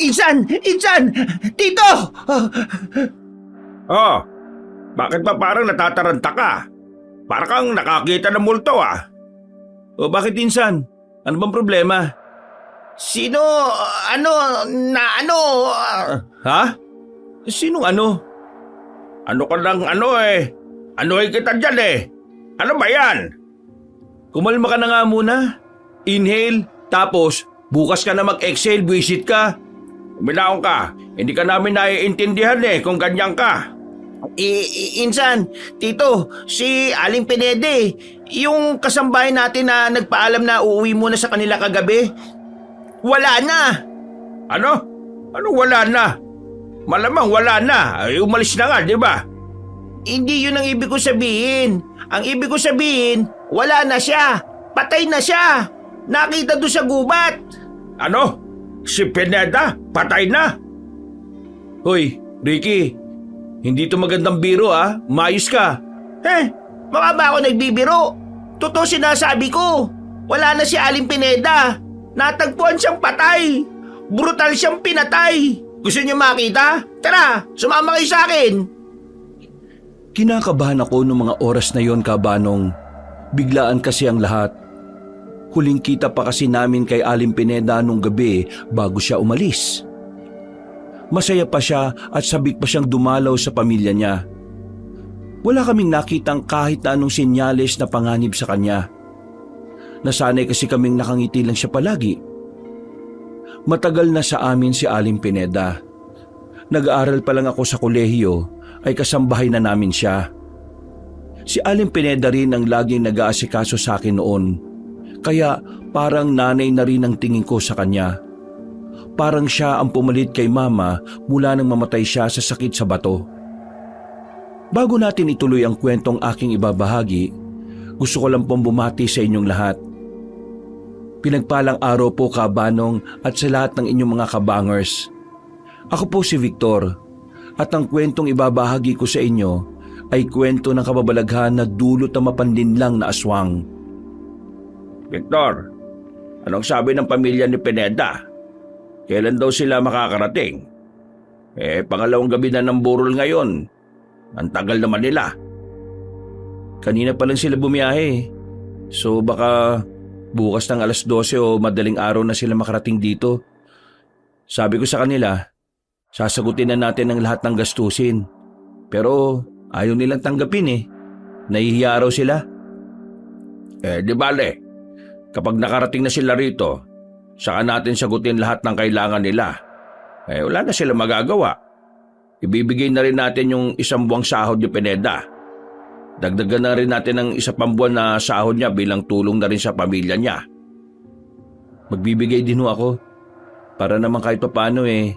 Insan! Insan! Tito! Oh, bakit ba parang natataranta ka? Para kang nakakita ng multo ah. O bakit insan? Ano bang problema? Sino? Ano? Ha? Sinong ano? Ano ka lang ano eh? Anuhin kita dyan eh. Ano ba yan? Kumalma ka na nga muna. Inhale, tapos bukas ka na mag-exhale, visit ka. Umilaon ka. Hindi ka namin naiintindihan eh kung ganyan ka. Insan, Tito, si Aling Pinede, yung kasambahay natin na nagpaalam na uuwi muna sa kanila kagabi, wala na. Ano? Ano wala na? Malamang wala na. Ay, umalis na nga, di ba? Hindi yun ang ibig ko sabihin. Ang ibig ko sabihin, wala na siya. Patay na siya. Nakita doon sa gubat. Ano? Si Pineda? Patay na? Hoy, Ricky, hindi to magandang biro ah. Mayos ka. Baka ba ako nagbibiro? Totoo sinasabi ko. Wala na si Aling Pineda. Natagpuan siyang patay. Brutal siyang pinatay. Gusto niyo makita? Tara, sumama kayo sa akin. Kinakabahan ako noong mga oras na yon, Kabanong. Biglaan kasi ang lahat. Huling kita pa kasi namin kay Aling Pineda nung gabi bago siya umalis. Masaya pa siya at sabik pa siyang dumalaw sa pamilya niya. Wala kaming nakitang kahit na anong senyales na panganib sa kanya. Nasanay kasi kaming nakangiti lang siya palagi. Matagal na sa amin si Aling Pineda. Nag-aaral pa lang ako sa kolehiyo ay kasambahay na namin siya. Si Aling Pineda rin ang laging nag-aasikaso sa akin noon. Kaya parang nanay na rin ang tingin ko sa kanya. Parang siya ang pumalit kay mama mula nang mamatay siya sa sakit sa bato. Bago natin ituloy ang kwentong aking ibabahagi, gusto ko lang pong bumati sa inyong lahat. Pinagpalang araw po, Kabanong, at sa lahat ng inyong mga kabangers. Ako po si Victor, at ang kwentong ibabahagi ko sa inyo ay kwento ng kababalaghan na dulot na mapandinlang na aswang. Victor, anong sabi ng pamilya ni Pineda? Kailan daw sila makakarating? Pangalawang gabi na ng burol ngayon. Ang tagal naman nila. Kanina pa lang sila bumiyahe. So baka bukas ng alas 12 o madaling araw na sila makarating dito. Sabi ko sa kanila, sasagutin na natin ang lahat ng gastusin. Pero ayaw nilang tanggapin eh. Nahihiya raw sila. Di bale, kapag nakarating na sila rito, saka natin sagutin lahat ng kailangan nila. Wala na sila magagawa. Ibibigay na rin natin yung isang buwang sahod ni Pineda. Dagdagan na rin natin ng isa pang buwan na sahod niya bilang tulong na rin sa pamilya niya. Magbibigay din ho ako. Para naman kahit paano may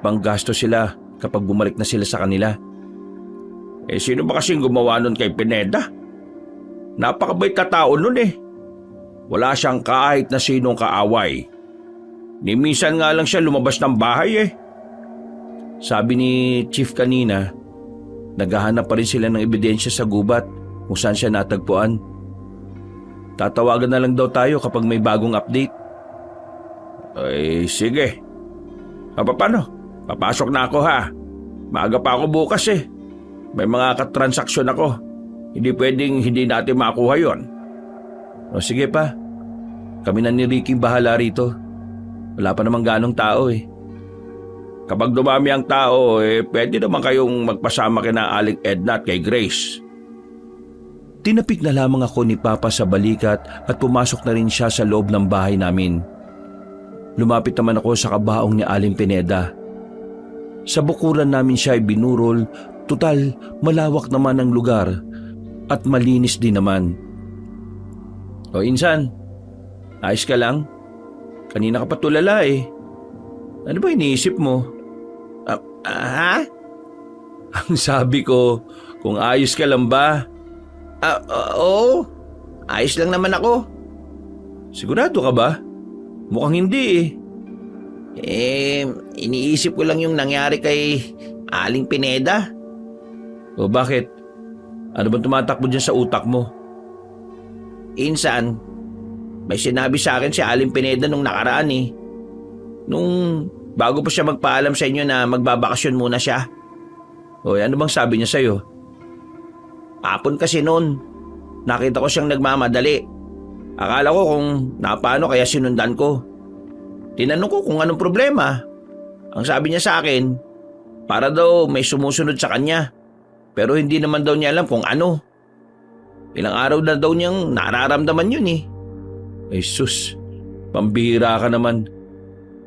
panggasto sila kapag bumalik na sila sa kanila. Sino ba kasing gumawa nun kay Pineda? Napakabait na tao nun eh. Wala siyang kahit na sinong kaaway. Ni minsan nga lang siya lumabas ng bahay eh. Sabi ni Chief kanina, naghahanap pa rin sila ng ebidensya sa gubat kung saan siya natagpuan. Tatawagan na lang daw tayo kapag may bagong update. Sige. Paano? Papasok na ako ha. Maaga pa ako bukas eh. May mga katransaksyon ako. Hindi pwedeng hindi natin makuha yon. O sige pa. Kami na ni Ricky bahala rito. Wala pa namang ganong tao eh. Kapag dumami ang tao, pwede naman kayong magpasama kina Aling Edna at kay Grace. Tinapik na lamang ako ni Papa sa balikat at pumasok na rin siya sa loob ng bahay namin. Lumapit naman ako sa kabaong ni Aling Pineda. Sa bukuran namin siya ay binurol, tutal malawak naman ang lugar at malinis din naman. O insan, ayos ka lang? Kanina ka pa tulala eh. Ano ba iniisip mo? Ha? Ang sabi ko, kung ayos ka lang ba? Oo. Ayos lang naman ako. Sigurado ka ba? Mukhang hindi Iniisip ko lang yung nangyari kay Aling Pineda. O bakit? Ano bang tumatakbo dyan sa utak mo? Insan, may sinabi sa akin si Aling Pineda nung nakaraan eh. Nung bago pa siya magpaalam sa inyo na magbabakasyon muna siya. O ano bang sabi niya sa'yo? Hapon kasi noon, nakita ko siyang nagmamadali. Akala ko kung napaano kaya sinundan ko. Tinanong ko kung anong problema. Ang sabi niya sa akin, para daw may sumusunod sa kanya. Pero hindi naman daw niya alam kung ano. Ilang araw na daw niyang nararamdaman yun eh. Ay sus, pambihira ka naman.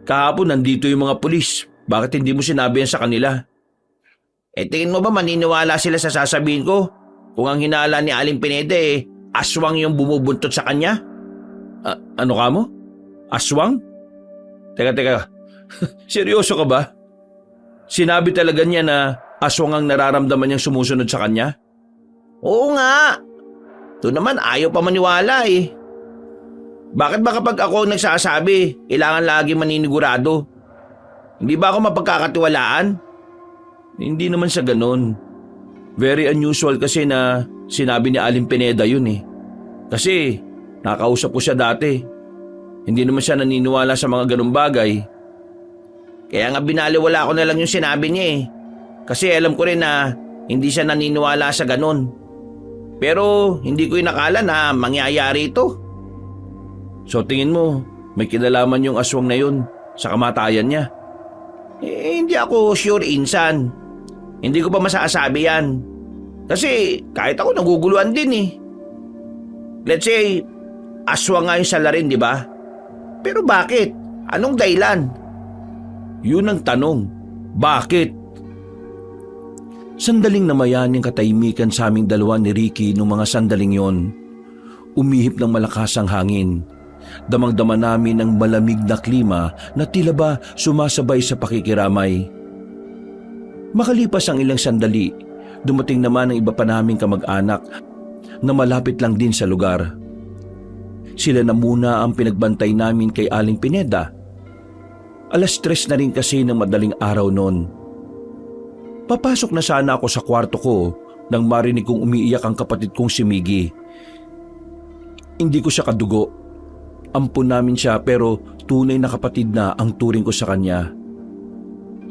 Kahapon nandito yung mga pulis. Bakit hindi mo sinabi yan sa kanila? Tingin mo ba maniniwala sila sa sasabihin ko? Kung ang hinala ni Aling Pineda aswang yung bumubuntot sa kanya? Ano ka mo? Aswang? Teka. Seryoso ka ba? Sinabi talaga niya na aswang ang nararamdaman niyang sumusunod sa kanya? Oo nga. Ito naman ayaw pa maniwala eh. Bakit ba kapag ako nagsasabi, kailangan lagi maninigurado? Hindi ba ako mapagkakatiwalaan? Hindi naman sa ganun. Very unusual kasi na sinabi ni Aling Pineda yun eh. Kasi nakausap ko siya dati. Hindi naman siya naniniwala sa mga ganung bagay. Kaya nga binaliwala ko na lang yung sinabi niya eh. Kasi alam ko rin na hindi siya naniniwala sa ganun. Pero hindi ko inakala na mangyayari ito. So tingin mo, may kinalaman yung aswang na yun sa kamatayan niya? Hindi ako sure, Insan. Hindi ko pa masasabi yan. Kasi kahit ako naguguluhan din eh. Let's say, aswang nga yung salarin, di ba? Pero bakit? Anong dahilan? Yun ang tanong. Bakit? Sandaling namayaning katahimikan sa aming dalawa ni Ricky nung mga sandaling yon. Umihip ng malakas ang hangin. Damang-dama namin ang malamig na klima na tila ba sumasabay sa pakikiramay. Makalipas ang ilang sandali, dumating naman ang iba pa naming kamag-anak na malapit lang din sa lugar. Sila na muna ang pinagbantay namin kay Aling Pineda. 3:00 na rin kasi ng madaling araw noon. Papasok na sana ako sa kwarto ko nang marinig kong umiiyak ang kapatid kong si Miggy. Hindi ko siya kadugo. Ampun namin siya pero tunay na kapatid na ang turing ko sa kanya.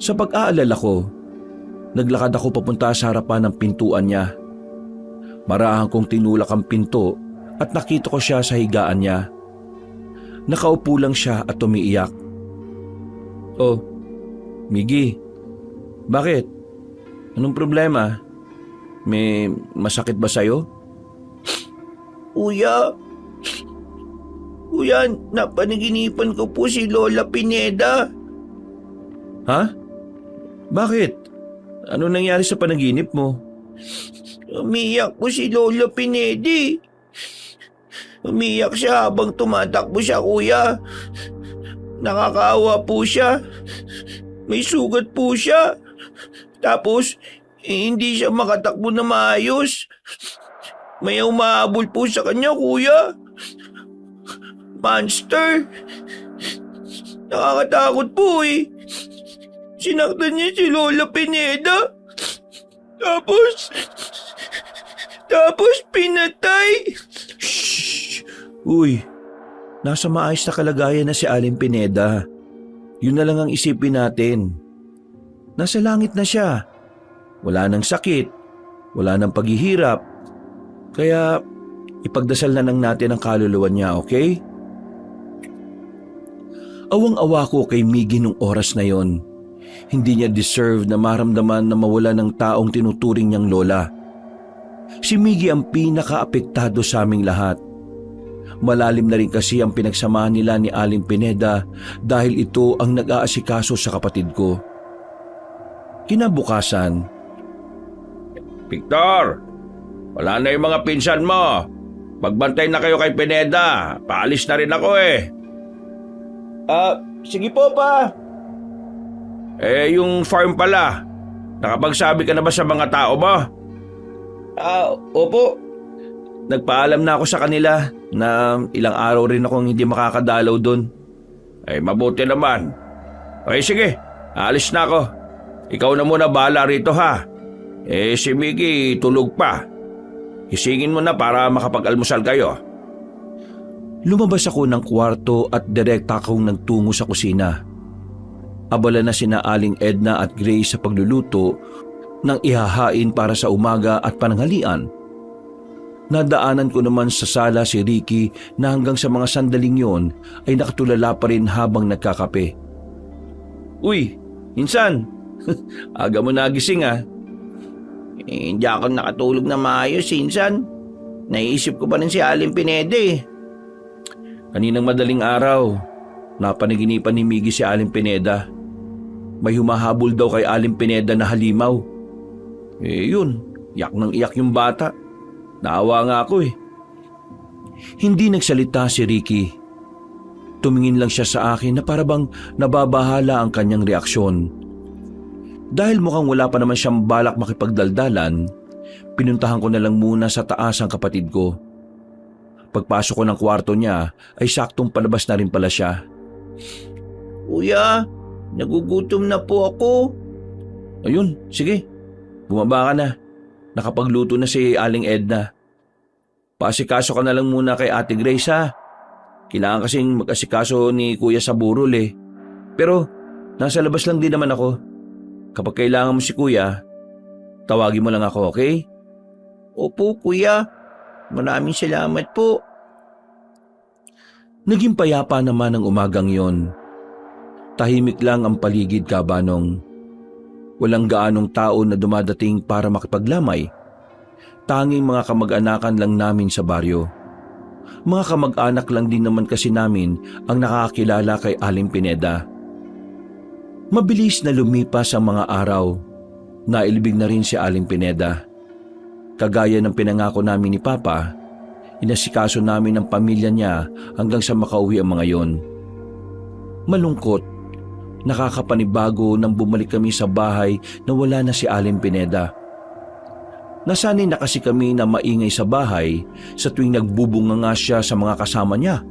Sa pag-aalala ko, naglakad ako papunta sa harapan ng pintuan niya. Marahan kong tinulak ang pinto at nakita ko siya sa higaan niya. Nakaupo lang siya at umiiyak. Oh, Miggy, bakit? Anong problema? May masakit ba sa'yo? Kuya, napanaginipan ko po si Lola Pineda. Ha? Bakit? Ano nangyari sa panaginip mo? Umiyak po si Lola Pineda. Umiyak siya habang tumatakbo siya, kuya. Nakakaawa po siya. May sugat po siya. Tapos, hindi siya makatakbo na maayos. May umahabol po sa kanya, kuya. Monster. Nakakatakot po eh. Sinaktan niya si Lola Pineda. Tapos pinatay. Shhh! Uy, nasa maayos na kalagayan na si Aling Pineda. Yun na lang ang isipin natin. Nasa langit na siya. Wala nang sakit. Wala nang paghihirap. Kaya ipagdasal na lang natin ang kaluluwa niya, okay? Awang-awa ko kay Miggy nung oras na yon. Hindi niya deserve na maramdaman na mawala ng taong tinuturing niyang lola. Si Miggy ang pinaka-apektado sa aming lahat. Malalim na rin kasi ang pinagsamahan nila ni Aling Pineda dahil ito ang nag-aasikaso sa kapatid ko. Kinabukasan, Victor, wala na yung mga pinsan mo. Magbantay na kayo kay Pineda. Paalis na rin ako eh. Sige po pa. Yung farm pala. Nakapagsabi ka na ba sa mga tao mo? Opo. nagpaalam na ako sa kanila na ilang araw rin akong hindi makakadalaw doon. Mabuti naman. Sige, aalis na ako. Ikaw na muna bahala rito ha. Si Miggy tulog pa. Isingin mo na para makapag-almusal kayo. Lumabas ako ng kwarto at direkta akong nagtungo sa kusina. Abala na sina Aling Edna at Grace sa pagluluto ng ihahain para sa umaga at pananghalian. Nadaanan ko naman sa sala si Ricky na hanggang sa mga sandaling yon ay nakatulala pa rin habang nagkakape. "Uy, insan, aga mo nagising ah." Hindi ako nakatulog na maayos, insan. Naisip ko pa rin si Aling Pineda eh. Kaninang madaling araw, napanaginipan ni Miggy si Aling Pineda. May humahabol daw kay Aling Pineda na halimaw. Yun, iyak ng iyak yung bata. Naawa nga ako eh. Hindi nagsalita si Ricky. Tumingin lang siya sa akin na parabang nababahala ang kanyang reaksyon. Dahil mukhang wala pa naman siyang balak makipagdaldalan, pinuntahan ko na lang muna sa taas ang kapatid ko. Pagpasok ko ng kwarto niya ay saktong palabas na rin pala siya. Kuya, nagugutom na po ako. Ayun, sige, bumaba ka na. Nakapagluto na si Aling Edna. Paasikaso ka na lang muna kay Ate Grace ha. Kailangan kasing mag-asikaso ni Kuya sa burol eh. Pero nasa labas lang din naman ako. Kapag kailangan mo si Kuya, tawagin mo lang ako, okay? Opo, Kuya. Maraming salamat po. Naging payapa naman ang umagang yon. Tahimik lang ang paligid, Kabanong. Walang gaanong tao na dumadating para makipaglamay. Tanging mga kamag-anakan lang namin sa baryo. Mga kamag-anak lang din naman kasi namin ang nakakakilala kay Aling Pineda. Mabilis na lumipas ang mga araw. Nailibing na rin si Aling Pineda. Kagaya ng pinangako namin ni Papa, inasikaso namin ang pamilya niya hanggang sa makauwi ang mga yon. Malungkot, nakakapanibago nang bumalik kami sa bahay na wala na si Aling Pineda. Nasanay na kasi kami na maingay sa bahay sa tuwing nagbubunga nga siya sa mga kasama niya.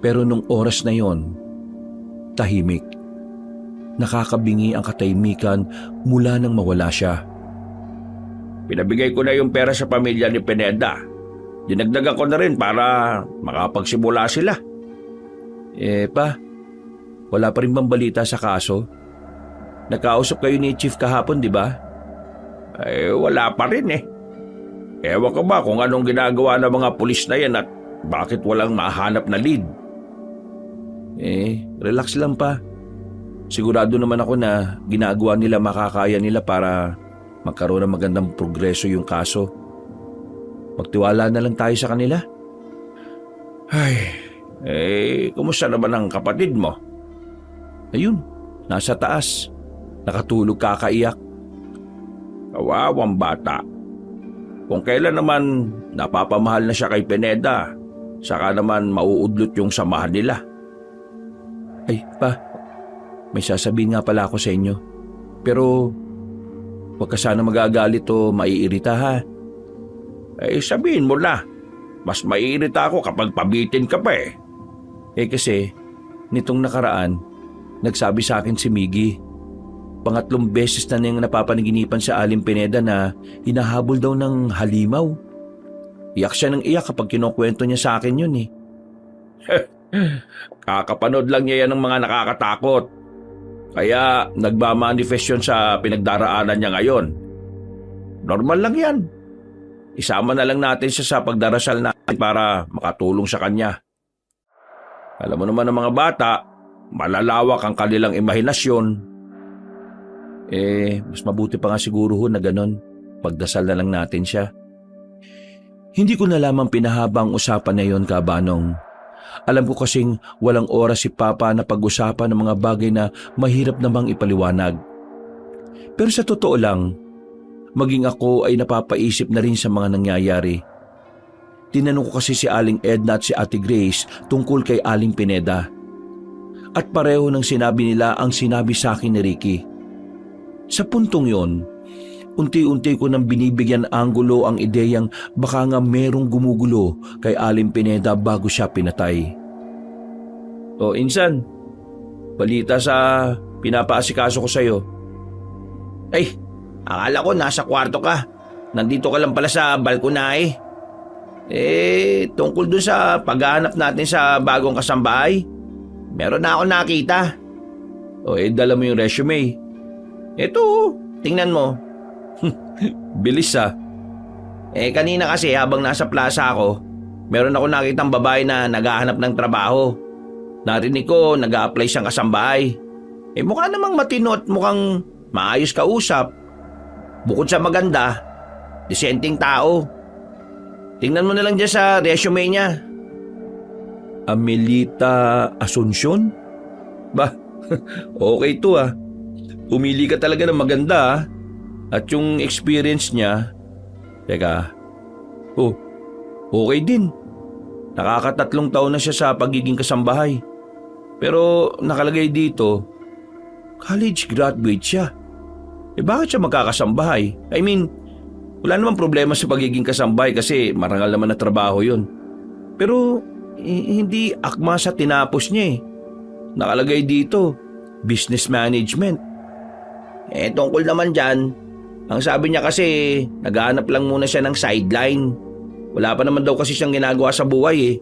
Pero nung oras na yon, tahimik. Nakakabingi ang katahimikan mula nang mawala siya. Pinabigay ko na yung pera sa pamilya ni Pineda. Dinagdagan ko na rin para makapagsimula sila. Pa, wala pa rin bang balita sa kaso? Nagkausap kayo ni Chief kahapon, di ba? Wala pa rin eh. Ewan ko ba kung anong ginagawa ng mga pulis na yan at bakit walang mahanap na lead? Relax lang pa. Sigurado naman ako na ginagawa nila makakaya nila para magkaroon ng magandang progreso yung kaso. Magtiwala na lang tayo sa kanila. Kumusta naman ang kapatid mo? Ayun, nasa taas. Nakatulog kakaiyak. Kawawang bata. Kung kailan naman napapamahal na siya kay Pineda, saka naman mauudlot yung samahan nila. Pa, may sasabihin nga pala ako sa inyo. Pero huwag ka sana magagalit o maiirita ha. Sabihin mo na. Mas maiirita ako kapag pabitin ka pa eh. Kasi nitong nakaraan, nagsabi sa akin si Miggy. Pangatlong beses na niyang napapanaginipan sa Aling Pineda na hinahabol daw ng halimaw. Iyak siya ng iyak kapag kinukwento niya sa akin yun eh. Kakapanood lang niya yan ng mga nakakatakot. Kaya nagmamanifest yun sa pinagdaraanan niya ngayon. Normal lang yan. Isama na lang natin siya sa pagdarasal natin para makatulong sa kanya. Alam mo naman ng mga bata, malalawak ang kanilang imahinasyon. Mas mabuti pa nga siguro na ganon. Pagdasal na lang natin siya. Hindi ko na lamang pinahaba ang usapan na yon, Kabanong. Alam ko kasing walang oras si Papa na pag-usapan ng mga bagay na mahirap namang ipaliwanag. Pero sa totoo lang, maging ako ay napapaisip na rin sa mga nangyayari. Tinanong ko kasi si Aling Edna at si Ate Grace tungkol kay Aling Pineda. At pareho ng sinabi nila ang sinabi sa akin ni Ricky. Sa puntong yon, unti-unti ko nang binibigyan anggulo ang ideyang baka nga merong gumugulo kay Aling Pineda bago siya pinatay. Insan, balita sa pinapaasikaso ko sa'yo. Akala ko nasa kwarto ka. Nandito ka lang pala sa balkonahe. Tungkol dun sa paghahanap natin sa bagong kasambahay. Meron na ako nakita. O dala mo yung resume. Eto, tingnan mo. Bilis ah. Kanina kasi habang nasa plaza ako, meron ako nakitang babae na naghahanap ng trabaho. Narinig ko nag-a-apply siyang kasambahay. Mukha namang matino at mukhang maayos kausap. Bukod sa maganda, disenteng tao. Tingnan mo na lang dyan sa resume niya. Amelita Asuncion? Bah, okay to ah. Pumili ka talaga ng maganda ah. At yung experience niya, teka, okay din. Nakaka3 taon na siya sa pagiging kasambahay. Pero nakalagay dito, college graduate siya. Bakit siya magkakasambahay? I mean, wala namang problema sa pagiging kasambahay kasi marangal naman na trabaho yun. Pero hindi akma sa tinapos niya eh. Nakalagay dito, business management. Tungkol naman dyan, ang sabi niya kasi naghahanap lang muna siya ng sideline. Wala pa naman daw kasi siyang ginagawa sa buhay eh.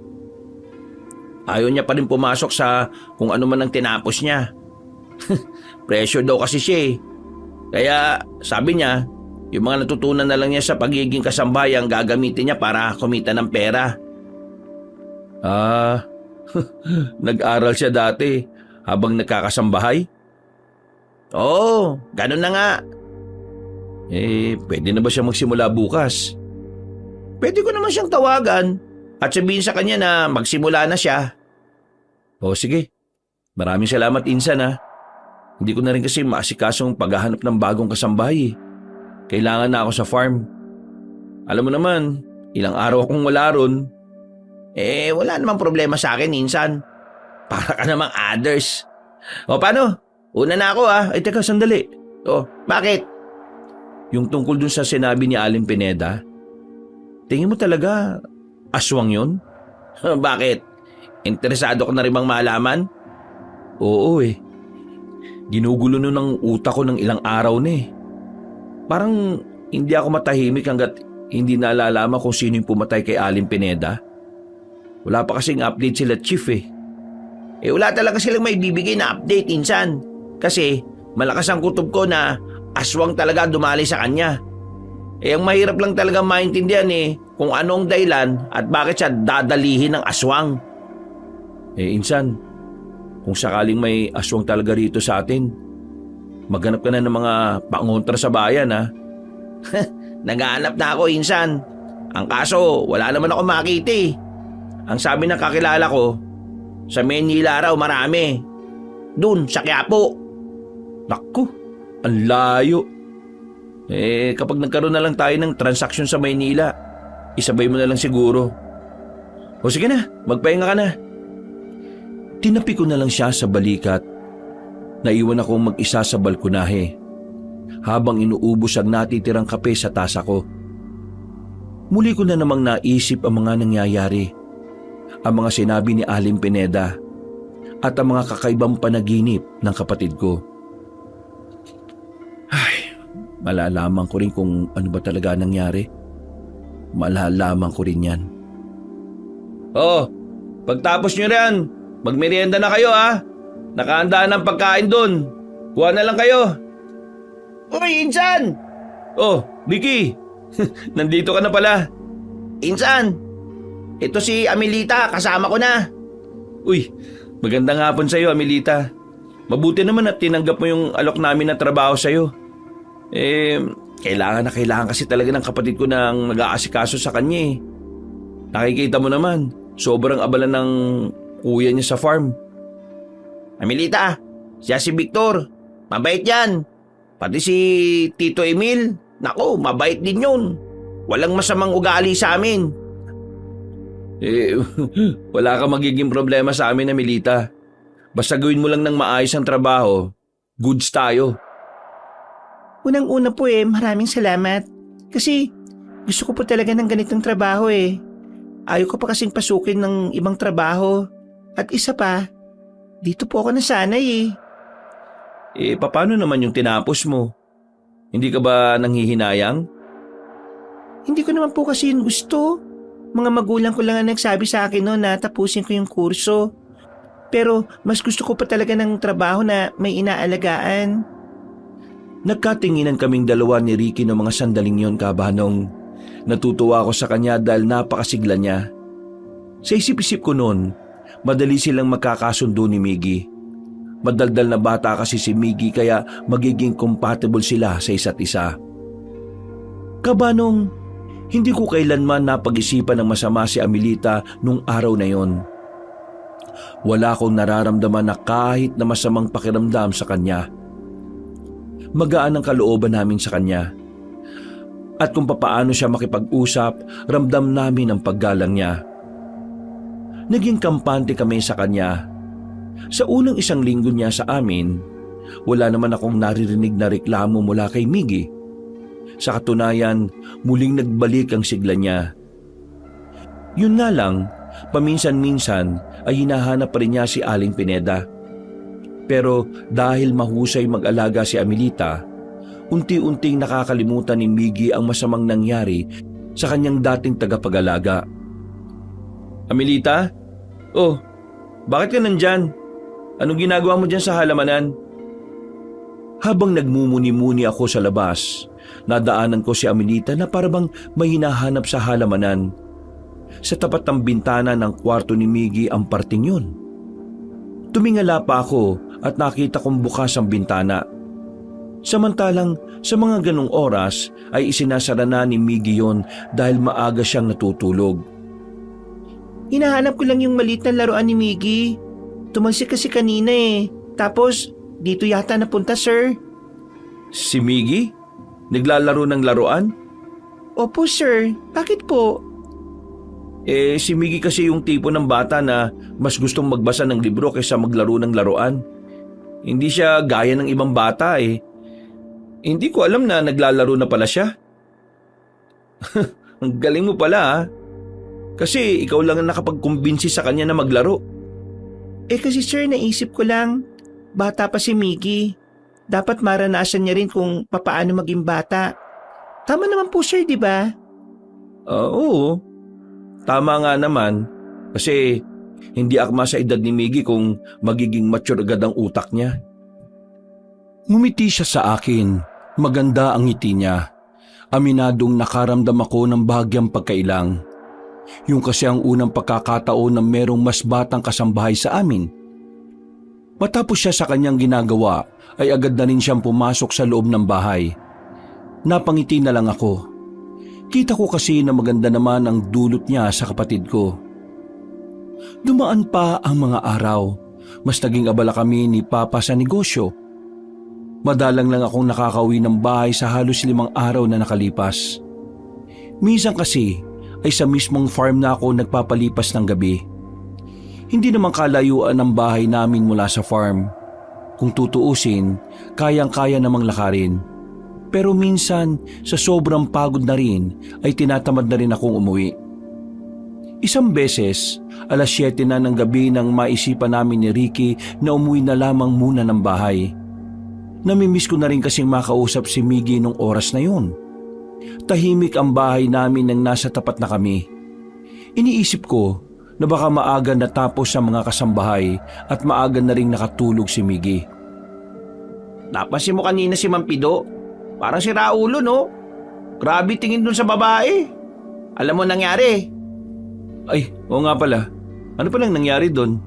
Ayaw niya pa rin pumasok sa kung ano man ang tinapos niya. Pressure daw kasi siya eh. Kaya sabi niya, yung mga natutunan na lang niya sa pagiging kasambahay ang gagamitin niya para kumita ng pera. Nag-aral siya dati habang nagkakasambahay? Oo, ganun na nga. Pwede na ba siya magsimula bukas? Pwede ko naman siyang tawagan at sabihin sa kanya na magsimula na siya. O sige, maraming salamat Insan ha. Hindi ko na rin kasi maasikasong paghahanap ng bagong kasambahay eh. Kailangan na ako sa farm. Alam mo naman, ilang araw akong wala ron. Wala namang problema sa akin, Insan. Para ka namang others. O paano? Una na ako ah. Teka, sandali. Bakit? Yung tungkol dun sa sinabi ni Aling Pineda, tingin mo talaga aswang yun? Bakit? Interesado ka na rin bang malaman? Oo eh. Ginugulo nun ng utak ko ng ilang araw na eh. Parang hindi ako matahimik hanggat hindi naalalaman kung sino yung pumatay kay Aling Pineda. Wala pa kasing update sila Chief eh. Wala talaga silang may bibigay na update, Insan. Kasi malakas ang kutob ko na aswang talaga dumali sa kanya. Ang mahirap lang talaga maintindihan kung anong dahilan at bakit siya dadalihin ng aswang. Insan, kung sakaling may aswang talaga rito sa atin, maghanap ka na ng mga pangontra sa bayan ha. Naghahanap na ako, Insan. Ang kaso, wala naman ako makita eh. Ang sabi ng kakilala ko, sa Manila raw marami. Dun, sa Quiapo. Naku, ang layo. Kapag nagkaroon na lang tayo ng transaksyon sa Maynila, isabay mo na lang siguro. O sige na, magpahinga ka na. Tinapi ko na lang siya sa balikat. Naiwan akong mag-isa sa balkonahe habang inuubos ang natitirang kape sa tasa ko. Muli ko na namang naisip ang mga nangyayari, ang mga sinabi ni Aling Pineda at ang mga kakaibang panaginip ng kapatid ko. Malalaman ko rin kung ano ba talaga nangyari. Malalaman ko rin yan. Pagtapos nyo rin, magmerienda na kayo ha. Nakahanda ng pagkain dun. Kuha na lang kayo. Uy, Insan! Vicky. Nandito ka na pala. Insan! Ito si Amelita, kasama ko na. Uy, magandang hapon sa'yo, Amelita. Mabuti naman at tinanggap mo yung alok namin na trabaho sa'yo. Kailangan kasi talaga ng kapatid ko ng nag-aasikaso sa kanya eh. Nakikita mo naman, sobrang abala ng kuya niya sa farm. Amelita, siya si Victor. Mabait yan. Pati si Tito Emil. Naku, mabait din yun. Walang masamang ugali sa amin. Wala kang magiging problema sa amin, Amelita. Basta gawin mo lang ng maayos ang trabaho, goods tayo. Unang-una po maraming salamat. Kasi gusto ko po talaga ng ganitong trabaho Ayaw ko pa kasing pasukin ng ibang trabaho. At isa pa, dito po ako nasanay Paano naman yung tinapos mo? Hindi ka ba nanghihinayang? Hindi ko naman po kasi yun gusto. Mga magulang ko lang ang nagsabi sa akin noon na tapusin ko yung kurso. Pero mas gusto ko pa talaga ng trabaho na may inaalagaan. Nagkatinginan kaming dalawa ni Ricky ng mga sandaling yon, Kabanong. Natutuwa ako sa kanya dahil napakasigla niya. Sa isip-isip ko noon, madali silang magkakasundo ni Miggy. Madaldal na bata kasi si Miggy kaya magiging compatible sila sa isa't isa. Kabanong, hindi ko kailanman napag-isipan ng masama si Amelita nung araw na yon. Wala akong nararamdaman na kahit na masamang pakiramdam sa kanya. Magaan ang kalooban namin sa kanya. At kung papaano siya makipag-usap, ramdam namin ang paggalang niya. Naging kampante kami sa kanya. Sa unang isang linggo niya sa amin, wala naman akong naririnig na reklamo mula kay Miggy. Sa katunayan, muling nagbalik ang sigla niya. Yun nga lang, paminsan-minsan ay hinahanap pa rin niya si Aling Pineda. Pero dahil mahusay mag-alaga si Amelita, unti-unting nakakalimutan ni Miggy ang masamang nangyari sa kanyang dating tagapag-alaga. Amelita? Oh, bakit ka nandyan? Anong ginagawa mo dyan sa halamanan? Habang nagmumuni-muni ako sa labas, nadaanan ko si Amelita na parabang may hinahanap sa halamanan. Sa tapat ng bintana ng kwarto ni Miggy ang parting yun. Tumingala pa ako at nakita kong bukas ang bintana. Samantalang sa mga ganong oras ay isinasara na ni Miggy yon dahil maaga siyang natutulog. Hinahanap ko lang yung maliit na laruan ni Miggy. Tumalsik kasi kanina eh. Tapos dito yata napunta, sir. Si Miggy? Naglalaro ng laruan? Opo, sir. Bakit po? Si Miggy kasi yung tipo ng bata na mas gustong magbasa ng libro kaysa maglaro ng laruan. Hindi siya gaya ng ibang bata eh. Hindi ko alam na naglalaro na pala siya. Ang galing mo pala ah. Kasi ikaw lang ang nakapagkumbinsi sa kanya na maglaro. Kasi sir, naisip ko lang, bata pa si Miggy. Dapat maranasan niya rin kung papaano maging bata. Tama naman po sir, di ba? Oo. Tama nga naman, kasi hindi akma sa edad ni Miggy kung magiging mature agad ang utak niya. Ngumiti siya sa akin. Maganda ang ngiti niya. Aminadong nakaramdam ako ng bahagyang pagkailang. Yung kasi ang unang pagkakataon na merong mas batang kasambahay sa amin. Matapos siya sa kanyang ginagawa, ay agad na rin siyang pumasok sa loob ng bahay. Napangiti na lang ako. Kita ko kasi na maganda naman ang dulot niya sa kapatid ko. Dumaan pa ang mga araw. Mas naging abala kami ni Papa sa negosyo. Madalang lang akong nakakauwi ng bahay sa halos 5 araw na nakalipas. Minsan kasi ay sa mismong farm na ako nagpapalipas ng gabi. Hindi naman kalayuan ang bahay namin mula sa farm. Kung tutuusin, kayang-kaya namang lakarin. Pero minsan, sa sobrang pagod na rin, ay tinatamad na rin akong umuwi. Isang beses, 7:00 na ng gabi nang maisipan namin ni Ricky na umuwi na lamang muna ng bahay. Namimiss ko na rin kasing makausap si Miggy nung oras na yun. Tahimik ang bahay namin nang nasa tapat na kami. Iniisip ko na baka maaga natapos sa mga kasambahay at maaga na rin nakatulog si Miggy. Napansin mo kanina si Mang Pido? Parang si Raulo, no? Grabe tingin dun sa babae. Alam mo nangyari? Ay, oo nga pala. Ano palang nangyari doon?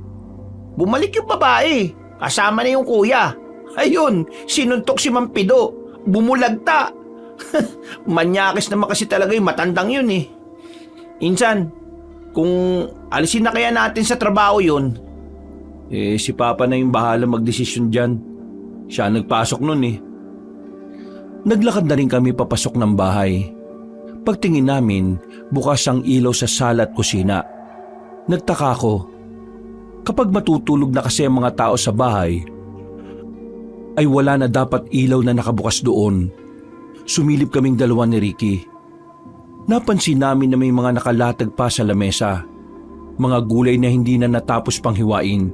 Bumalik yung babae. Kasama na yung kuya. Ayun, sinuntok si Mang Pido. Bumulagta. Manyakis naman kasi talaga yung matandang yun eh. Insan, kung alisin na kaya natin sa trabaho yun. Si Papa na yung bahala magdesisyon dyan. Siya nagpasok nun eh. Naglakad na rin kami papasok ng bahay. Pagtingin namin, bukas ang ilaw sa sala at kusina. Nagtaka ako. Kapag matutulog na kasi ang mga tao sa bahay, ay wala na dapat ilaw na nakabukas doon. Sumilip kaming dalawa ni Ricky. Napansin namin na may mga nakalatag pa sa lamesa. Mga gulay na hindi na natapos pang hiwain.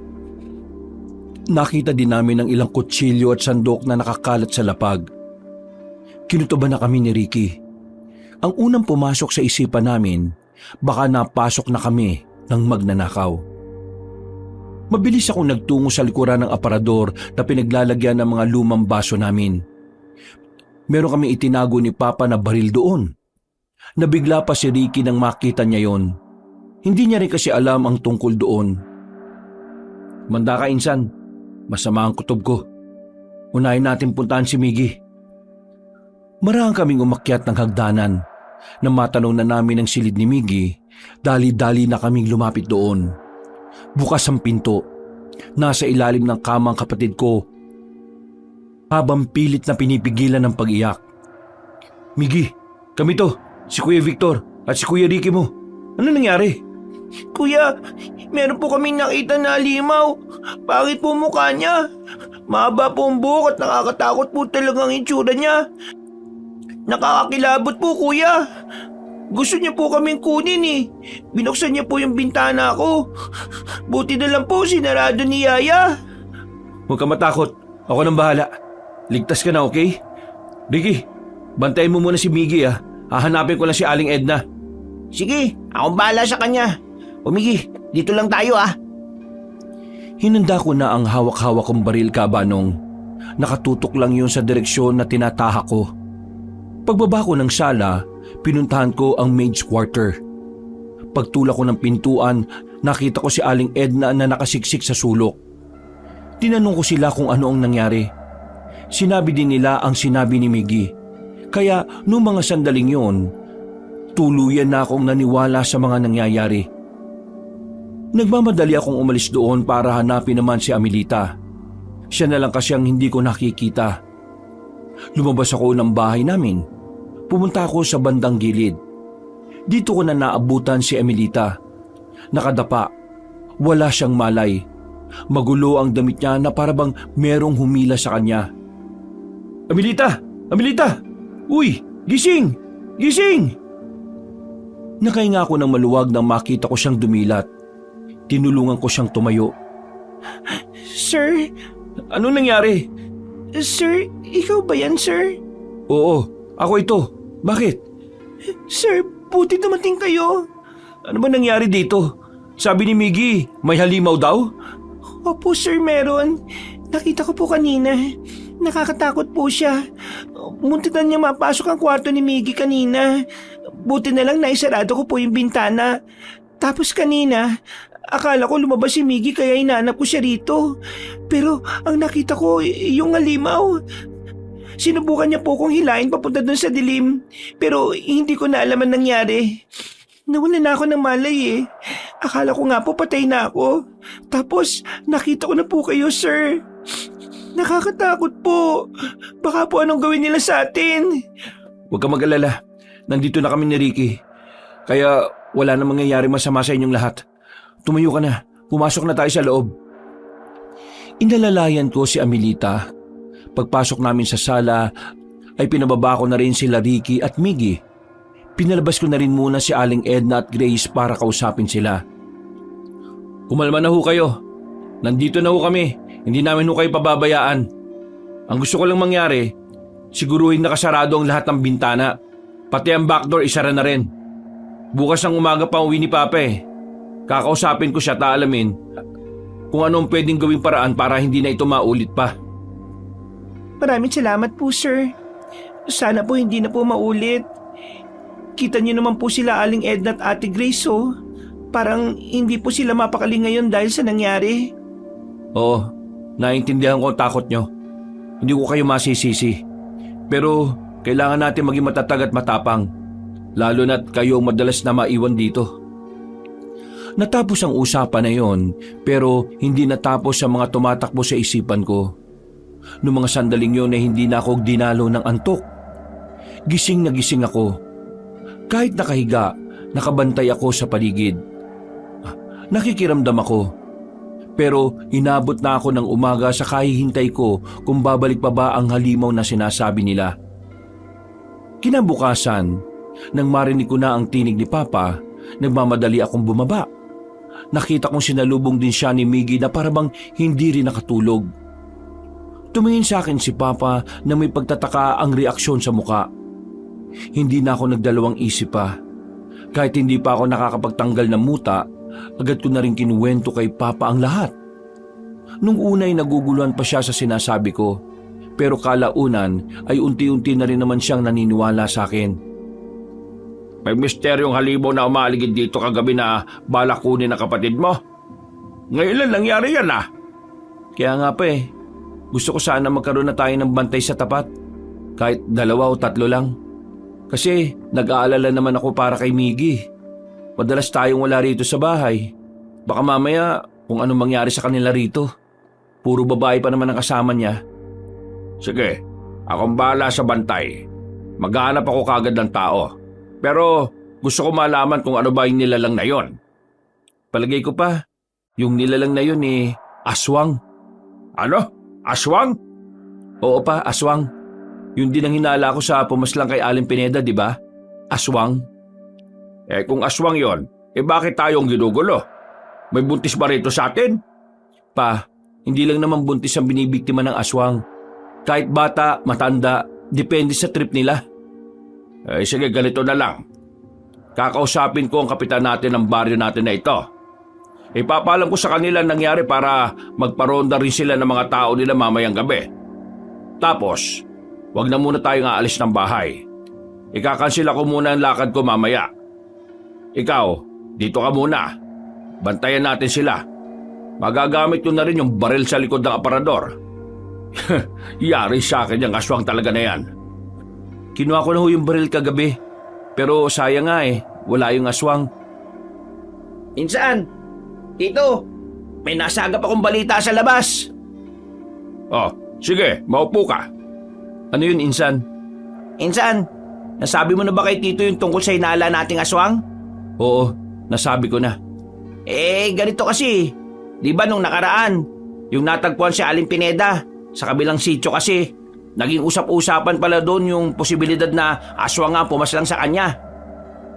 Nakita din namin ang ilang kutsilyo at sandok na nakakalat sa lapag. Kinutuban na kami ni Ricky. Ang unang pumasok sa isipan namin, baka napasok na kami ng magnanakaw. Mabilis akong nagtungo sa likuran ng aparador na pinaglalagyan ng mga lumang baso namin. Meron kaming itinago ni Papa na baril doon. Nabigla pa si Ricky nang makita niya yon. Hindi niya rin kasi alam ang tungkol doon. Manda ka, insan. Masama ang kutob ko. Unahin natin puntahan si Miggy. Marahang kaming umakyat ng hagdanan. Nang matanong na namin ang silid ni Miggy, dali-dali na kaming lumapit doon. Bukas ang pinto. Nasa ilalim ng kama ang kapatid ko. Habang pilit na pinipigilan ng pag-iyak. Miggy, kami to. Si Kuya Victor at si Kuya Ricky mo. Ano nangyari? Kuya, meron po kaming nakita na halimaw. Pangit po mukha niya. Mahaba po ang buhok at nakakatakot po talagang itsura niya. Nakakakilabot po, kuya. Gusto niya po kaming kunin eh. Binuksan niya po yung bintana ko. Buti na lang po sinarado ni Yaya. Huwag ka matakot. Ako nang bahala. Ligtas ka na, okay? Ricky, bantayin mo muna si Miggy ah. Hahanapin ko lang si Aling Edna. Sige, akong bahala sa kanya. Umigi, dito lang tayo ah. Hinanda ko na ang hawak-hawak kong baril, Kabanong. Nakatutok lang yun sa direksyon na tinatahak ko. Pagbaba ko ng sala, pinuntahan ko ang maid's quarter. Pagtulak ko ng pintuan, nakita ko si Aling Edna na nakasiksik sa sulok. Tinanong ko sila kung ano ang nangyari. Sinabi din nila ang sinabi ni Miggy. Kaya noong mga sandaling yon, tuluyan na akong naniwala sa mga nangyayari. Nagmamadali akong umalis doon para hanapin naman si Amelita. Siya na lang kasi ang hindi ko nakikita. Lumabas ako ng bahay namin. Pumunta ako sa bandang gilid. Dito ko na naabutan si Amelita. Nakadapa. Wala siyang malay. Magulo ang damit niya na parabang merong humila sa kanya. Amelita! Amelita! Uy! Gising! Gising! Nakahinga ako ng maluwag nang makita ko siyang dumilat. Tinulungan ko siyang tumayo. Sir? Ano nangyari? Sir, ikaw ba yan, sir? Oo, ako ito. Bakit? Sir, buti dumating kayo. Ano ba nangyari dito? Sabi ni Miggy, may halimaw daw? Opo, sir, meron. Nakita ko po kanina. Nakakatakot po siya. Muntik na niya mapasok ang kwarto ni Miggy kanina. Buti na lang naisarado ko po yung bintana. Tapos kanina, akala ko lumabas si Miggy kaya hinanap ko siya rito. Pero ang nakita ko, yung halimaw. Sinubukan niya po kong hilahin papunta dun sa dilim. Pero hindi ko na alam ang nangyari. Nawala na ako ng malay eh. Akala ko nga po patay na ako. Tapos nakita ko na po kayo, sir. Nakakatakot po. Baka po anong gawin nila sa atin. Huwag ka mag-alala. Nandito na kami ni Ricky. Kaya wala na mangyayari masama sa inyong lahat. Tumayo ka na. Pumasok na tayo sa loob. Inalalayan ko si Amelita. Pagpasok namin sa sala ay pinababa ko na rin sila Ricky at Miggy. Pinalabas ko na rin muna si Aling Edna at Grace para kausapin sila. Kumalma na ho kayo. Nandito na ho kami. Hindi namin ho kayo pababayaan. Ang gusto ko lang mangyari, siguruhin nakasarado ang lahat ng bintana. Pati ang backdoor isara na rin. Bukas ng umaga pa uwi ni Papa eh. Kakausapin ko siya at aalamin kung anong pwedeng gawing paraan para hindi na ito maulit pa. Maraming salamat po, sir. Sana po hindi na po maulit. Kita niyo naman po sila Aling Edna at Ate Grace, oh. Parang hindi po sila mapakali ngayon dahil sa nangyari. Oo, naiintindihan ko ang takot nyo. Hindi ko kayo masisisi. Pero kailangan natin maging matatag at matapang. Lalo na't kayo madalas na maiwan dito. Natapos ang usapan na yon, pero hindi natapos sa mga tumatakbo sa isipan ko. Noong mga sandaling yon ay hindi na ako dinalo ng antok. Gising na gising ako. Kahit nakahiga, nakabantay ako sa paligid. Nakikiramdam ako. Pero inabot na ako ng umaga sa kahihintay ko kung babalik pa ba ang halimaw na sinasabi nila. Kinabukasan, nang marinig ko na ang tinig ni Papa, nagmamadali akong bumaba. Nakita kong sinalubong din siya ni Miggy na parabang hindi rin nakatulog. Tumingin sa akin si Papa na may pagtataka ang reaksyon sa muka. Hindi na ako nagdalawang isip pa. Kahit hindi pa ako nakakapagtanggal ng muta, agad ko na rin kinuwento kay Papa ang lahat. Nung unay naguguluhan pa siya sa sinasabi ko, pero kalaunan ay unti-unti na rin naman siyang naniniwala sa akin. May misteryong halimaw na umaligid dito kagabi na balak kunin ng kapatid mo. Ngayon lang nangyari yan ah. Kaya nga pa gusto ko sana magkaroon na tayo ng bantay sa tapat. Kahit 2 o 3 lang. Kasi nag-aalala naman ako para kay Miggy. Madalas tayong wala rito sa bahay. Baka mamaya kung anong mangyari sa kanila rito. Puro babae pa naman ang kasama niya. Sige, akong bahala sa bantay. Maghahanap ako kagad ng tao. Pero gusto ko malaman kung ano ba yung nilalang na yon. Palagay ko pa, yung nilalang na yun aswang. Ano? Aswang? Oo pa, aswang. Yun din ang hinala ko sa pumaslang kay Aling Pineda, di ba? Aswang. Kung aswang yon, bakit tayong ginugulo? May buntis ba rito sa atin? Pa, hindi lang naman buntis ang binibiktima ng aswang. Kahit bata, matanda, depende sa trip nila. Sige, ganito na lang. Kakausapin ko ang kapitan natin ng baryo natin na ito. Ipapalam ko sa kanila nangyari para magparonda rin sila ng mga tao nila mamayang gabi. Tapos, wag na muna tayong aalis ng bahay. Ikakansila ko muna ang lakad ko mamaya. Ikaw, dito ka muna. Bantayan natin sila. Magagamit ko na rin yung baril sa likod ng aparador. Yari sa akin yung aswang talaga na yan. Kinuha ko na yung baril kagabi. Pero sayang nga wala yung aswang. Insan, Tito, may nasagap akong balita sa labas. Oh, sige, maupo ka. Ano yun, Insan? Insan, nasabi mo na ba kay Tito yung tungkol sa hinala nating aswang? Oo, nasabi ko na. Ganito kasi. Di ba nung nakaraan, yung natagpuan si Aling Pineda, sa kabilang sityo kasi, naging usap-usapan pala doon yung posibilidad na aswang nga pumaslang sa kanya.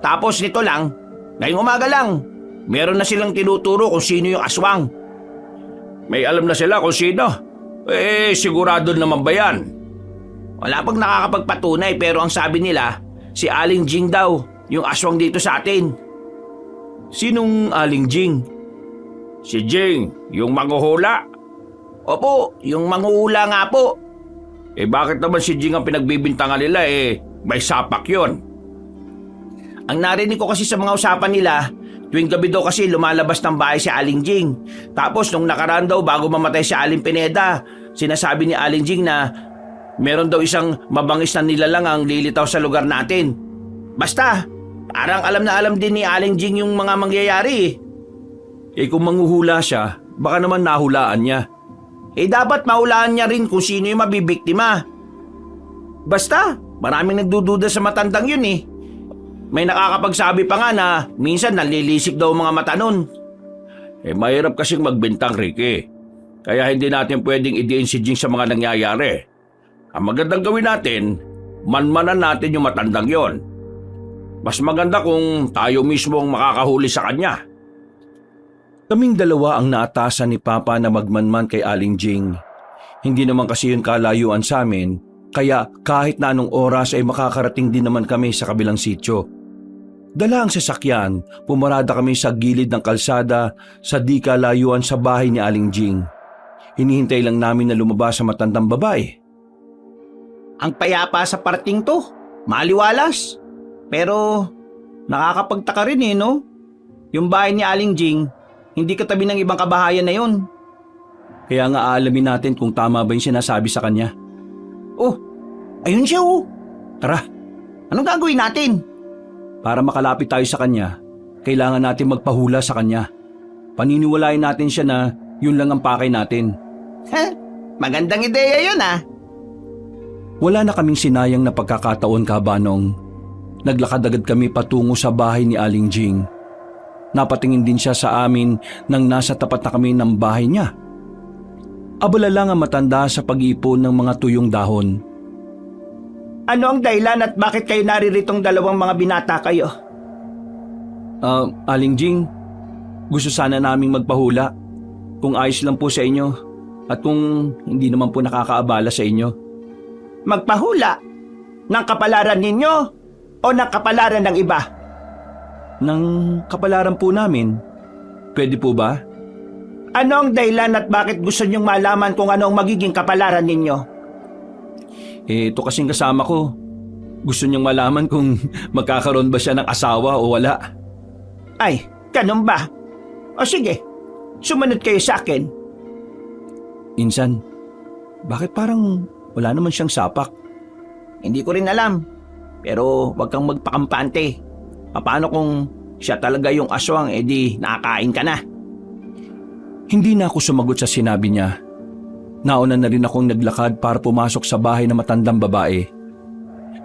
Tapos nito lang, ngayong umaga lang, meron na silang tinuturo kung sino yung aswang. May alam na sila kung sino. Sigurado naman ba yan? Wala pang nakakapagpatunay pero ang sabi nila, si Aling Jing daw, yung aswang dito sa atin. Sinong Aling Jing? Si Jing, yung manghuhula. Opo, yung manghuhula nga po. Bakit naman si Jing ang pinagbibintangan nila may sapak yon? Ang narinig ko kasi sa mga usapan nila, tuwing gabi daw kasi lumalabas ng bahay si Aling Jing. Tapos nung nakaraan daw bago mamatay si Aling Pineda, sinasabi ni Aling Jing na meron daw isang mabangis na nilalang ang lilitaw sa lugar natin. Basta, parang alam na alam din ni Aling Jing yung mga mangyayari. Kung manghuhula siya, baka naman nahulaan niya. Dapat mahulaan niya rin kung sino yung mabibiktima. Basta, maraming nagdududa sa matandang yun May nakakapagsabi pa nga na minsan nalilisik daw mga mata nun. Mahirap kasing magbintang, Ricky. Kaya hindi natin pwedeng idiin si Jing sa mga nangyayari. Ang magandang gawin natin, manmanan natin yung matandang yon. Mas maganda kung tayo mismo ang makakahuli sa kanya. Kaming dalawa ang naatasan ni Papa na magmanman kay Aling Jing. Hindi naman kasi yun kalayuan sa amin, kaya kahit na anong oras ay makakarating din naman kami sa kabilang sityo. Dala ang sasakyan, pumarada kami sa gilid ng kalsada sa di kalayuan sa bahay ni Aling Jing. Hinihintay lang namin na lumabas sa matandang babae. Ang payapa sa parting to, maliwalas. Pero nakakapagtaka rin no? Yung bahay ni Aling Jing, hindi katabi ng ibang kabahayan na yun. Kaya nga aalamin natin kung tama ba yung sinasabi sa kanya. Oh, ayun siya Tara. Anong gagawin natin? Para makalapit tayo sa kanya, kailangan natin magpahula sa kanya. Paniniwalain natin siya na yun lang ang pakay natin. Magandang ideya yun Wala na kaming sinayang na pagkakataon, Kabanong. Naglakad agad kami patungo sa bahay ni Aling Jing. Napatingin din siya sa amin nang nasa tapat na kami ng bahay niya. Abala lang ang matanda sa pag-iipon ng mga tuyong dahon. Ano ang dahilan at bakit kayo nariritong dalawang mga binata kayo? Aling Jing, gusto sana naming magpahula. Kung ayos lang po sa inyo at kung hindi naman po nakakaabala sa inyo. Magpahula? Ng kapalaran ninyo o ng kapalaran ng iba? Ng kapalaran po namin. Pwede po ba? Ano ang dahilan at bakit gusto niyong malaman kung ano ang magiging kapalaran ninyo? Ito kasing kasama ko. Gusto niyang malaman kung magkakaroon ba siya ng asawa o wala. Ay, ganun ba? O sige, sumunod kayo sa akin. Insan, bakit parang wala naman siyang sapak? Hindi ko rin alam. Pero wag kang magpakampante. Paano kung siya talaga yung aswang, edi nakakain ka na? Hindi na ako sumagot sa sinabi niya. Nauna na rin akong naglakad para pumasok sa bahay ng matandang babae.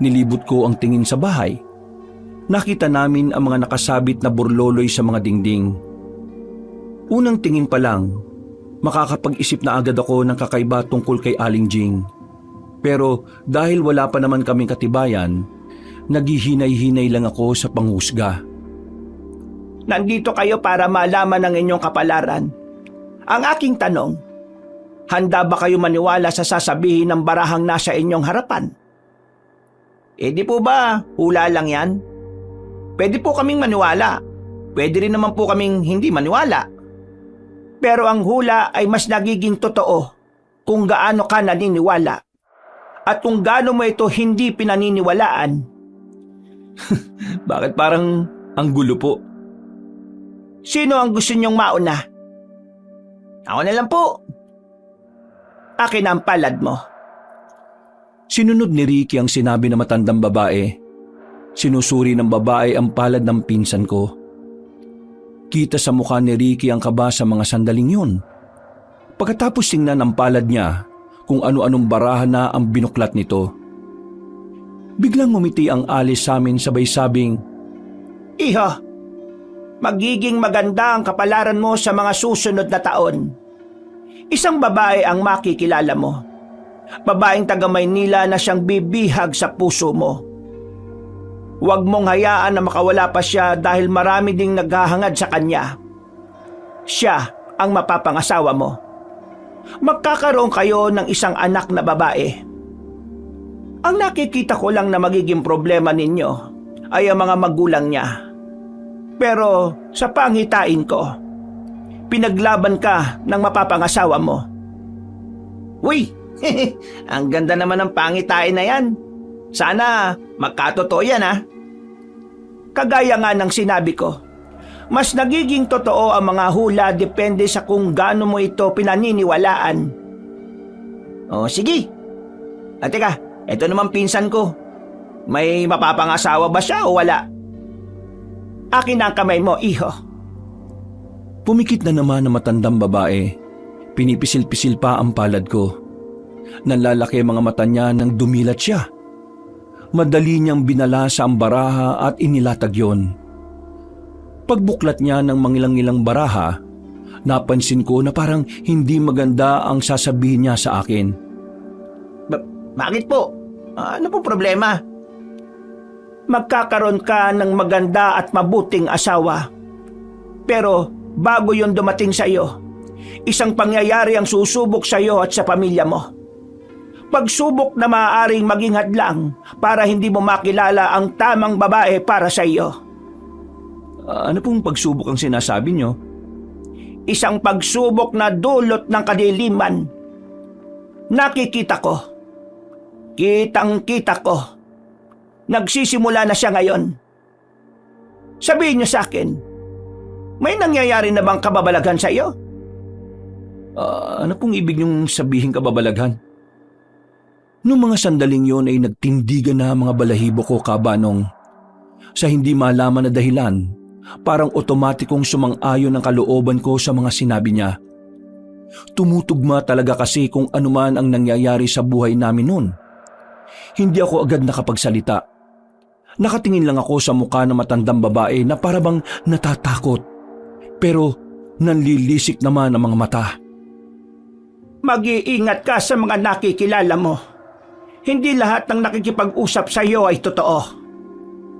Nilibot ko ang tingin sa bahay. Nakita namin ang mga nakasabit na burloloy sa mga dingding. Unang tingin pa lang, makakapag-isip na agad ako ng kakaiba tungkol kay Aling Jing. Pero dahil wala pa naman kaming katibayan, naghihinay-hinay lang ako sa panghusga. Nandito kayo para malaman ang inyong kapalaran. Ang aking tanong, handa ba kayo maniwala sa sasabihin ng barahang nasa inyong harapan? Di po ba hula lang yan? Pwede po kaming maniwala. Pwede rin naman po kaming hindi maniwala. Pero ang hula ay mas nagiging totoo kung gaano ka naniniwala. At kung gaano mo ito hindi pinaniniwalaan. Bakit parang ang gulo po? Sino ang gusto niyong mauna? Ako na lang po. Akin ang palad mo. Sinunod ni Ricky ang sinabi ng matandang babae. Sinusuri ng babae ang palad ng pinsan ko. Kita sa mukha ni Ricky ang kaba sa mga sandaling yun. Pagkatapos tingnan ang palad niya kung ano-anong baraha na ang binuklat nito. Biglang ngumiti ang Alice sa amin sabay sabing, Iho, magiging maganda ang kapalaran mo sa mga susunod na taon. Isang babae ang makikilala mo. Babaeng taga Maynila na siyang bibihag sa puso mo. Huwag mong hayaan na makawala pa siya dahil marami ding naghahangad sa kanya. Siya ang mapapangasawa mo. Magkakaroon kayo ng isang anak na babae. Ang nakikita ko lang na magiging problema ninyo ay ang mga magulang niya. Pero sa pangitain ko, pinaglaban ka ng mapapangasawa mo. Uy, ang ganda naman ng pangitain na yan. Sana magkatotoo yan ha. Kagaya nga ng sinabi ko, mas nagiging totoo ang mga hula depende sa kung gaano mo ito pinaniniwalaan. O sige. At teka, ito naman pinsan ko. May mapapangasawa ba siya o wala? Akin ang kamay mo, iho. Pumikit na naman ang matandang babae. Pinipisil-pisil pa ang palad ko. Nanlalaki ang mga mata niya nang dumilat siya. Madali niyang binalasa ang baraha at inilatag yon. Pagbuklat niya ng mangilang-ilang baraha, napansin ko na parang hindi maganda ang sasabihin niya sa akin. Bakit po? Ano po problema? Magkakaroon ka ng maganda at mabuting asawa. Pero bago yon dumating sa iyo, isang pangyayari ang susubok sa iyo at sa pamilya mo. Pagsubok na maaaring maging hadlang para hindi mo makilala ang tamang babae para sa iyo. Ano pong pagsubok ang sinasabi niyo? Isang pagsubok na dulot ng kadiliman. Nakikita ko. Kitang-kita ko. Nagsisimula na siya ngayon. Sabihin niyo sa akin, may nangyayari na bang kababalaghan sa iyo? Ano pong ibig niyong sabihin kababalaghan? Noong mga sandaling yon ay nagtindigan na mga balahibo ko kabanong. Sa hindi malaman na dahilan, parang otomatikong sumang-ayon ang kalooban ko sa mga sinabi niya. Tumutugma talaga kasi kung anuman ang nangyayari sa buhay namin noon. Hindi ako agad nakapagsalita. Nakatingin lang ako sa mukha ng matandang babae na parabang natatakot. Pero nanlilisik naman ang mga mata. Mag-iingat ka sa mga nakikilala mo. Hindi lahat ng nakikipag-usap sa iyo ay totoo.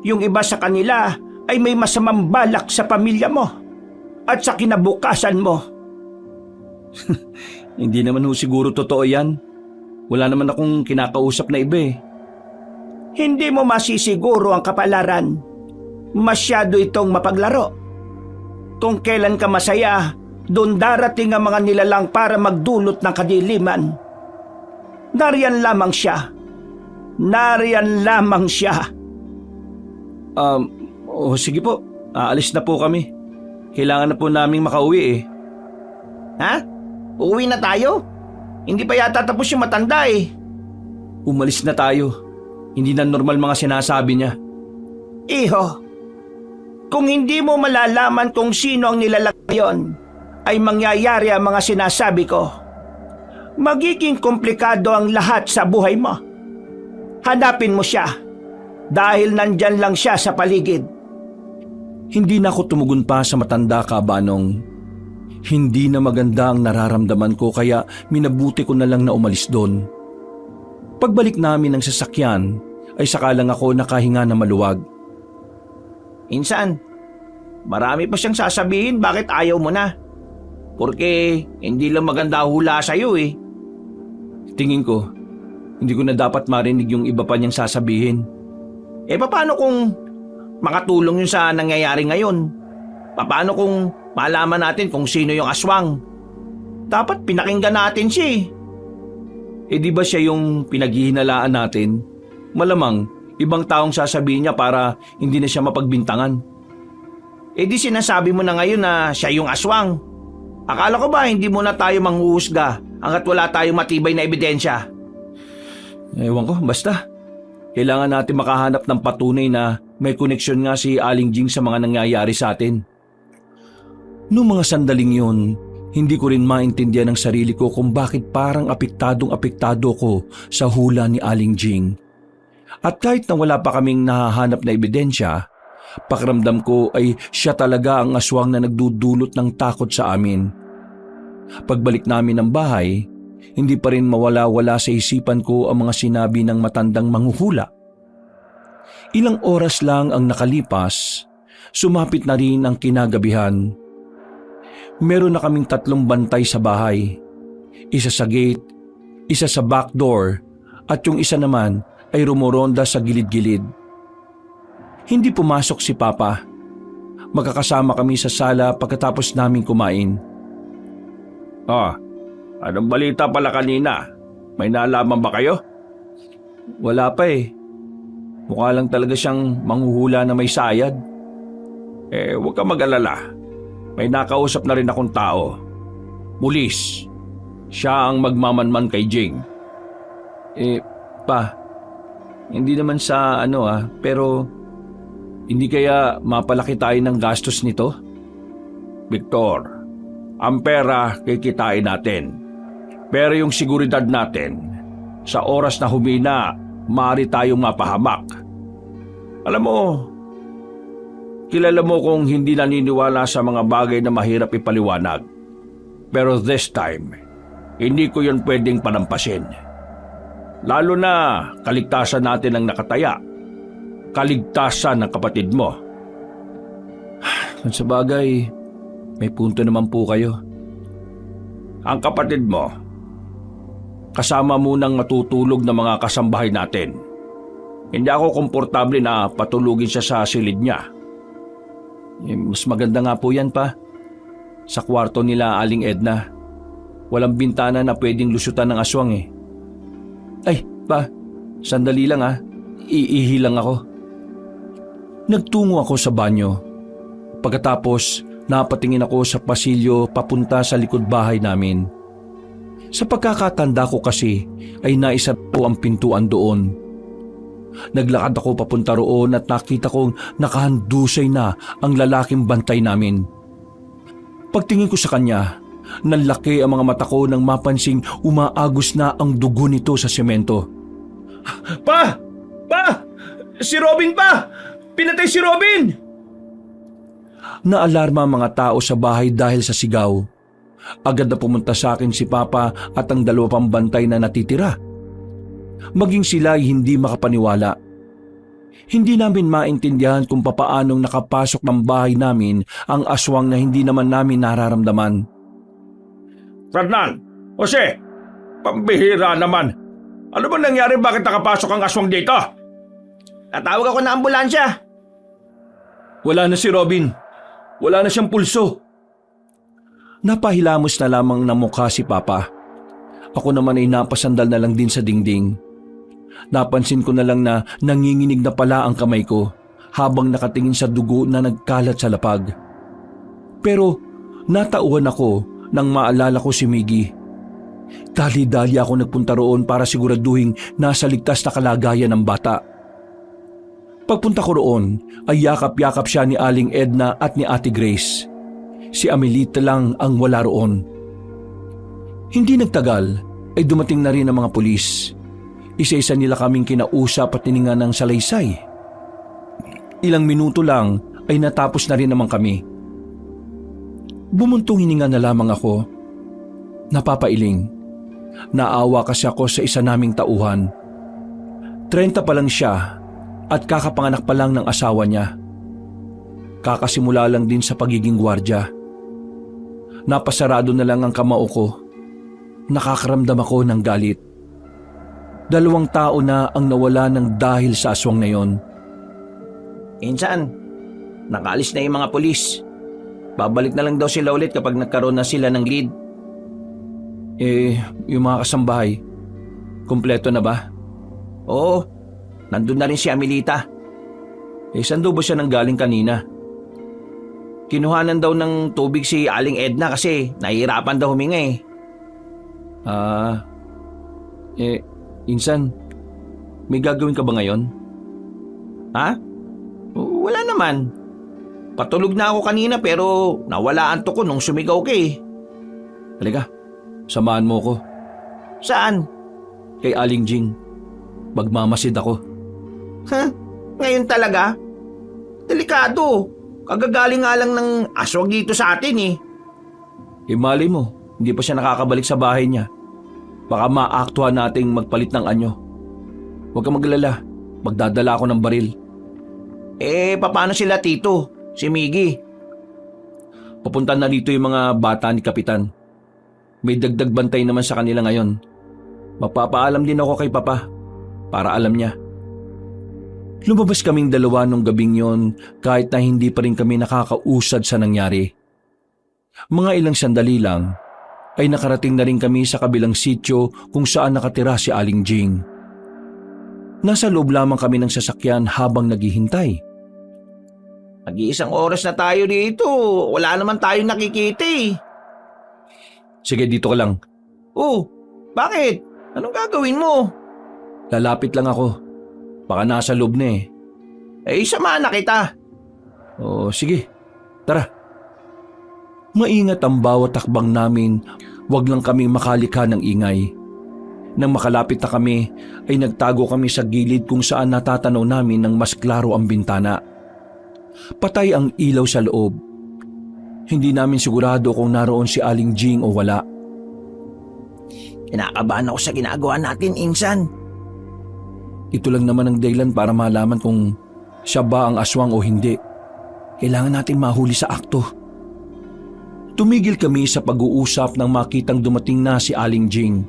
Yung iba sa kanila ay may masamang balak sa pamilya mo at sa kinabukasan mo. Hindi naman ho siguro totoo yan. Wala naman akong kinakausap na iba eh. Hindi mo masisiguro ang kapalaran. Masyado itong mapaglaro. Kung kailan ka masaya, Doon darating ang mga nilalang para magdulot ng kadiliman. Nariyan lamang siya. Nariyan lamang siya. Sige po. Aalis na po kami. Kailangan na po naming makauwi eh. Ha? Uuwi na tayo? Hindi pa yata tapos yung matanda eh. Umalis na tayo. Hindi na normal mga sinasabi niya. Iho, kung hindi mo malalaman kung sino ang nilalang yon, ay mangyayari ang mga sinasabi ko. Magiging komplikado ang lahat sa buhay mo. Hanapin mo siya dahil nandyan lang siya sa paligid. Hindi na ako tumugon pa sa matanda, Kabanong. Hindi na maganda ang nararamdaman ko kaya minabuti ko na lang na umalis doon. Pagbalik namin ng sasakyan ay saka lang ako nakahinga na maluwag. Insan, marami pa siyang sasabihin bakit ayaw mo na. Porque hindi lang maganda hula sa'yo eh. Tingin ko, hindi ko na dapat marinig yung iba pa niyang sasabihin. Paano kung makatulong yun sa nangyayari ngayon? Paano kung malaman natin kung sino yung aswang? Dapat pinakinggan natin siya eh. Di ba siya yung pinaghihinalaan natin? Malamang, ibang taong sasabihin niya para hindi na siya mapagbintangan. Di sinasabi mo na ngayon na siya yung aswang. Akala ko ba hindi mo na tayo manghuhusga hanggat wala tayong matibay na ebidensya? Ewan ko, basta. Kailangan natin makahanap ng patunay na may koneksyon nga si Aling Jing sa mga nangyayari sa atin. Noong mga sandaling yun, hindi ko rin maintindihan ng sarili ko kung bakit parang apektadong-apektado ko sa hula ni Aling Jing. At kahit na wala pa kaming nahahanap na ebidensya, pakiramdam ko ay siya talaga ang aswang na nagdudulot ng takot sa amin. Pagbalik namin ng bahay, hindi pa rin mawala-wala sa isipan ko ang mga sinabi ng matandang manghuhula. Ilang oras lang ang nakalipas, sumapit na rin ang kinagabihan. Meron na kaming 3 bantay sa bahay. Isa sa gate, isa sa back door, at yung isa naman ay rumoronda sa gilid-gilid. Hindi pumasok si Papa. Magkakasama kami sa sala pagkatapos naming kumain. Anong balita pala kanina? May nalaman ba kayo? Wala pa eh. Mukha lang talaga siyang manghuhula na may sayad. Huwag ka mag-alala. May nakausap na rin akong tao. Mulis. Siya ang magmamanman kay Jing. Pa, hindi naman sa pero hindi kaya mapalaki tayo ng gastos nito? Victor, ang pera kikitain natin. Pero yung seguridad natin, sa oras na humina, maaari tayong mapahamak. Alam mo, kilala mo kung hindi naniniwala sa mga bagay na mahirap ipaliwanag. Pero this time, hindi ko yun pwedeng panampasin. Lalo na kaligtasan natin ang nakataya. Kaligtasan ng kapatid mo. Kung sa bagay, may punto naman po kayo. Ang kapatid mo, kasama munang matutulog ng mga kasambahay natin. Hindi ako komportable na patulugin siya sa silid niya. Mas maganda nga po yan, Pa. Sa kwarto nila Aling Edna. Walang bintana na pwedeng lusutan ng aswang eh. Ay, Pa, sandali lang iihi lang ako. Nagtungo ako sa banyo. Pagkatapos, napatingin ako sa pasilyo papunta sa likod bahay namin. Sa pagkakatanda ko kasi ay naisara ko ang pintuan doon. Naglakad ako papunta roon at nakita kong nakahandusay na ang lalaking bantay namin. Pagtingin ko sa kanya, nanlaki ang mga mata ko nang mapansing umaagos na ang dugo nito sa semento. Pa! Pa! Si Robin pa! Pinatay si Robin! Naalarma ang mga tao sa bahay dahil sa sigaw. Agad na pumunta sa akin si Papa at ang 2 pang bantay na natitira. Maging sila ay hindi makapaniwala. Hindi namin maintindihan kung papaanong nakapasok ng bahay namin ang aswang na hindi naman namin nararamdaman. Ferdinand! Jose! Pambihira naman! Ano ba nangyari bakit nakapasok ang aswang dito? Tatawag ako ng ambulansya. Wala na si Robin. Wala na siyang pulso. Napahilamos na lamang ng mukha si Papa. Ako naman ay napasandal na lang din sa dingding. Napansin ko na lang na nanginginig na pala ang kamay ko habang nakatingin sa dugo na nagkalat sa lapag. Pero natauhan ako nang maalala ko si Miggy. Dali-dali ako nagpunta roon para siguraduhin nasa ligtas na kalagayan ng bata. Pagpunta ko roon ay yakap-yakap siya ni Aling Edna at ni Ate Grace. Si Amelita lang ang wala roon. Hindi nagtagal ay dumating na rin ang mga pulis. Isa-isa nila kaming kinausap at tiningan ng salaysay. Ilang minuto lang ay natapos na rin naman kami. Bumuntong hininga na lamang ako. Napapailing. Naawa kasi ako sa isa naming tauhan. 30 pa lang siya at kakapanganak pa lang ng asawa niya. Kakasimula lang din sa pagiging gwardya. Napasarado na lang ang kamao ko. Nakakaramdam ako ng galit. 2 tao na ang nawala ng dahil sa aswang na yon. Insan, nakaalis na yung mga pulis. Babalik na lang daw sila ulit kapag nagkaroon na sila ng lead. Yung mga kasambahay, kumpleto na ba? Oo, nandun na rin si Amelita. Saan daw ba siya nanggaling kanina? Kinuhanan daw ng tubig si Aling Edna kasi nahihirapan daw huminga eh. Insan, may gagawin ka ba ngayon? Ha? Wala naman. Patulog na ako kanina pero nawala antok ko nung sumigaw ka eh. Halika, samahan mo ko. Saan? Kay Aling Jing. Magmamasid ako. Ha? Ngayon talaga? Delikado. Kagagaling nga lang ng aswang dito sa atin eh. Mali mo, hindi pa siya nakakabalik sa bahay niya. Baka maaktuhan nating magpalit ng anyo. Huwag kang maglala, magdadala ako ng baril. Paano sila tito? Si Miggy? Papunta na dito yung mga bata ni Kapitan. May dagdag bantay naman sa kanila ngayon. Magpapaalam din ako kay Papa para alam niya. Lumabas kaming 2 nung gabing yon kahit na hindi pa rin kami nakakausad sa nangyari. Mga ilang sandali lang ay nakarating na rin kami sa kabilang sityo kung saan nakatira si Aling Jing. Nasa loob lamang kami ng sasakyan habang naghihintay. Mag-iisang oras na tayo dito. Wala naman tayong nakikita eh. Sige, dito ka lang. Oh, bakit? Anong gagawin mo? Lalapit lang ako. Baka nasa loob na eh. Samahan na kita. Sige. Tara. Maingat ang bawat takbang namin, wag lang kaming makalikha ng ingay. Nang makalapit na kami, ay nagtago kami sa gilid kung saan natatanaw namin ng mas klaro ang bintana. Patay ang ilaw sa loob. Hindi namin sigurado kung naroon si Aling Jing o wala. Kinakabahan ako sa ginagawa natin, Insan. Ito lang naman ang dahilan para malaman kung siya ba ang aswang o hindi. Kailangan nating mahuli sa akto. Tumigil kami sa pag-uusap nang makitang dumating na si Aling Jing.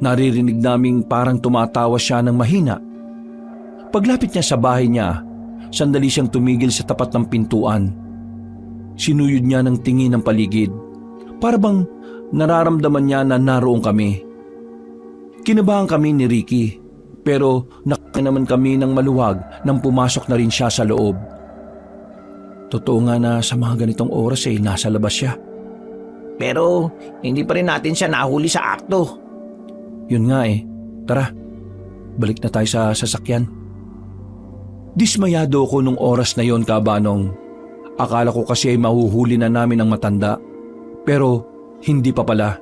Naririnig naming parang tumatawa siya ng mahina. Paglapit niya sa bahay niya, sandali siyang tumigil sa tapat ng pintuan. Sinuyod niya ng tingin ng paligid. Para bang nararamdaman niya na naroon kami. Kinabahan kami ni Ricky, pero nakita naman kami ng maluwag nang pumasok na rin siya sa loob. Totoo nga na sa mga ganitong oras nasa labas siya. Pero hindi pa rin natin siya nahuli sa akto. Yun nga Tara, balik na tayo sa sasakyan. Dismayado ko nung oras na yon, Kabanong. Akala ko kasi ay mahuhuli na namin ang matanda. Pero hindi pa pala.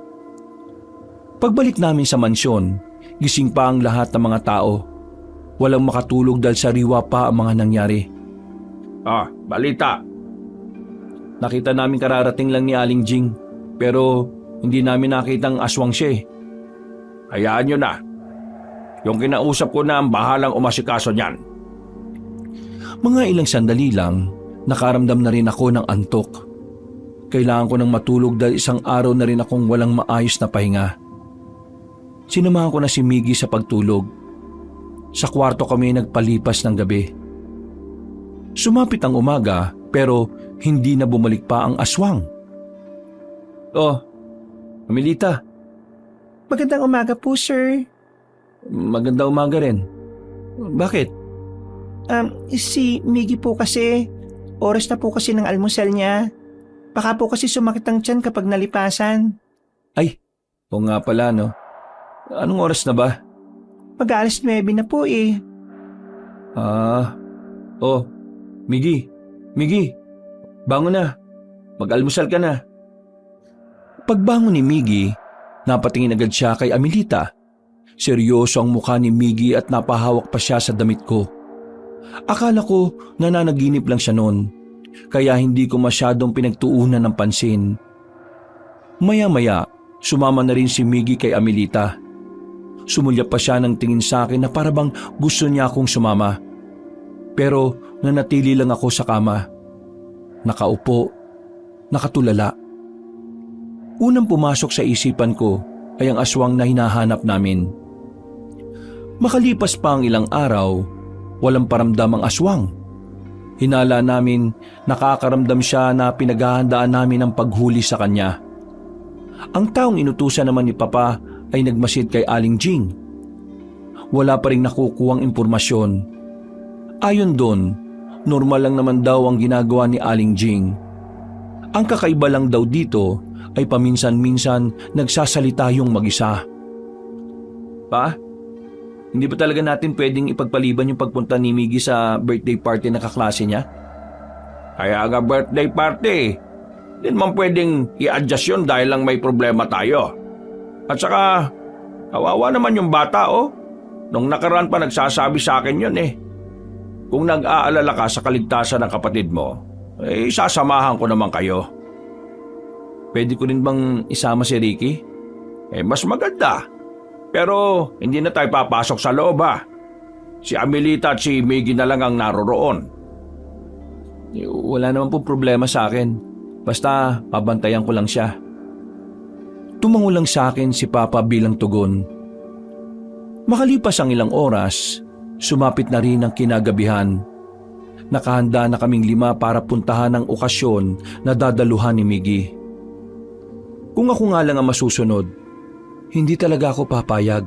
Pagbalik namin sa mansyon, gising pa ang lahat ng mga tao. Walang makatulog dahil sariwa pa ang mga nangyari. Balita. Nakita namin kararating lang ni Aling Jing, pero hindi namin nakitang aswang siya Hayaan nyo na. Yung kinausap ko na ang bahalang umasikaso niyan. Mga ilang sandali lang, nakaramdam na rin ako ng antok. Kailangan ko ng matulog dahil isang araw na rin akong walang maayos na pahinga. Sinamahan ko na si Miggy sa pagtulog. Sa kwarto kami nagpalipas ng gabi. Sumapit ang umaga pero hindi na bumalik pa ang aswang. Oh, Amelita, Magandang umaga po, sir. magandang umaga rin. Bakit? Si Miggy po kasi, oras na po kasi ng almusal niya. Baka po kasi sumakit ang tiyan kapag nalipasan. Ay, o nga pala no. Anong oras na ba? Mag-aalas 9 na po eh. Oh, Miggy, bangon na. Mag-almusal ka na. Pagbangon ni Miggy, napatingin agad siya kay Amelita. Seryoso ang mukha ni Miggy at napahawak pa siya sa damit ko. Akala ko nananaginip lang siya noon, kaya hindi ko masyadong pinagtuunan ng pansin. Maya-maya, sumama na rin si Miggy kay Amelita. Sumulyap pa siya ng tingin sa akin na parabang gusto niya akong sumama. Pero nanatili lang ako sa kama. Nakaupo, nakatulala. Unang pumasok sa isipan ko ay ang aswang na hinahanap namin. Makalipas pa ang ilang araw, walang paramdam ang aswang. Hinala namin nakakaramdam siya na pinaghahandaan namin ang paghuli sa kanya. Ang taong inutusan naman ni Papa ay nagmasid kay Aling Jing. Wala pa rin nakukuhang impormasyon. Ayon doon, normal lang naman daw ang ginagawa ni Aling Jing. Ang kakaiba lang daw dito ay paminsan-minsan nagsasalita yung mag-isa. Pa, hindi ba talaga natin pwedeng ipagpaliban yung pagpunta ni Miggy sa birthday party na kaklase niya? Kaya nga birthday party. Hindi naman pwedeng i-adjust yun dahil lang may problema tayo. At saka, kawawa naman yung bata oh. Nung nakaraan pa nagsasabi sa akin yun eh. Kung nag-aalala ka sa kaligtasan ng kapatid mo, eh sasamahan ko naman kayo. Pwede ko rin bang isama si Ricky? Mas maganda. Pero hindi na tayo papasok sa loob ha. Si Amelita at si Miggy na lang ang naroroon. Wala naman po problema sa akin. Basta pabantayan ko lang siya. Tumango lang sa akin si Papa bilang tugon. Makalipas ang ilang oras, sumapit na rin ang kinagabihan. Nakahanda na kaming 5 para puntahan ang okasyon na dadaluhan ni Miggy. Kung ako nga lang ang masusunod, hindi talaga ako papayag.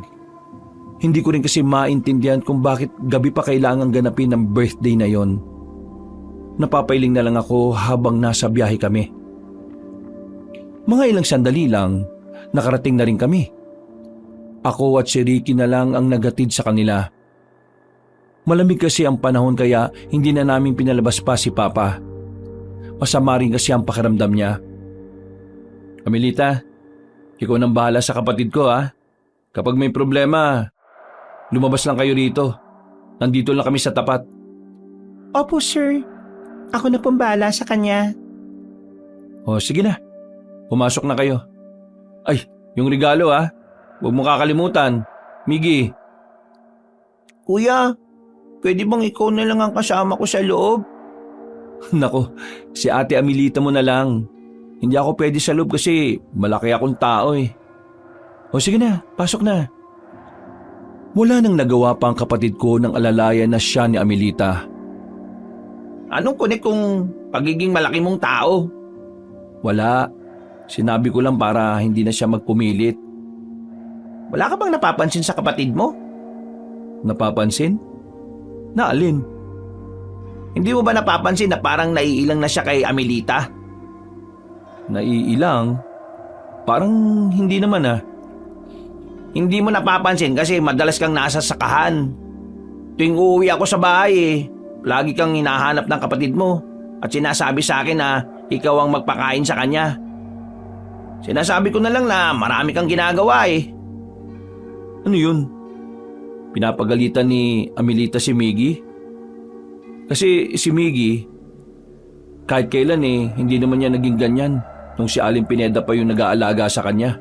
Hindi ko rin kasi maintindihan kung bakit gabi pa kailangang ganapin ang birthday na yon. Napapailing na lang ako habang nasa biyahe kami. Mga ilang sandali lang, nakarating na rin kami. Ako at si Ricky na lang ang nagatid sa kanila. Malamig kasi ang panahon kaya hindi na namin pinalabas pa si Papa. Masama rin kasi ang pakiramdam niya. Amelita, ikaw nang bahala sa kapatid ko ha. Kapag may problema, lumabas lang kayo rito. Nandito lang kami sa tapat. Opo, sir. Ako na pong bahala sa kanya. O sige na, pumasok na kayo. Ay, yung regalo ha. Huwag mo kakalimutan. Miggy. Kuya, pwede bang ikaw na lang ang kasama ko sa loob? Nako, si Ate Amelita mo na lang. Hindi ako pwede sa loob kasi malaki akong tao eh. O sige na, pasok na. Wala nang nagawa pa ang kapatid ko ng alalayan na siya ni Amelita. Anong kunik kung pagiging malaki mong tao? Wala. Sinabi ko lang para hindi na siya magpumilit. Wala ka bang napapansin sa kapatid mo? Napapansin? Na alin? Hindi mo ba napapansin na parang naiilang na siya kay Amelita? Naiilang? Parang hindi naman ah. Hindi mo napapansin kasi madalas kang nasa sakahan. Tuwing uuwi ako sa bahay lagi kang hinahanap ng kapatid mo at sinasabi sa akin na ikaw ang magpakain sa kanya. Sinasabi ko na lang na marami kang ginagawa eh. Ano yun? Pinapagalitan ni Amelita si Miggy? Kasi si Miggy, kahit kailan hindi naman niya naging ganyan nung si Aling Pineda pa yung nag-aalaga sa kanya.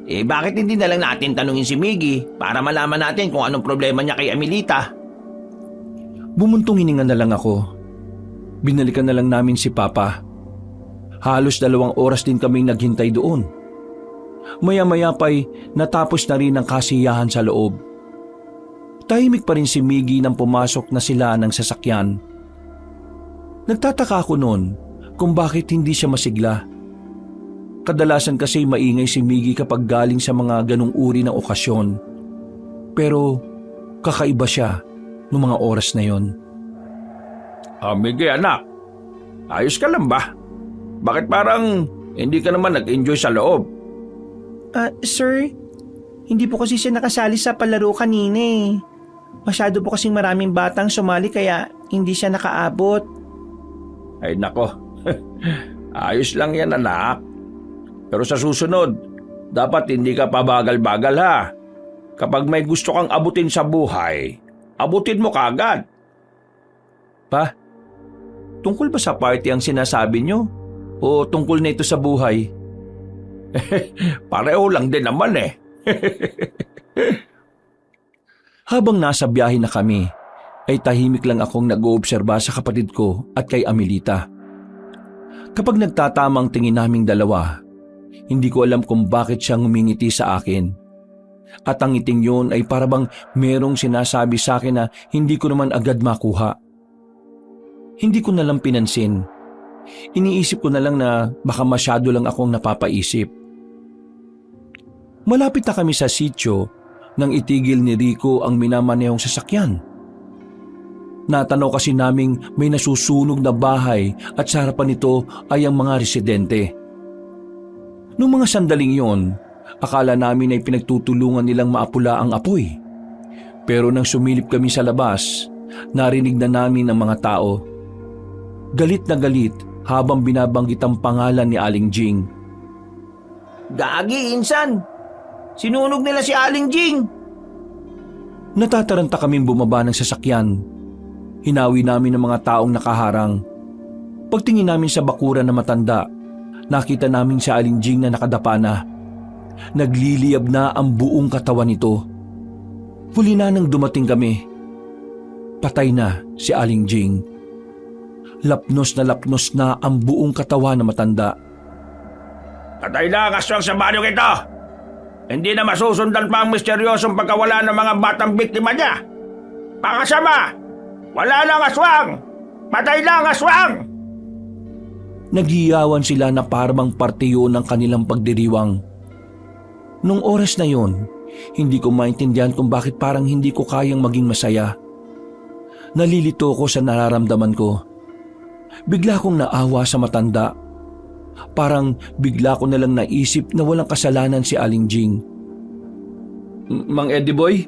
Bakit hindi na lang natin tanungin si Miggy para malaman natin kung anong problema niya kay Amelita? Bumuntong hininga na lang ako. Binalikan na lang namin si Papa. Halos 2 oras din kaming naghintay doon. Maya-maya pa'y natapos na rin ang kasiyahan sa loob. Tahimik pa rin si Miggy nang pumasok na sila ng sasakyan. Nagtataka ako noon kung bakit hindi siya masigla. Kadalasan kasi maingay si Miggy kapag galing sa mga ganong uri ng okasyon. Pero kakaiba siya noong mga oras na yon. Miggy anak, ayos ka lang ba? Bakit parang hindi ka naman nag-enjoy sa loob? Sir, hindi po kasi siya nakasali sa palaro kanina eh. Masyado po kasing maraming batang sumali kaya hindi siya nakaabot. Ay nako, ayos lang yan anak. Pero sa susunod, dapat hindi ka pabagal-bagal ha. Kapag may gusto kang abutin sa buhay, abutin mo kaagad. Pa, tungkol ba sa party ang sinasabi nyo? O tungkol na ito sa buhay? Pareho lang din naman eh. Habang nasa biyahe na kami, ay tahimik lang akong nag-oobserba sa kapatid ko at kay Amelita. Kapag nagtatamang tingin naming dalawa, hindi ko alam kung bakit siya ngumingiti sa akin. At ang ngiting yun ay parabang merong sinasabi sa akin na hindi ko naman agad makuha. Hindi ko na lang pinansin. Iniisip ko na lang na baka masyado lang akong napapaisip. Malapit na kami sa sitio nang itigil ni Rico ang minamanehong sasakyan. Natanaw kasi naming may nasusunog na bahay at sa harapan nito ay ang mga residente. Noong mga sandaling yon, akala namin ay pinagtutulungan nilang maapula ang apoy. Pero nang sumilip kami sa labas, narinig na namin ang mga tao. Galit na galit habang binabanggit ang pangalan ni Aling Jing. Gagi, insan! Sinunog nila si Aling Jing! Natataranta kaming bumaba ng sasakyan. Hinawi namin ang mga taong nakaharang. Pagtingin namin sa bakuran na matanda, nakita namin si Aling Jing na nakadapa na. Nagliliyab na ang buong katawan nito. Huli na nang dumating kami. Patay na si Aling Jing. Lapnos na ang buong katawan na matanda. Patay na ang aswang sa banyong ito. Hindi na masusundan pa ang misteryosong pagkawala ng mga batang biktima niya. Pakasama! Wala na ang aswang! Patay na ang aswang! Naghiyawan sila na parang parte yun ng kanilang pagdiriwang. Nung oras na yon, hindi ko maintindihan kung bakit parang hindi ko kayang maging masaya. Nalilito ko sa nararamdaman ko. Bigla kong naawa sa matanda. Parang bigla ko nalang naisip na walang kasalanan si Aling Jing. Mang Eddie Boy,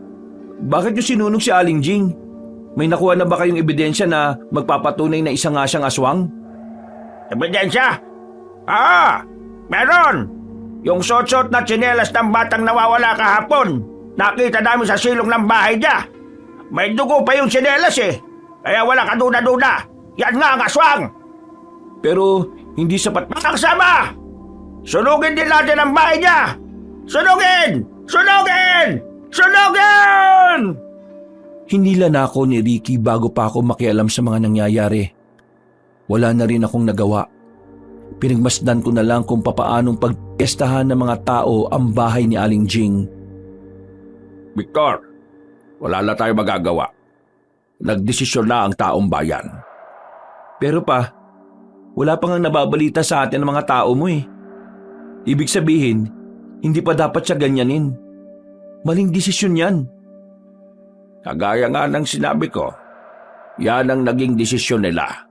bakit niyo sinunog si Aling Jing? May nakuha na ba kayong ebidensya na magpapatunay na isa nga siyang aswang? Ebidensya? Meron! Yung suot-suot na tsinelas ng batang nawawala kahapon. Nakita namin sa silong ng bahay niya. May dugo pa yung tsinelas eh. Kaya wala kaduda-duda. Yan nga ang aswang! Pero hindi sapat. Magsama! Sunugin din natin ang bahay niya! Sunugin! Sunugin! Sunugin! Hinila na ako ni Ricky bago pa ako makialam sa mga nangyayari. Wala na rin akong nagawa. Pinagmasdan ko na lang kung papaanong pagpiestahan ng mga tao ang bahay ni Aling Jing. Victor, wala na tayo magagawa. Nagdesisyon na ang taong bayan. Pero pa, wala pa nga nababalita sa atin ng mga tao mo eh. Ibig sabihin, hindi pa dapat siya ganyanin. Maling desisyon yan. Kagaya nga ng sinabi ko, yan ang naging desisyon nila.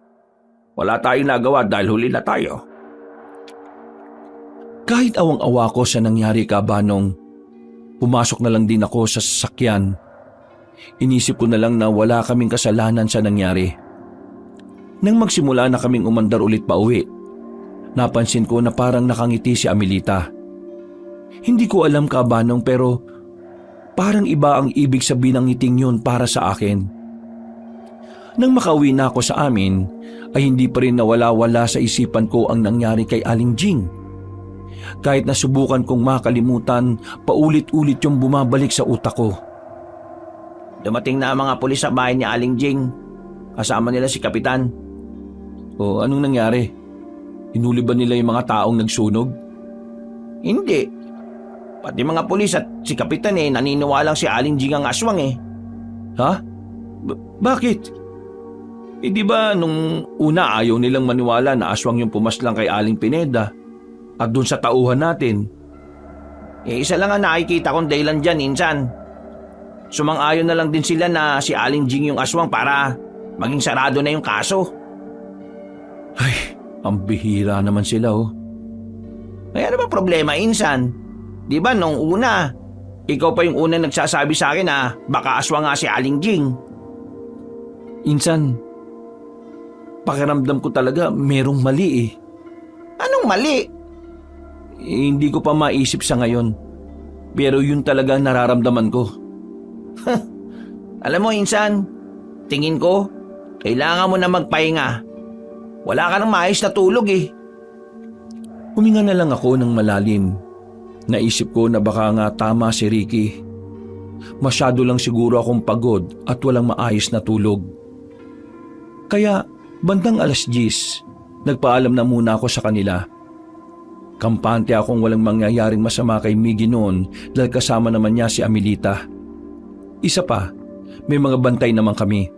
Wala tayong nagawa dahil huli na tayo. Kahit awang-awa ko sa nangyari kabanong, pumasok na lang din ako sa sasakyan. Inisip ko na lang na wala kaming kasalanan sa nangyari. Nang magsimula na kaming umandar ulit pa uwi, napansin ko na parang nakangiti si Amelita. Hindi ko alam kabanong pero parang iba ang ibig sabihin ng ngiting yun para sa akin. Nang makauwi na ako sa amin, ay hindi pa rin nawala-wala sa isipan ko ang nangyari kay Aling Jing. Kahit nasubukan kong makalimutan, paulit-ulit yung bumabalik sa utak ko. Dumating na ang mga pulis sa bahay ni Aling Jing. Kasama nila si Kapitan. O anong nangyari? Hinuli ba nila yung mga taong nagsunog? Hindi. Pati mga pulis at si Kapitan naniniwalang si Aling Jing ang aswang eh. Ha? Bakit? Di ba nung una ayaw nilang maniwala na aswang yung pumaslang kay Aling Pineda? at dun sa tauhan natin. Isa lang ang nakikita kong dahilan dyan, Insan. Sumang-ayon na lang din sila na si Aling Jing yung aswang para maging sarado na yung kaso. Ay, ang bihira naman sila oh. Ay, ano ba problema, Insan? Di ba nung una, ikaw pa yung una nagsasabi sa akin na baka aswang nga si Aling Jing. Insan, pakiramdam ko talaga merong mali eh. Anong mali? Hindi ko pa maisip sa ngayon. Pero yun talaga ang nararamdaman ko. Alam mo, Insan, tingin ko, kailangan mo na magpahinga. Wala ka nang maayos na tulog eh. Huminga na lang ako ng malalim. Naisip ko na baka nga tama si Ricky. Masyado lang siguro akong pagod at walang maayos na tulog. Kaya bandang 10:00, nagpaalam na muna ako sa kanila. Kampante akong walang mangyayaring masama kay Miggy noon dahil kasama naman niya si Amelita. Isa pa, may mga bantay naman kami.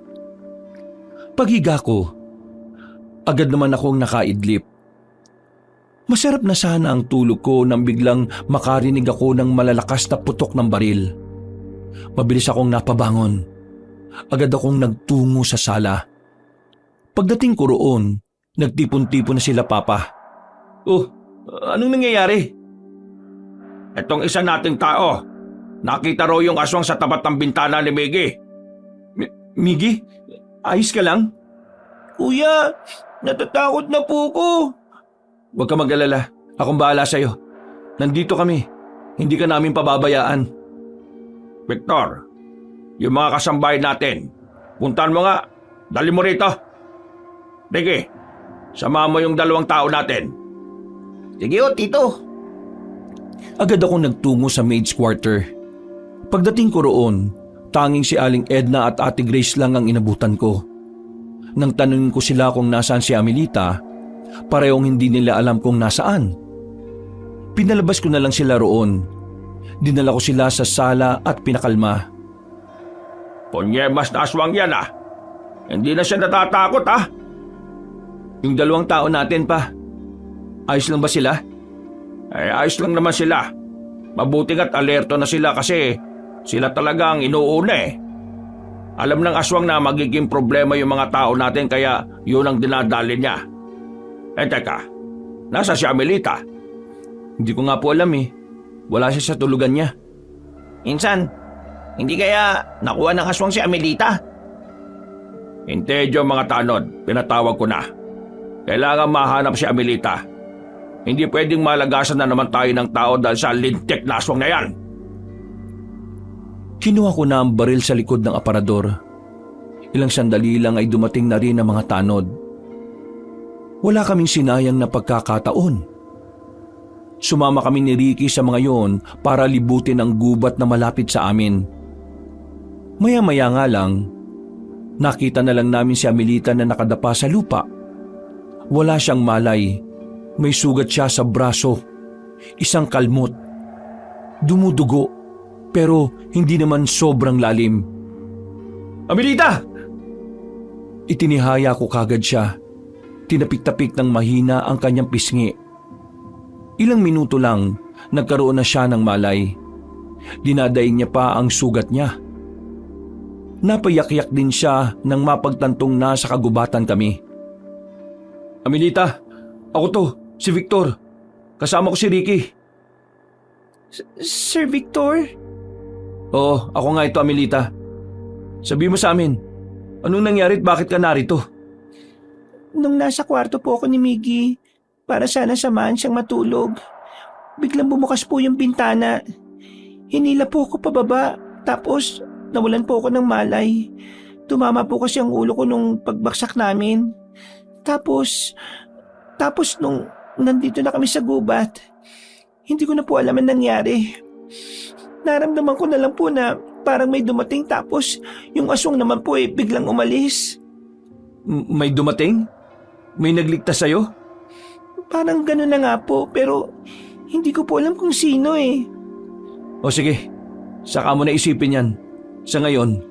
Paghiga ko, agad naman akong nakaidlip. Masarap na sana ang tulog ko nang biglang makarinig ako ng malalakas na putok ng baril. Mabilis akong napabangon. Agad akong nagtungo sa sala. Pagdating ko roon, nagtipon-tipon na sila Papa. Oh, anong nangyayari? Itong isa nating tao, nakita raw yung aswang sa tapat ng bintana ni Miggy. Miggy, ayos ka lang? Kuya, natatakot na po ko. Huwag ka mag-alala. Akong bahala sa'yo. Nandito kami. Hindi ka namin pababayaan. Victor, yung mga kasambahay natin, puntahan mo nga. Dali mo rito. Ricky, sama mo yung 2 tao natin. Sige o, Tito. Agad akong nagtungo sa maid's quarter. Pagdating ko roon, tanging si Aling Edna at Ate Grace lang ang inabutan ko. Nang tanungin ko sila kung nasaan si Amelita, parehong hindi nila alam kung nasaan. Pinalabas ko na lang sila roon. Dinala ko sila sa sala at pinakalma. Punyemas na aswang yan ah. Hindi na siya natatakot ah. Yung 2 tao natin pa, ayos lang ba sila? Ayos lang naman sila. Mabuting at alerto na sila kasi sila talaga ang inuuna eh. Alam ng aswang na magiging problema yung mga tao natin kaya yun ang dinadali niya. Teka, nasa si Amelita? Hindi ko nga po alam eh. Wala siya sa tulugan niya. Insan, hindi kaya nakuha ng aswang si Amelita? Hindi yung mga tanod, pinatawag ko na. Kailangan mahanap si Amelita. Hindi pwedeng malagasan na naman tayo ng tao dahil sa lintik na aswang na yan. Kinuha ko na ang baril sa likod ng aparador. Ilang sandali lang ay dumating na rin ang mga tanod. Wala kaming sinayang na pagkakataon. Sumama kami ni Ricky sa mga yon para libutin ang gubat na malapit sa amin. Maya-maya nga lang, nakita na lang namin si Amelita na nakadapa sa lupa. Wala siyang malay. May sugat siya sa braso. Isang kalmot. Dumudugo, pero hindi naman sobrang lalim. Amelita! Itinihaya ko kagad siya. Tinapik-tapik ng mahina ang kanyang pisngi. Ilang minuto lang, nagkaroon na siya ng malay. Dinadaing niya pa ang sugat niya. Napayak-yak din siya nang mapagtantong na sa kagubatan kami. Amelita, ako to, si Victor. Kasama ko si Ricky. Sir Victor? Oo, ako nga ito, Amelita. Sabi mo sa amin, anong nangyari at bakit ka narito? Nung nasa kwarto po ako ni Miggy, para sana samahan siyang matulog, biglang bumukas po yung bintana. Hinila po ako pababa, tapos nawalan po ako ng malay. Tumama po kasi ang ulo ko nung pagbaksak namin. Tapos nung nandito na kami sa gubat, hindi ko na po alam ang nangyari. Naramdaman ko na lang po na parang may dumating tapos yung aswang naman po biglang umalis. May dumating? May nagligtas sa'yo? Parang gano'n na nga po pero hindi ko po alam kung sino eh. O sige, saka mo na isipin yan. Sa ngayon,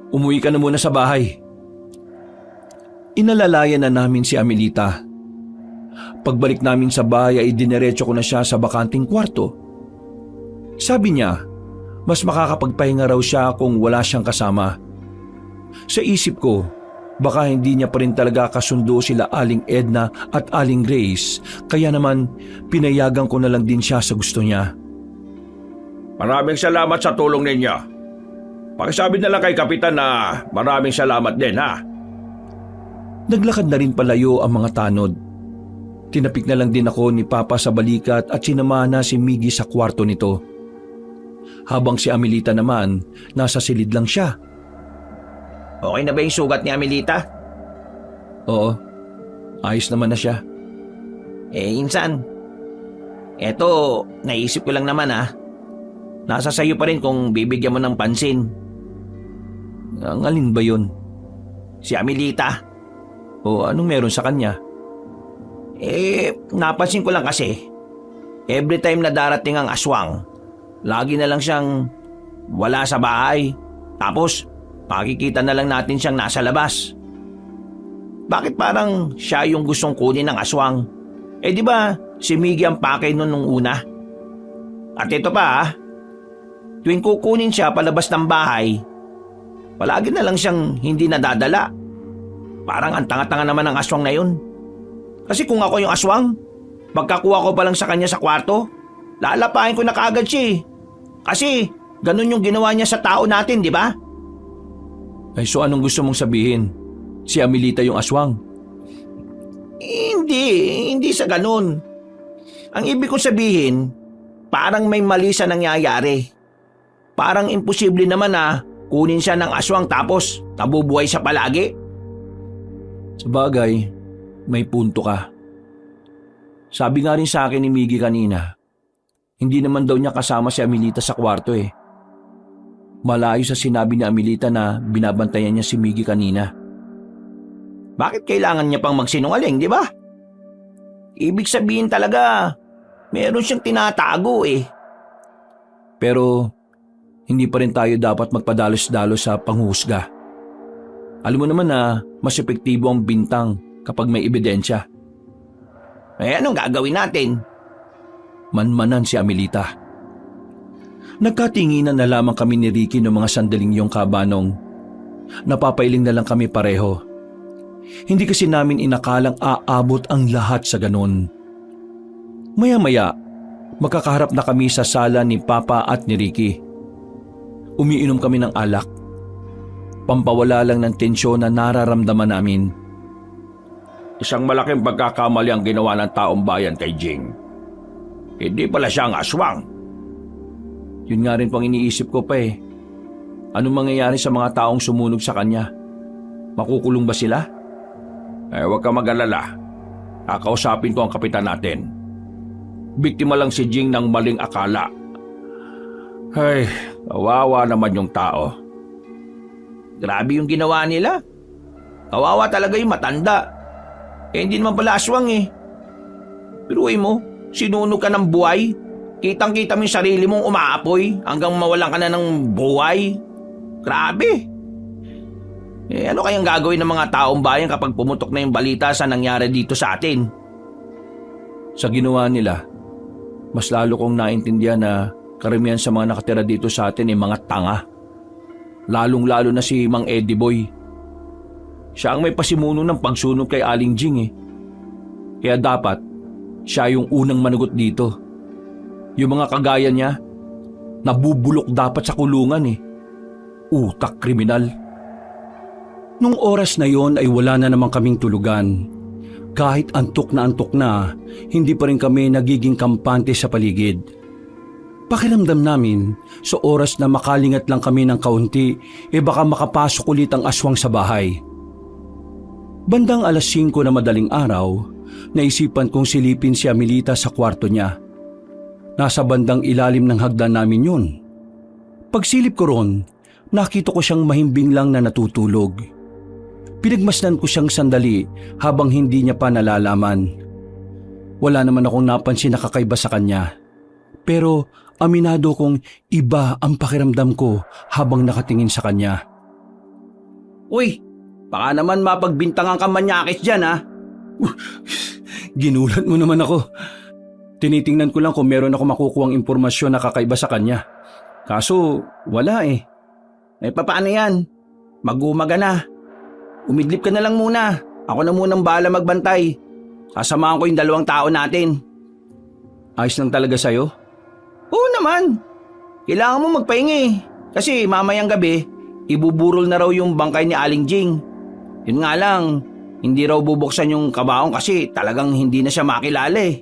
umuwi ka na muna sa bahay. Inalalayan na namin si Amelita. Pagbalik namin sa bahay ay dinerecho ko na siya sa bakanting kwarto. Sabi niya, mas makakapagpahinga raw siya kung wala siyang kasama. Sa isip ko, baka hindi niya pa rin talaga kasundo sila Aling Edna at Aling Grace, kaya naman pinayagan ko na lang din siya sa gusto niya. Maraming salamat sa tulong ninyo. Pakisabi na lang kay Kapitan na maraming salamat din, ha? Naglakad na rin palayo ang mga tanod. Tinapik na lang din ako ni Papa sa balikat at sinamahan na si Miggy sa kwarto nito. Habang si Amelita naman, nasa silid lang siya. Okay na ba yung sugat ni Amelita? Oo, ayos naman na siya. Insan, eto, naisip ko lang naman nasa sayo pa rin kung bibigyan mo ng pansin. Ang alin ba yun? Si Amelita. O anong meron sa kanya? Napansin ko lang kasi, every time na darating ang aswang, lagi na lang siyang wala sa bahay. Tapos, makikita na lang natin siyang nasa labas. Bakit parang siya yung gustong kunin ng aswang? Di ba si Miggy ang pakay nun nung una? At ito pa tuwing kukunin siya palabas ng bahay, palagi na lang siyang hindi nadadala. Parang ang tanga-tanga naman ng aswang na yun. Kasi kung ako yung aswang, pagkakuha ko pa lang sa kanya sa kwarto, lalapain ko na kaagad siya. Kasi ganun yung ginawa niya sa tao natin, di ba? Ay so anong gusto mong sabihin? Si Amelita yung aswang? Hindi sa ganun. Ang ibig kong sabihin, parang may mali sa nangyayari. Parang imposible naman kunin siya ng aswang tapos nabubuhay siya palagi. Sabagay, may punto ka. Sabi nga rin sa akin ni Miggy kanina, hindi naman daw niya kasama si Amelita sa kwarto Malayo sa sinabi ni Amelita na binabantayan niya si Miggy kanina. Bakit kailangan niya pang magsinungaling, di ba? Ibig sabihin talaga, meron siyang tinatago Pero, hindi pa rin tayo dapat magpadalos-dalos sa panghusga. Alam mo naman na mas epektibo ang bintang kapag may ebidensya. Anong gagawin natin? Manmanan si Amelita. Nagkatinginan na lamang kami ni Ricky noong mga sandaling yung kabanong. Napapailing na lang kami pareho. Hindi kasi namin inakalang aabot ang lahat sa ganun. Maya-maya, magkakaharap na kami sa sala ni Papa at ni Ricky. Umiinom kami ng alak. Pampawala lang ng tensyon na nararamdaman namin. Isang malaking pagkakamali ang ginawa ng taong bayan kay Jing. Hindi pala siya ang aswang. Yun nga rin pang iniisip ko pa Anong mangyayari sa mga taong sumunog sa kanya? Makukulong ba sila? Huwag ka mag-alala. Kakausapin ko ang kapitan natin. Biktima lang si Jing ng maling akala. Ay, kawawa naman yung tao. Grabe yung ginawa nila. Kawawa talaga yung matanda. Hindi naman pala aswang Piruin mo, sinunog ka ng buhay. Kitang-kita mo yung sarili mong umaapoy hanggang mawalan ka na ng buhay. Grabe. Ano kayang gagawin ng mga taong bayan kapag pumutok na yung balita sa nangyari dito sa atin? Sa ginawa nila, mas lalo kong naintindihan na karamihan sa mga nakatira dito sa atin ay mga tanga. Lalong-lalo na si Mang Eddie Boy. Siya ang may pasimuno ng pagsunog kay Aling Jing Kaya dapat, siya yung unang managot dito. Yung mga kagaya niya, nabubulok dapat sa kulungan Utak kriminal. Nung oras na yon ay wala na naman kaming tulugan. Kahit antok na, hindi pa rin kami nagiging kampante sa paligid. Pakiramdam namin, sa oras na makalingat lang kami ng kaunti, baka makapasok ulit ang aswang sa bahay. Bandang 5:00 na madaling araw, naisipan kong silipin si Amelita sa kwarto niya. Nasa bandang ilalim ng hagdan namin yun. Pagsilip ko ron, nakita ko siyang mahimbing lang na natutulog. Pinagmasdan ko siyang sandali habang hindi niya pa nalalaman. Wala naman akong napansin na kakaiba sa kanya. Pero aminado kong iba ang pakiramdam ko habang nakatingin sa kanya. Uy, baka naman mapagbintangan ka manyakis dyan Ginulat mo naman ako. Tinitingnan ko lang kung meron ako makukuhang impormasyon na kakaiba sa kanya. Kaso, wala eh. Paano yan? Mag-umaga na. Umidlip ka na lang muna. Ako na munang bahala magbantay. Sasamahan ko yung 2 tao natin. Ayos lang talaga sa'yo? Oo naman. Kailangan mo magpahinga eh. Kasi mamayang gabi, ibuburol na raw yung bangkay ni Aling Jing. Yun nga lang, hindi raw bubuksan yung kabaong kasi talagang hindi na siya makilala eh.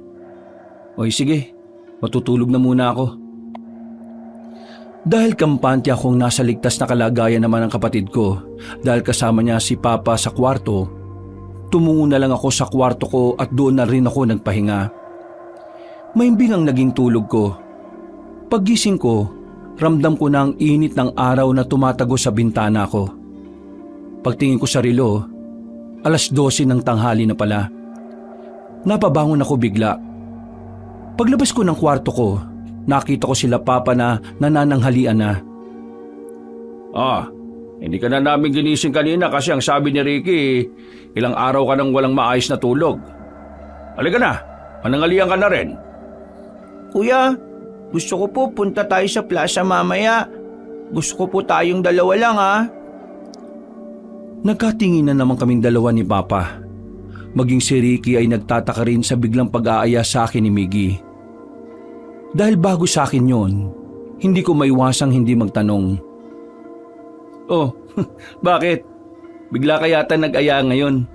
Oy sige, matutulog na muna ako. Dahil kampante akong nasa ligtas na kalagayan naman ng kapatid ko, dahil kasama niya si Papa sa kwarto, tumungo na lang ako sa kwarto ko at doon na rin ako nagpahinga. Mahimbing ang naging tulog ko. Paggising ko, ramdam ko na ang init ng araw na tumatago sa bintana ko. Pagtingin ko sa relo, 12:00 ng tanghali na pala. Napabangon ako bigla. Paglabas ko ng kwarto ko, nakita ko sila Papa na nanananghalian na. Hindi ka na namin ginising kanina kasi ang sabi ni Ricky, ilang araw ka nang walang maayos na tulog. Halika na, manangalian ka na rin. Kuya, gusto ko po punta tayo sa plaza mamaya. Gusto ko po tayong 2 lang ha. Nagkatinginan naman kaming dalawa ni Papa. Maging si Ricky ay nagtataka rin sa biglang pag-aaya sa akin ni Miggy. Dahil bago sa akin yon, hindi ko maiwasang hindi magtanong. Oh, bakit? Bigla ka yata nag-aya ngayon.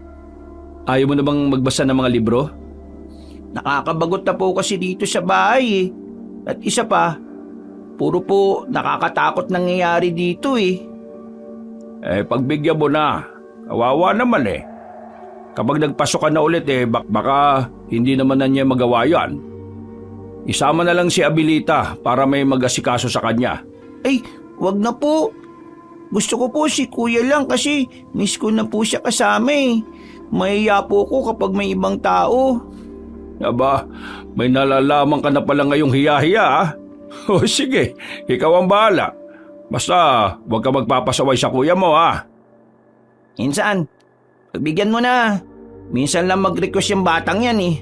Ayaw mo na bang magbasa ng mga libro? Nakakabagot na po kasi dito sa bahay eh. At isa pa, puro po nakakatakot nangyayari dito eh. Pagbigyan mo na. Kawawa naman eh. Kapag nagpasok ka na ulit baka hindi naman na niya magawa yan. Isama na lang si Abilita para may mag-asikaso sa kanya. Wag na po. Gusto ko po si Kuya lang kasi miss ko na po siya kasama eh. Mahiya po ko kapag may ibang tao. Aba, may nalalaman ka na pala ngayong hiya-hiya ah. O sige, ikaw ang bahala. Basta huwag ka magpapasaway sa kuya mo ah. Insan, pagbigyan mo na. Minsan lang mag-request yung batang yan eh.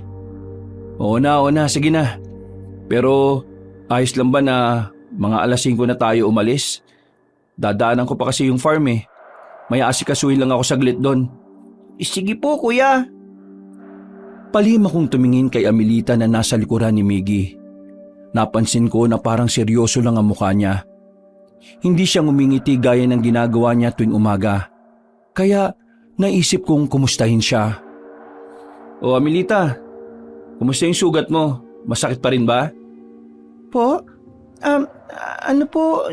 Oo na, sige na. Pero ayos lang ba na mga 5:00 na tayo umalis? Dadaanan ko pa kasi yung farm eh. May asikasuhin lang ako saglit doon. Sige po kuya. Palihim akong tumingin kay Amelita na nasa likuran ni Miggy. Napansin ko na parang seryoso lang ang mukha niya. Hindi siya ngumingiti gaya ng ginagawa niya tuwing umaga. Kaya naisip kong kumustahin siya. O Amelita, kumusta yung sugat mo? Masakit pa rin ba? Po? Ano po?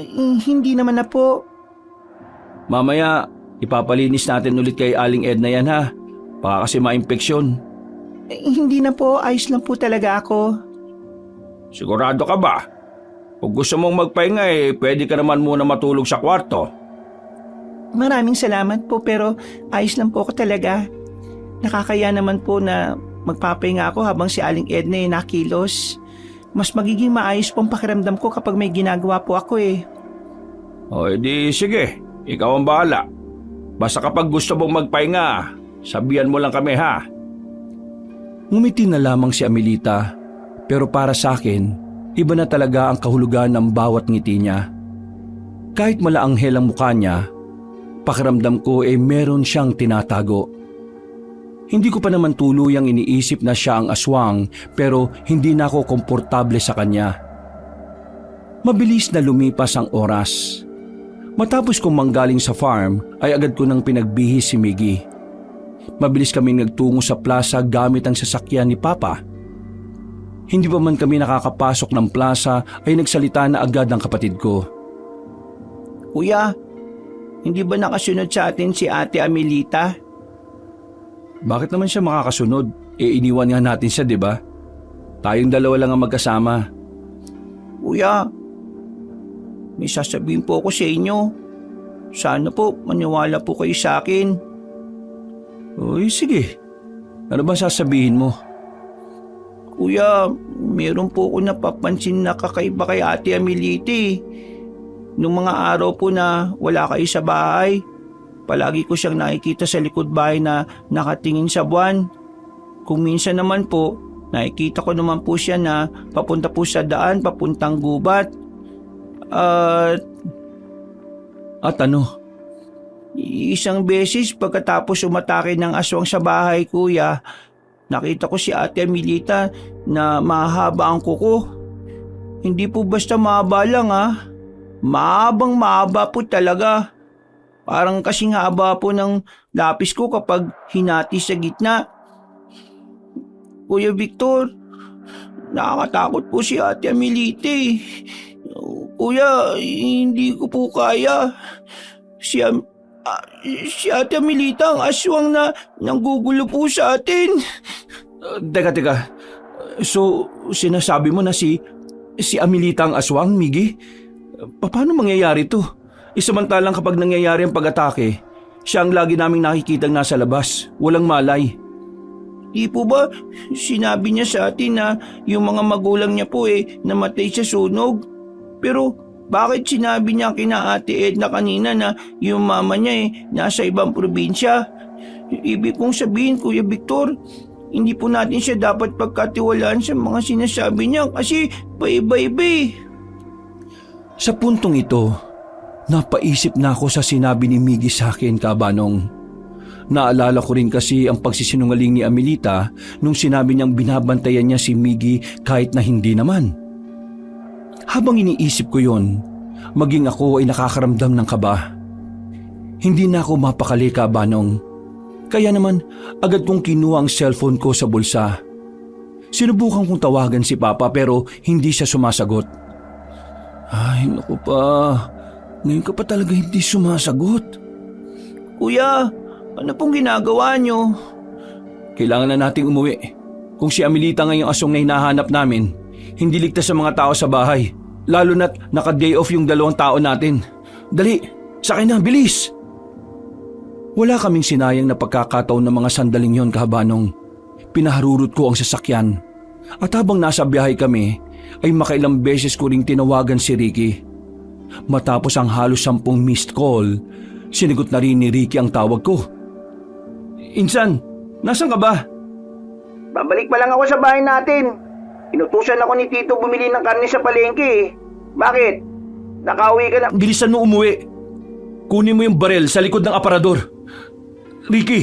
Hindi naman na po. Mamaya, ipapalinis natin ulit kay Aling Edna yan ha. Baka kasi ma-impeksyon. Hindi na po. Ayos lang po talaga ako. Sigurado ka ba? Kung gusto mong magpahinga pwede ka naman muna matulog sa kwarto. Maraming salamat po pero ayos lang po ako talaga. Nakakaya naman po na magpapahinga ako habang si Aling Edna nakilos. Mas magiging maayos pong pakiramdam ko kapag may ginagawa po ako eh. O edi sige, ikaw ang bahala. Basta kapag gusto mong magpahinga, sabihan mo lang kami ha. Ngumiti na lamang si Amelita, pero para sa akin, iba na talaga ang kahulugan ng bawat ngiti niya. Kahit malaanghel ang mukha niya, pakiramdam ko meron siyang tinatago. Hindi ko pa naman tuluyang iniisip na siya ang aswang pero hindi na ako komportable sa kanya. Mabilis na lumipas ang oras. Matapos kong manggaling sa farm ay agad ko nang pinagbihis si Miggy. Mabilis kaming nagtungo sa plaza gamit ang sasakyan ni Papa. Hindi pa man kami nakakapasok ng plaza ay nagsalita na agad ang kapatid ko. Kuya, hindi ba nakasunod sa atin si Ate Amelita? Bakit naman siya makakasunod? Iniwan nga natin siya, di ba? Tayong 2 lang ang magkasama. Kuya, may sasabihin po ako sa inyo. Sana po maniwala po kayo sa akin. Uy, sige. Ano ba sasabihin mo? Kuya, meron po ako napapansin na kakaiba kay Ate Amelita eh. Nung mga araw po na wala kayo sa bahay, palagi ko siyang nakikita sa likod bahay na nakatingin sa buwan. kung minsan naman po, nakikita ko naman po siya na papunta po sa daan, papuntang gubat. At ano? Isang beses pagkatapos umatake ng aswang sa bahay, kuya, nakita ko si Ate Amelita na mahaba ang kuko. Hindi po basta mahaba lang mahabang mahaba po talaga. Parang kasing haba po ng lapis ko kapag hinati sa gitna. Kuya Victor, nakakatakot po si Ate Amelita eh. Kuya, hindi ko po kaya. Si Ate Amelita ang aswang na nanggugulo po sa atin. Teka. So, sinasabi mo na si Amelita ang aswang, Miggy? Paano mangyayari to? Isamantalang kapag nangyayari ang pag-atake, siya ang lagi naming nakikitang nasa labas, walang malay. Di po ba sinabi niya sa atin na yung mga magulang niya po namatay sa sunog? Pero bakit sinabi niya kina Ate Edna kanina na yung mama niya nasa ibang probinsya? Ibig kong sabihin, Kuya Victor, hindi po natin siya dapat pagkatiwalaan sa mga sinasabi niya kasi paiba-iba. Sa puntong ito, napaisip na ako sa sinabi ni Miggy sa akin, Kabanong. Naalala ko rin kasi ang pagsisinungaling ni Amelita nung sinabi niyang binabantayan niya si Miggy kahit na hindi naman. Habang iniisip ko yon, maging ako ay nakakaramdam ng kaba. Hindi na ako mapakali, Kabanong. Kaya naman, agad kong kinuha ang cellphone ko sa bulsa. Sinubukan kong tawagan si Papa pero hindi siya sumasagot. Ay, naku pa. Ngayon ka pa talaga hindi sumasagot. Kuya, ano pong ginagawa niyo? Kailangan na nating umuwi. Kung si Amelita ngayong asong na hinahanap namin, hindi ligtas sa mga tao sa bahay. Lalo na't naka-day off yung 2 tao natin. Dali, sakay na, bilis! Wala kaming sinayang na pagkakataon ng mga sandaling yon, Kabanong. Pinaharurot ko ang sasakyan. At habang nasa biyahe kami, ay makailang beses ko ring tinawagan si Ricky. Matapos ang halos 10 missed call, sinigot na rin ni Ricky ang tawag ko. Insan, nasan ka ba? Babalik pa lang ako sa bahay natin. Inutusan ako ni Tito bumili ng karne sa palengke. Bakit? Nakauwi ka na? Bilisan mo umuwi. Kunin mo yung barel sa likod ng aparador. Ricky,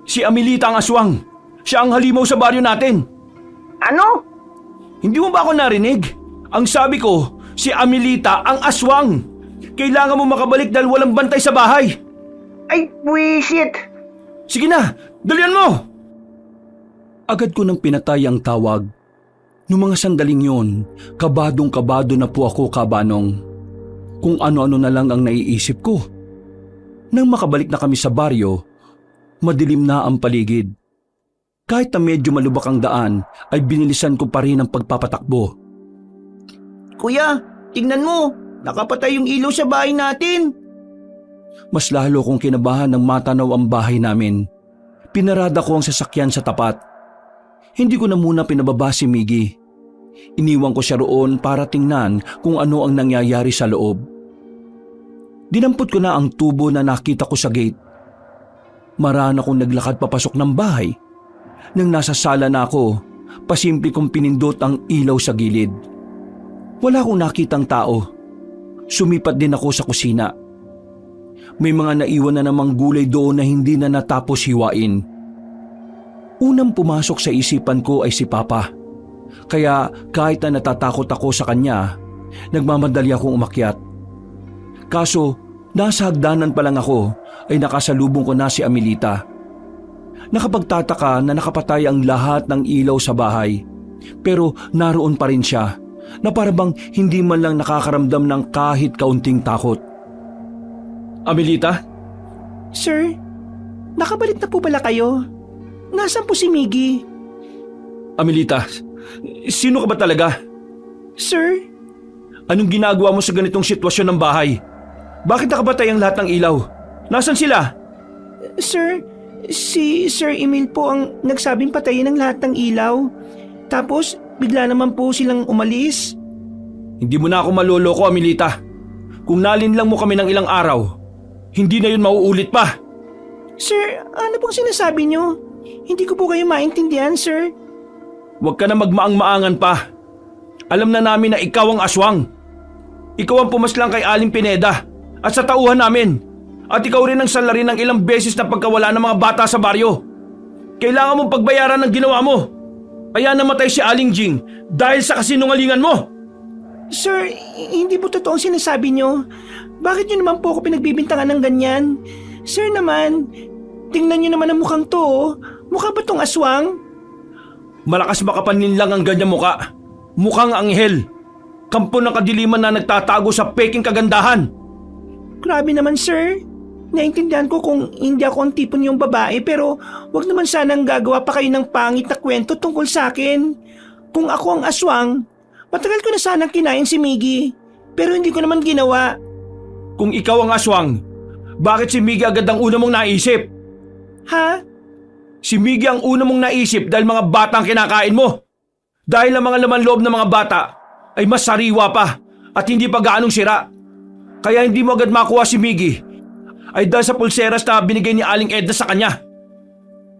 si Amelita ang aswang. Siya ang halimaw sa baryo natin. Ano? Hindi mo ba ako narinig? Ang sabi ko, si Amelita ang aswang. Kailangan mo makabalik dahil walang bantay sa bahay. Ay, buwisit! Sige na, dalian mo! Agad ko nang pinatay ang tawag. Noong mga sandaling yon, kabadong-kabado na po ako, Kabanong. Kung ano-ano na lang ang naiisip ko. Nang makabalik na kami sa baryo, madilim na ang paligid. Kahit na medyo malubak ang daan, ay binilisan ko pa rin ang pagpapatakbo. Kuya, tingnan mo! Nakapatay yung ilaw sa bahay natin! Mas lalo kong kinabahan ng matanaw ang bahay namin. Pinarada ko ang sasakyan sa tapat. Hindi ko na muna pinababa si Miggy. Iniwan ko siya roon para tingnan kung ano ang nangyayari sa loob. Dinampot ko na ang tubo na nakita ko sa gate. Marana akong naglakad papasok ng bahay. Nang nasa sala na ako, pasimple kong pinindot ang ilaw sa gilid. Wala akong nakitang tao. Sumipat din ako sa kusina. May mga naiwan na namang gulay doon na hindi na natapos hiwain. Unang pumasok sa isipan ko ay si Papa. Kaya kahit na natatakot ako sa kanya, nagmamadali akong umakyat. Kaso, nasa hagdanan pa lang ako ay nakasalubong ko na si Amelita. Nakapagtataka na nakapatay ang lahat ng ilaw sa bahay. Pero naroon pa rin siya na parabang hindi man lang nakakaramdam ng kahit kaunting takot. Amelita? Sir, nakabalik na po pala kayo? Nasaan po si Miggy? Amelita, sino ka ba talaga? Sir? Anong ginagawa mo sa ganitong sitwasyon ng bahay? Bakit nakapatay ang lahat ng ilaw? Nasaan sila? Sir, si Sir Emil po ang nagsabing patayin ang lahat ng ilaw. Tapos, bigla naman po silang umalis. Hindi mo na ako maloloko, Amelita. Kung nalinlang mo kami ng ilang araw, hindi na yun mauulit pa. Sir, ano pong sinasabi niyo? Hindi ko po kayo maintindihan, sir. Huwag ka na magmaang-maangan pa. Alam na namin na ikaw ang aswang. Ikaw ang pumaslang kay Aling Pineda at sa tauhan namin. At ikaw rin ang salarin ng ilang beses na pagkawala ng mga bata sa baryo. Kailangan mong pagbayaran ng ginawa mo. Kaya namatay si Aling Jing dahil sa kasinungalingan mo. Sir, hindi po totoo ang sinasabi niyo. Bakit niyo naman po ako pinagbibintangan ng ganyan? Sir naman, tingnan niyo naman ang mukhang to. Oh. Mukha ba tong aswang? Malakas makapanlin lang ang ganyang muka. Mukhang anghel. Kampo ng kadiliman na nagtatago sa peking kagandahan. Grabe naman, sir. Naintindihan ko kung hindi ako ang tipo niyong babae pero wag naman sanang gagawa pa kayo ng pangit na kwento tungkol sa akin. Kung ako ang aswang, matagal ko na sanang kinain si Miggy pero hindi ko naman ginawa. Kung ikaw ang aswang, bakit si Miggy agad ang una mong naisip? Ha? Si Miggy ang una mong naisip dahil mga bata ang kinakain mo. Dahil ang mga laman loob ng mga bata ay mas sariwa pa at hindi pa gaanong sira. Kaya hindi mo agad makuha si Miggy ay dahil sa pulseras na binigay ni Aling Edna sa kanya.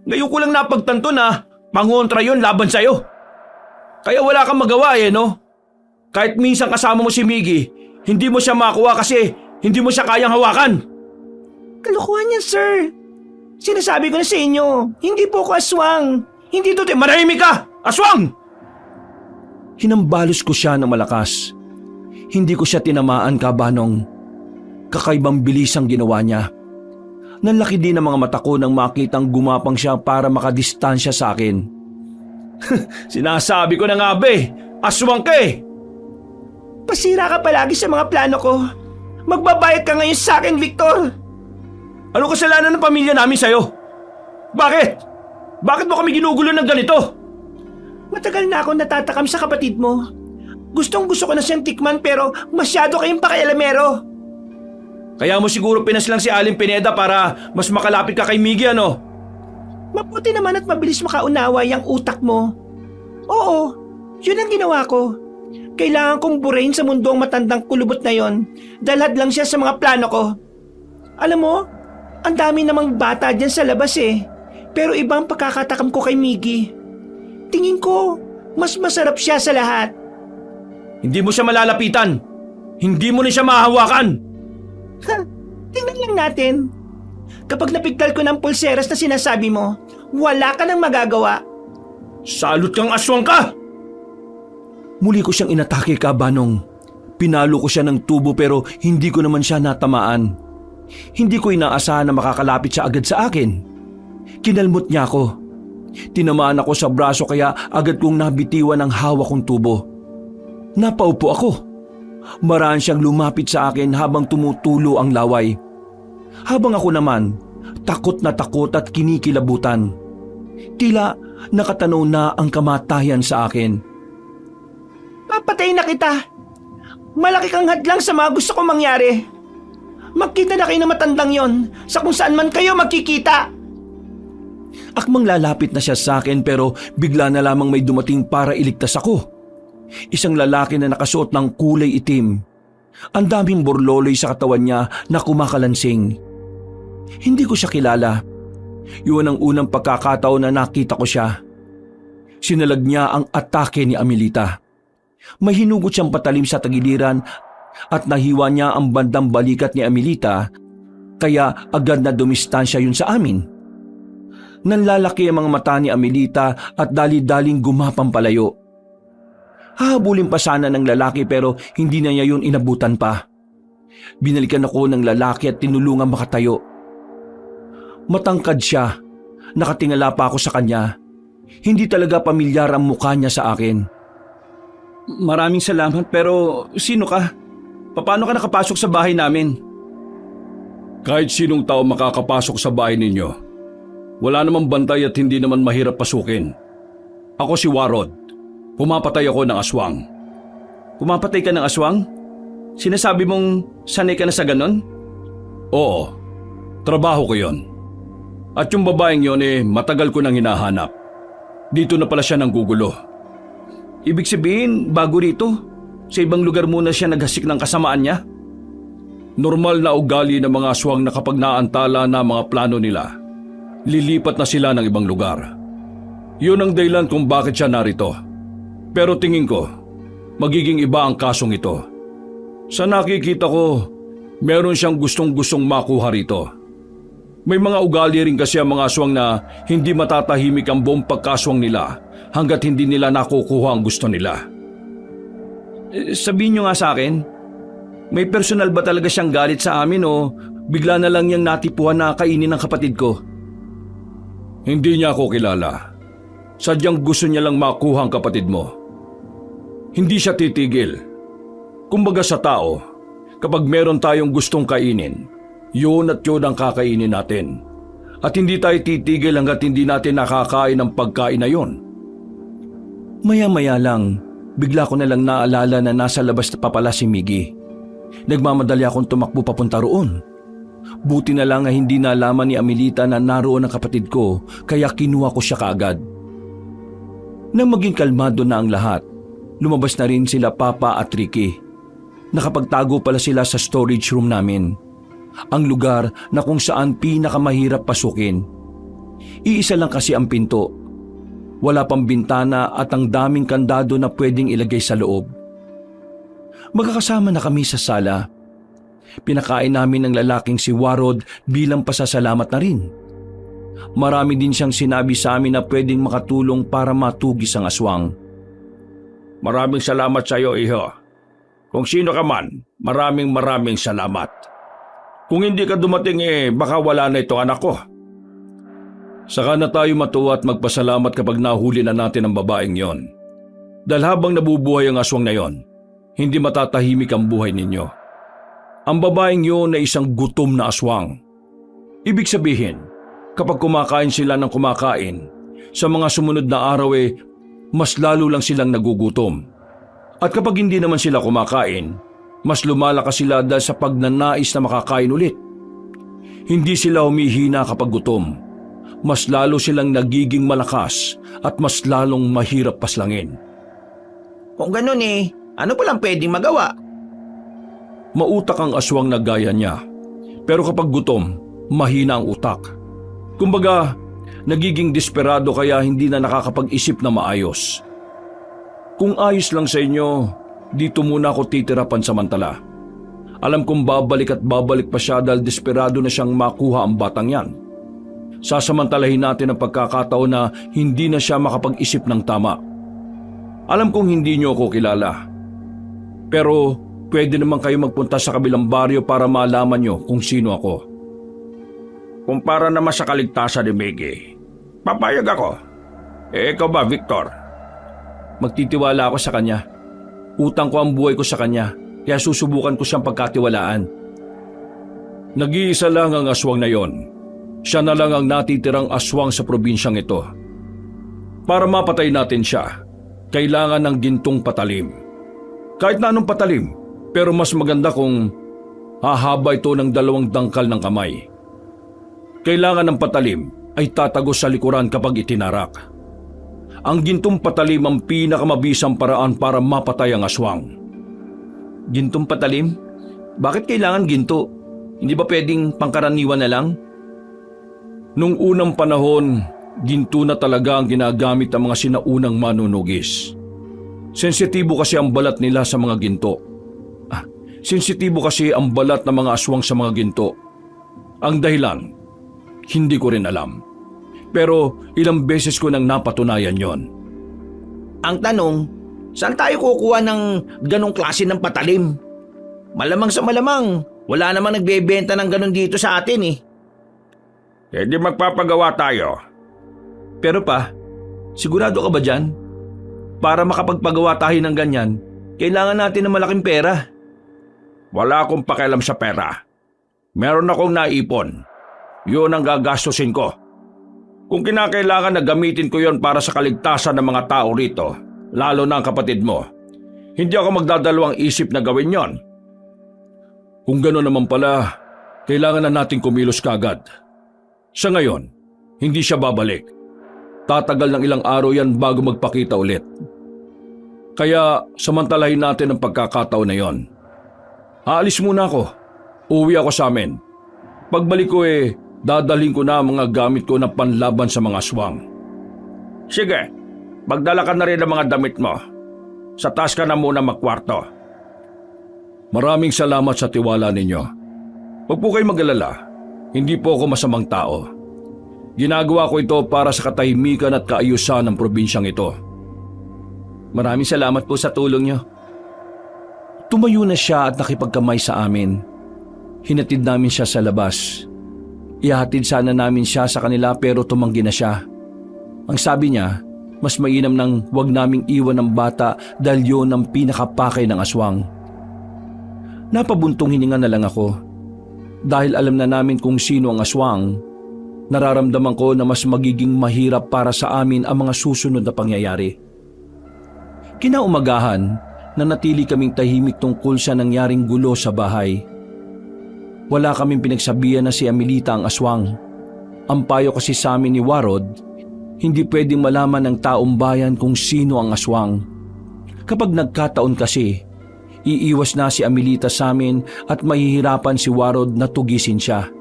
Ngayon ko lang napagtanto na pangontra yon laban sa'yo. Kaya wala kang magawa no? Kahit minsan kasama mo si Miggy, hindi mo siya makuha kasi hindi mo siya kayang hawakan. Kalokohan yan, sir. Sinasabi ko na sa inyo, hindi po ako aswang. Hindi to... Manahimik ka! Aswang! Hinambalos ko siya ng malakas. Hindi ko siya tinamaan kabanong. Kakaibang bilis ang ginawa niya. Nanlaki din ang mga mata ko nang makitang gumapang siya para makadistansya sa akin. Sinasabi ko na nga aswang ka Pasira ka palagi sa mga plano ko. Magbabayad ka ngayon sa akin, Victor. Ano kasalanan ng pamilya namin sa'yo? Bakit? Bakit mo kami ginugulo ng ganito? Matagal na ako natatakam sa kapatid mo. Gustong gusto ko na siyang tikman pero masyado kayong pakialamero. Kaya mo siguro pinaslang si Aling Pineda para mas makalapit ka kay Miggy, ano? Mabuti naman at mabilis makaunawa yung utak mo. Oo, yun ang ginawa ko. Kailangan kong burahin sa mundo ang matandang kulubot na yon. Dalhad lang siya sa mga plano ko. Alam mo, ang dami namang bata dyan sa labas Pero ibang pagkakatakam ko kay Miggy. Tingin ko, mas masarap siya sa lahat. Hindi mo siya malalapitan. Hindi mo na siya mahahawakan. Tingnan lang natin. Kapag napigtal ko ng pulseras na sinasabi mo, wala ka nang magagawa. Salot kang aswang ka! Muli ko siyang inatake kabanong. Pinalo ko siya ng tubo pero hindi ko naman siya natamaan. Hindi ko inaasahan na makakalapit siya agad sa akin. Kinalmot niya ako. Tinamaan ako sa braso kaya agad kong nabitiwan ang hawak kong tubo. Napaupo ako. Maraan siyang lumapit sa akin habang tumutulo ang laway. Habang ako naman, takot at kinikilabutan. Tila nakatanaw na ang kamatayan sa akin. Papatay na kita. Malaki kang hadlang sa mga gusto kong mangyari. Magkita na kayo ng matandang yon sa kung saan man kayo magkikita. Akmang lalapit na siya sa akin pero bigla na lamang may dumating para iligtas ako. Isang lalaki na nakasuot ng kulay itim. Ang daming borloloy sa katawan niya na kumakalansing. Hindi ko siya kilala. Yun ang unang pagkakataon na nakita ko siya. Sinalag niya ang atake ni Amelita. May hinugot siyang patalim sa tagiliran at nahiwa niya ang bandang balikat ni Amelita kaya agad na dumistansya yun sa amin. Nanlalaki ang mga mata ni Amelita at dali-daling gumapang palayo. Hahabulin pa sana ng lalaki pero hindi na niya yun inabutan pa. Binalikan ako ng lalaki at tinulungan makatayo. Matangkad siya. Nakatingala pa ako sa kanya. Hindi talaga pamilyar ang mukha niya sa akin. Maraming salamat pero sino ka? Paano ka nakapasok sa bahay namin? Kahit sinong tao makakapasok sa bahay ninyo. Wala namang bantay at hindi naman mahirap pasukin. Ako si Warod. Pumapatay ako ng aswang. Pumapatay ka ng aswang? Sinasabi mong sanay ka na sa ganon? Oo, trabaho ko yon. At yung babaeng yon matagal ko nang hinahanap. Dito na pala siya nanggugulo. Ibig sabihin, bago rito, sa ibang lugar muna siya naghasik ng kasamaan niya? Normal na ugali ng mga aswang na kapag naantala na mga plano nila, lilipat na sila ng ibang lugar. Yun ang dahilan kung bakit siya narito. Pero tingin ko, magiging iba ang kasong ito. Sa nakikita ko, meron siyang gustong-gustong makuha rito. May mga ugali rin kasi ang mga aswang na hindi matatahimik ang buong pagkaswang nila hanggat hindi nila nakukuha ang gusto nila. Sabihin niyo nga sa akin, may personal ba talaga siyang galit sa amin o bigla na lang niyang natipuhan na kainin ng kapatid ko? Hindi niya ako kilala. Sadyang gusto niya lang makuha ang kapatid mo. Hindi siya titigil. Kumbaga sa tao, kapag meron tayong gustong kainin, yun at yun ang kakainin natin. At hindi tayo titigil hanggat hindi natin nakakain ang pagkain na yun. Maya-maya lang, bigla ko na lang naalala na nasa labas pa pala si Miggy. Nagmamadali akong tumakbo papunta roon. Buti na lang na hindi nalaman ni Amelita na naroon ang kapatid ko, kaya kinuha ko siya kaagad. Nang maging kalmado na ang lahat, lumabas na rin sila Papa at Ricky. Nakapagtago pala sila sa storage room namin. Ang lugar na kung saan pinakamahirap pasukin. Iisa lang kasi ang pinto. Wala pang bintana at ang daming kandado na pwedeng ilagay sa loob. Magkakasama na kami sa sala. Pinakain namin ng lalaking si Warod bilang pasasalamat na rin. Marami din siyang sinabi sa amin na pwedeng makatulong para matugis ang aswang. Maraming salamat sa iyo, iho. Kung sino ka man, maraming salamat. Kung hindi ka dumating baka wala na itong anak ko. Saka na tayo matuwa at magpasalamat kapag nahuli na natin ang babaeng yon. Dahil habang nabubuhay ang aswang na yon, hindi matatahimik ang buhay ninyo. Ang babaeng yon ay isang gutom na aswang. Ibig sabihin, kapag kumakain sila ng kumakain, sa mga sumunod na araw mas lalo lang silang nagugutom. At kapag hindi naman sila kumakain, mas lumalakas sila dahil sa pagnanais na makakain ulit. Hindi sila humihina kapag gutom. Mas lalo silang nagiging malakas at mas lalong mahirap paslangin. Kung ganun ano palang pwedeng magawa? Mautak ang aswang na gaya niya. Pero kapag gutom, mahina ang utak. Kumbaga, nagiging desperado kaya hindi na nakakapag-isip na maayos. Kung ayos lang sa inyo, dito muna ako titira pansamantala. Alam kong babalik at babalik pa siya dahil desperado na siyang makuha ang batang yan. Sasamantalahin natin ang pagkakataon na hindi na siya makapag-isip ng tama. Alam kong hindi niyo ako kilala. Pero pwede naman kayo magpunta sa kabilang baryo para malaman niyo kung sino ako. Kung para naman sa kaligtasan ni Miggy, papayag ako. Ikaw ba, Victor? Magtitiwala ako sa kanya. Utang ko ang buhay ko sa kanya, kaya susubukan ko siyang pagkatiwalaan. Nag-iisa lang ang aswang na yon. Siya na lang ang natitirang aswang sa probinsyang ito. Para mapatay natin siya, kailangan ng gintong patalim. Kahit na anong patalim, pero mas maganda kung hahaba ito ng 2 dangkal ng kamay. Kailangan ng patalim ay tatagos sa likuran kapag itinarak. Ang gintong patalim ang pinakamabisang paraan para mapatay ang aswang. Gintong patalim? Bakit kailangan ginto? Hindi ba pwedeng pangkaraniwan na lang? Nung unang panahon, ginto na talaga ang ginagamit ng mga sinaunang manunugis. Sensitibo kasi ang balat nila sa mga ginto. Sensitibo kasi ang balat ng mga aswang sa mga ginto. Ang dahilan, hindi ko rin alam. Pero ilang beses ko nang napatunayan yon. Ang tanong, saan tayo kukuha ng ganong klase ng patalim? Malamang sa malamang, wala namang nagbebenta ng ganon dito sa atin Di magpapagawa tayo. Pero pa, sigurado ka ba dyan? Para makapagpagawa tayo ng ganyan, kailangan natin ng malaking pera. Wala akong pakialam sa pera. Meron akong naipon. Yun ang gagastusin ko. Kung kinakailangan na gamitin ko yon para sa kaligtasan ng mga tao rito, lalo na ang kapatid mo, hindi ako magdadalawang isip na gawin yon. Kung gano'n naman pala, kailangan na natin kumilos kagad. Sa ngayon, hindi siya babalik. Tatagal ng ilang araw yan bago magpakita ulit. Kaya samantalahin natin ang pagkakataon na yon. Aalis muna ako. Uuwi ako sa amin. Pagbalik ko Dadalhin ko na ang mga gamit ko na panlaban sa mga aswang. Sige, magdala ka na rin ng mga damit mo. Sa taas ka na muna magkwarto. Maraming salamat sa tiwala ninyo. Huwag po kayo mag-alala. Hindi po ako masamang tao. Ginagawa ko ito para sa katahimikan at kaayusan ng probinsyang ito. Maraming salamat po sa tulong nyo. Tumayo na siya at nakipagkamay sa amin. Hinatid namin siya sa labas. Ihatid sana namin siya sa kanila pero tumanggi na siya. Ang sabi niya, mas mainam nang huwag naming iwan ng bata dahil yun ang pinakapakay ng aswang. Napabuntong hininga na lang ako. Dahil alam na namin kung sino ang aswang, nararamdaman ko na mas magiging mahirap para sa amin ang mga susunod na pangyayari. Kinaumagahan, nanatili kaming tahimik tungkol sa nangyaring gulo sa bahay. Wala kaming pinagsabihan na si Amelita ang aswang. Ang payo kasi sa amin ni Warod, hindi pwedeng malaman ng taong bayan kung sino ang aswang. Kapag nagkataon kasi, iiwas na si Amelita sa amin at mahihirapan si Warod na tugisin siya.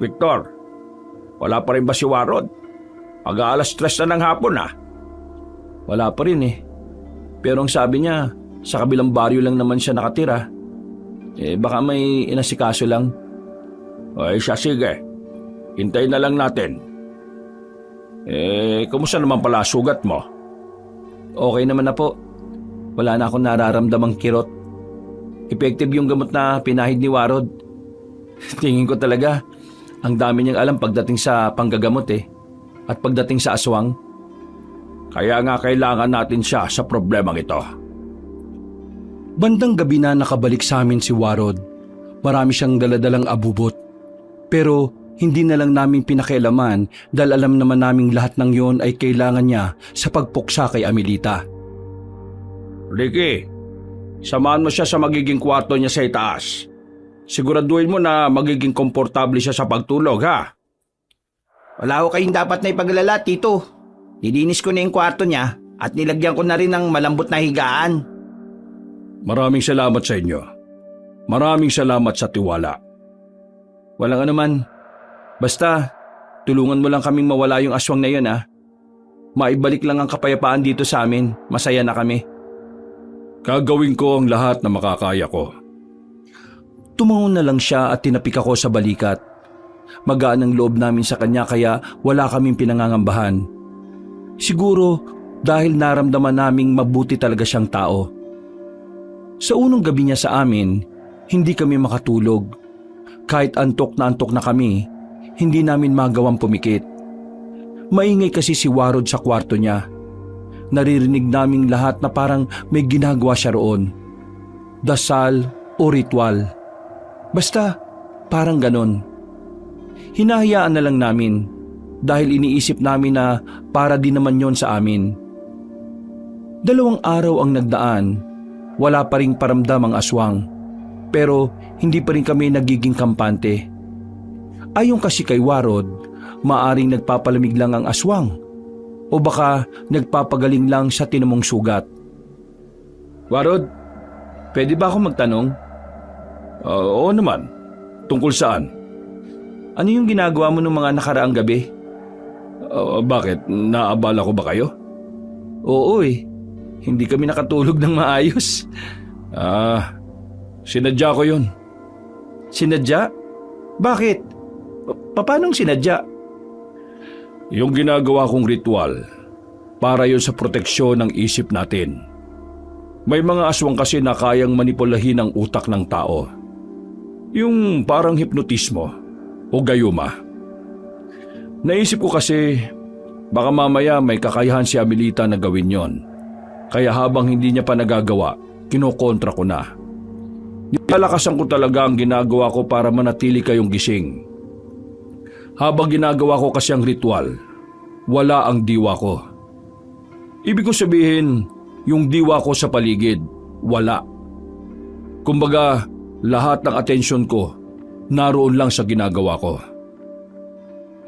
Victor, wala pa rin ba si Warod? Mag-aalas 3 na ng hapon ah. Wala pa rin eh. Pero ang sabi niya, sa kabilang baryo lang naman siya nakatira. Baka may inasikaso lang. Ay siya, sige. Hintayin na lang natin. Kumusta naman pala sugat mo? Okay naman na po. Wala na akong nararamdamang kirot. Effective yung gamot na pinahid ni Warod. Tingin ko talaga, ang dami niyang alam pagdating sa panggagamot eh. At pagdating sa aswang. Kaya nga kailangan natin siya sa problemang ito. Bandang gabi na nakabalik sa amin si Warod. Marami siyang daladalang abubot. Pero hindi na lang namin pinakialaman dahil alam naman naming lahat ng yon ay kailangan niya sa pagpuksa kay Amelita. Ricky, samahan mo siya sa magiging kwarto niya sa itaas. Siguraduhin mo na magiging komportable siya sa pagtulog, ha? Wala ko kayong dapat na ipaglala, Tito. Nilinis ko na yung kwarto niya at nilagyan ko na rin ng malambot na higaan. Maraming salamat sa inyo. Maraming salamat sa tiwala. Walang anuman. Basta, tulungan mo lang kaming mawala yung aswang na yun, ha? Maibalik lang ang kapayapaan dito sa amin. Masaya na kami. Gagawin ko ang lahat na makakaya ko. Tumangon na lang siya at tinapik ako sa balikat. Magaan ang loob namin sa kanya kaya wala kaming pinangangambahan. Siguro dahil naramdaman naming mabuti talaga siyang tao. Sa unang gabi niya sa amin, hindi kami makatulog. Kahit antok na kami, hindi namin magawang pumikit. Maingay kasi si Warod sa kwarto niya. Naririnig naming lahat na parang may ginagawa siya roon. Dasal o ritual. Basta parang ganon. Hinahayaan na lang namin dahil iniisip namin na para din naman yon sa amin. 2 araw ang nagdaan. Wala pa ring paramdam ang aswang. Pero hindi pa rin kami nagiging kampante. Ayon kasi kay Warod, maaring nagpapalamig lang ang aswang. O baka nagpapagaling lang sa tinamong sugat. Warod, pwede ba akong magtanong? Oo naman. Tungkol saan? Ano yung ginagawa mo nung mga nakaraang gabi? Bakit? Naabala ko ba kayo? Oo eh. Hindi kami nakatulog ng maayos. Sinadya ko yun. Sinadya? Bakit? Paanong sinadya? Yung ginagawa kong ritual, para yun sa proteksyon ng isip natin. May mga aswang kasi na kayang manipulahin ang utak ng tao. Yung parang hipnotismo o gayuma. Naisip ko kasi, baka mamaya may kakayahan si Amelita na gawin yon. Kaya habang hindi niya pa nagagawa, kinokontra ko na. Nilalakasan ko talaga ang ginagawa ko para manatili kayong gising. Habang ginagawa ko kasi ang ritual, wala ang diwa ko. Ibig kong sabihin, yung diwa ko sa paligid, wala. Kumbaga, lahat ng atensyon ko, naroon lang sa ginagawa ko.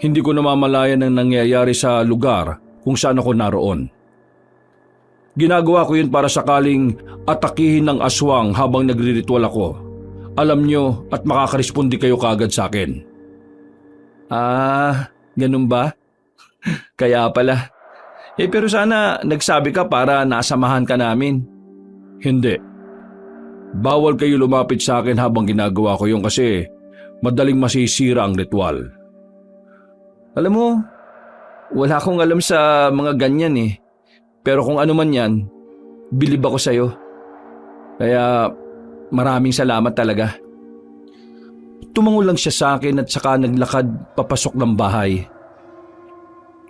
Hindi ko namamalayan ang nangyayari sa lugar kung saan ako naroon. Ginagawa ko yun para sakaling atakihin ng aswang habang nagriritual ako. Alam nyo at makakarespondi kayo kaagad sa akin. Ah, ganun ba? Kaya pala. Pero sana nagsabi ka para nasamahan ka namin. Hindi. Bawal kayo lumapit sa akin habang ginagawa ko yun kasi madaling masisira ang ritual. Alam mo, wala akong alam sa mga ganyan eh. Pero kung ano man yan, bilib ako sa'yo. Kaya maraming salamat talaga. Tumango lang siya sa akin at saka naglakad papasok ng bahay.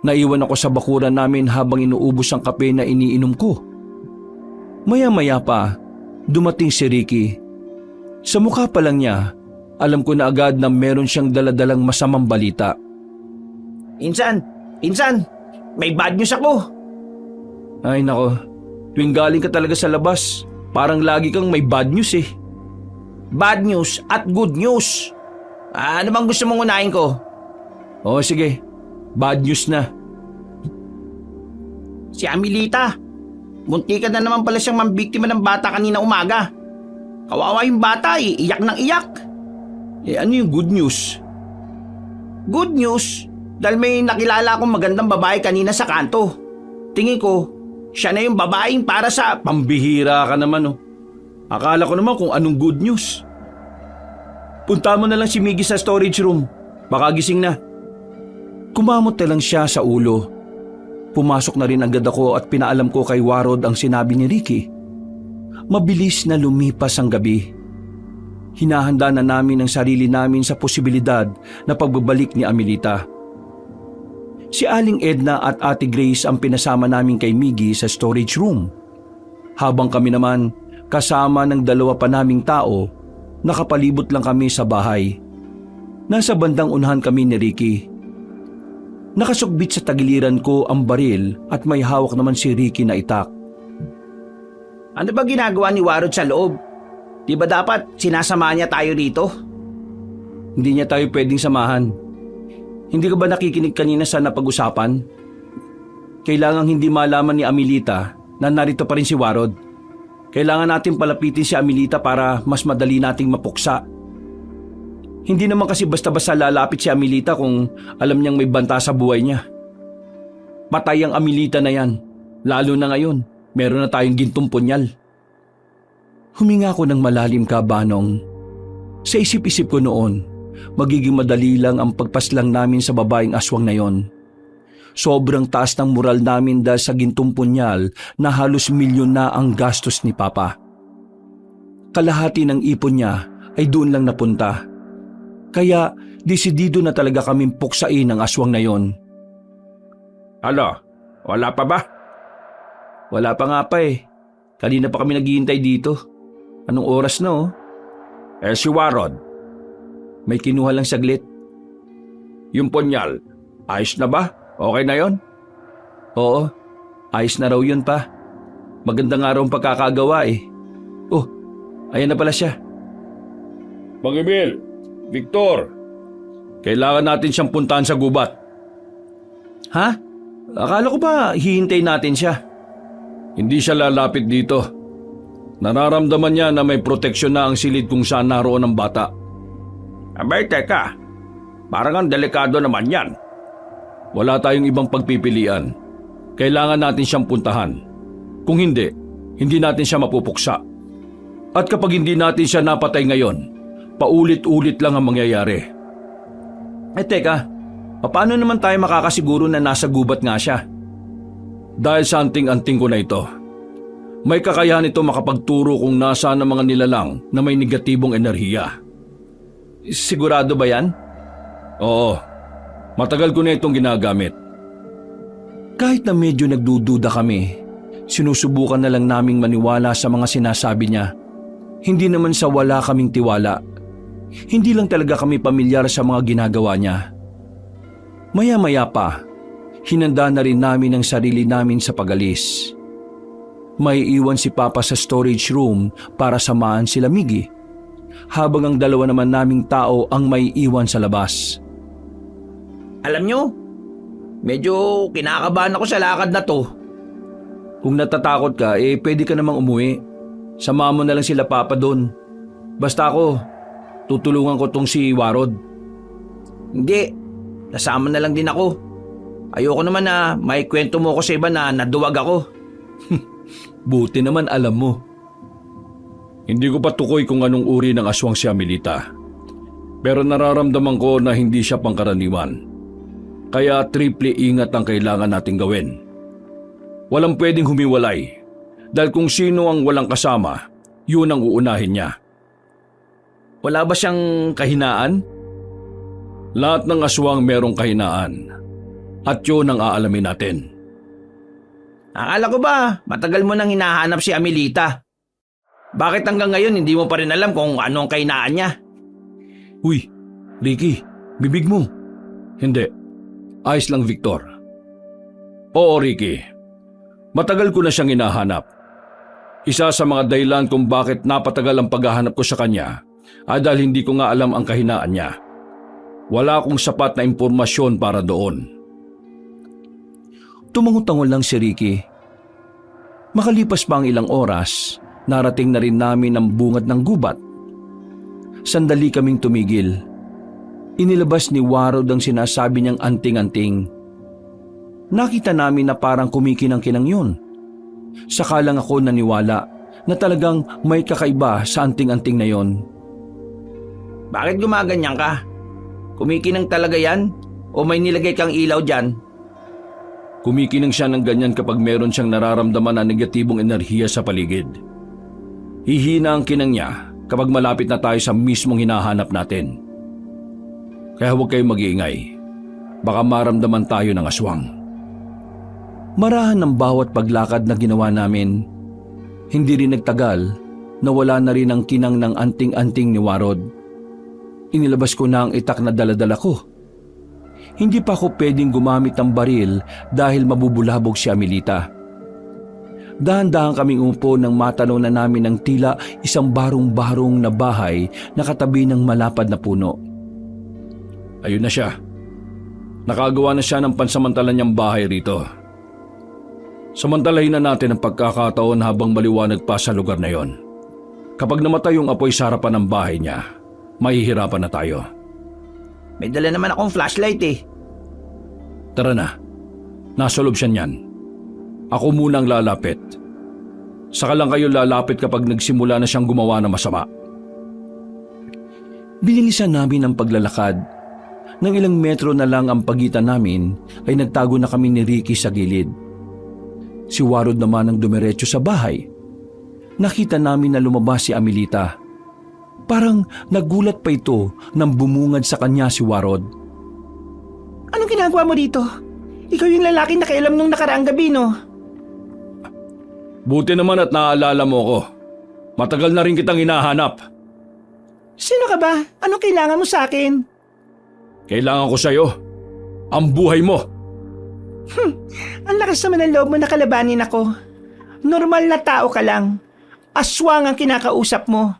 Naiwan ako sa bakuran namin habang inuubos ang kape na iniinom ko. Maya-maya pa, dumating si Ricky. Sa mukha pa lang niya, alam ko na agad na meron siyang daladalang masamang balita. Insan, may bad news ako. Ay nako, tuwing galing ka talaga sa labas, parang lagi kang may bad news eh. Bad news at good news. Ano bang gusto mong unahin ko? Oo sige, bad news na. Si Amelita. Muntikan na naman pala siyang mambiktima ng bata kanina umaga. Kawawa yung bata eh, iyak ng iyak. Ano yung good news? Good news, dahil may nakilala akong magandang babae kanina sa kanto. Tingin ko, siya na yung babaeng para sa... Pambihira ka naman oh. Akala ko naman kung anong good news. Punta mo na lang si Miggy sa storage room. Baka gising na. Kumamot na lang siya sa ulo. Pumasok na rin agad ako at pinaalam ko kay Warod ang sinabi ni Ricky. Mabilis na lumipas ang gabi. Hinahanda na namin ang sarili namin sa posibilidad na pagbabalik ni Amelita. Si Aling Edna at Ate Grace ang pinasama namin kay Miggy sa storage room. Habang kami naman, kasama ng dalawa pa naming tao, nakapalibot lang kami sa bahay. Nasa bandang unahan kami ni Ricky. Nakasugbit sa tagiliran ko ang baril at may hawak naman si Ricky na itak. Ano ba ginagawa ni Warod sa loob? Di ba dapat sinasama niya tayo dito? Hindi niya tayo pwedeng samahan. Hindi ka ba nakikinig kanina sa napag-usapan? Kailangang hindi malaman ni Amelita na narito pa rin si Warod. Kailangan natin palapitin si Amelita para mas madali nating mapuksa. Hindi naman kasi basta-basta lalapit si Amelita kung alam niyang may banta sa buhay niya. Patay ang Amelita na yan, lalo na ngayon, meron na tayong gintong punyal. Huminga ko ng malalim Banong. Sa isip-isip ko noon, magiging madali lang ang pagpaslang namin sa babaeng aswang na yon. Sobrang taas ng moral namin dahil sa gintong punyal na halos milyon na ang gastos ni Papa. Kalahati ng ipon niya ay doon lang napunta. Kaya desidido na talaga kaming puksain ang aswang na yon. Ano? Wala pa ba? Wala pa nga pa eh. Kanina pa kami naghihintay dito. Anong oras na oh? Si Warod, May kinuha lang saglit. yung punyal, ayos na ba? Okay na yon? Oo, ayos na raw yun pa. Maganda nga raw ang pagkakagawa eh. Oh, ayan na pala siya. Mang Emil, Victor, kailangan natin siyang puntahan sa gubat. Ha? Akala ko ba hihintay natin siya? Hindi siya lalapit dito. Nararamdaman niya na may proteksyon na ang silid kung saan naroon ang bata. Abay, teka. Parang ang delikado naman yan. Wala tayong ibang pagpipilian. Kailangan natin siyang puntahan. Kung hindi, hindi natin siya mapupuksa. At kapag hindi natin siya napatay ngayon, paulit-ulit lang ang mangyayari. Teka, paano naman tayo makakasiguro na nasa gubat nga siya? Dahil sa anting-anting ko na ito, may kakayahan ito makapagturo kung nasaan ang mga nilalang na may negatibong enerhiya. Sigurado ba yan? Oo, matagal ko na itong ginagamit. Kahit na medyo nagdududa kami, sinusubukan na lang naming maniwala sa mga sinasabi niya. Hindi naman sa wala kaming tiwala. Hindi lang talaga kami pamilyar sa mga ginagawa niya. Maya-maya pa, hinanda na rin namin ang sarili namin sa pag-alis. May iwan si Papa sa storage room para samahan sila Miggy, habang ang dalawa naman naming tao ang may iwan sa labas. Alam nyo, medyo kinakabahan ako sa lakad na to. Kung natatakot ka, pwede ka namang umuwi. Samahan mo na lang sila Papa doon. Basta ako, tutulungan ko tong si Warod. Hindi, Nasama na lang din ako. Ayoko naman na may kwento mo ko sa iba na naduwag ako. Buti naman alam mo. Hindi ko pa tukoy kung anong uri ng aswang si Amelita. Pero nararamdaman ko na hindi siya pangkaraniwan. Kaya triple ingat ang kailangan nating gawin. Walang pwedeng humiwalay. Dahil kung sino ang walang kasama, yun ang uunahin niya. Wala ba siyang kahinaan? Lahat ng aswang merong kahinaan. At yun ang aalamin natin. Akala ko ba matagal mo nang hinahanap si Amelita? Bakit hanggang ngayon hindi mo pa rin alam kung ano ang kahinaan niya? Uy, Ricky, bibig mo. Hindi. Ayos lang, Victor. Oo, Ricky. Matagal ko na siyang hinahanap. Isa sa mga dahilan kung bakit napatagal ang paghahanap ko sa kanya ay dahil hindi ko nga alam ang kahinaan niya. Wala akong sapat na impormasyon para doon. Tumangot-tangon lang si Ricky. Makalipas pa ang ilang oras, narating na rin namin ang bungad ng gubat. Sandali kaming tumigil. Inilabas ni Warod ang sinasabi niyang anting-anting. Nakita namin na parang kumikinang-kinang yun. Saka lang ako naniwala na talagang may kakaiba sa anting-anting na yon. Bakit gumaganyan ka? Kumikinang talaga yan? O may nilagay kang ilaw dyan? Kumikinang siya ng ganyan kapag meron siyang nararamdaman na negatibong enerhiya sa paligid. Hihina ang kinang niya kapag malapit na tayo sa mismong hinahanap natin. Kaya huwag kayong mag-iingay. Baka maramdaman tayo ng aswang. Marahan ng bawat paglakad na ginawa namin. Hindi rin nagtagal na wala na rin ang kinang ng anting-anting ni Warod. Inilabas ko na ang itak na daladala ko. Hindi pa ako pwedeng gumamit ng baril dahil mabubulabog si Amelita. Dahan-dahan kaming umupo nang matanaw na namin ng tila isang barong-barong na bahay na katabi ng malapad na puno. Ayun na siya. Nakagawa na siya ng pansamantalan niyang bahay rito. Samantalahin na natin ang pagkakataon habang maliwanag pa sa lugar na yon. Kapag namatay yung apoy sa harapan ng bahay niya, mahihirapan na tayo. May dala naman akong flashlight eh. Tara na. Nasa loob siya niyan. Ako muna ang lalapit. Saka lang kayo lalapit kapag nagsimula na siyang gumawa ng masama. Binilisan namin ang paglalakad. Nang ilang metro na lang ang pagitan namin ay nagtago na kami ni Ricky sa gilid. Si Warod naman ang dumiretso sa bahay. Nakita namin na lumabas si Amelita. Parang nagulat pa ito nang bumungad sa kanya si Warod. Anong ginagawa mo dito? Ikaw yung lalaking nakialam nung nakaraang gabi, no? Buti naman at naaalala mo ko. Matagal na rin kitang hinahanap. Sino ka ba? Anong kailangan mo sa akin? Kailangan ko sa'yo. Ang buhay mo. Ang lakas naman ng loob mo na kalabanin ako. Normal na tao ka lang. Aswang ang kinakausap mo.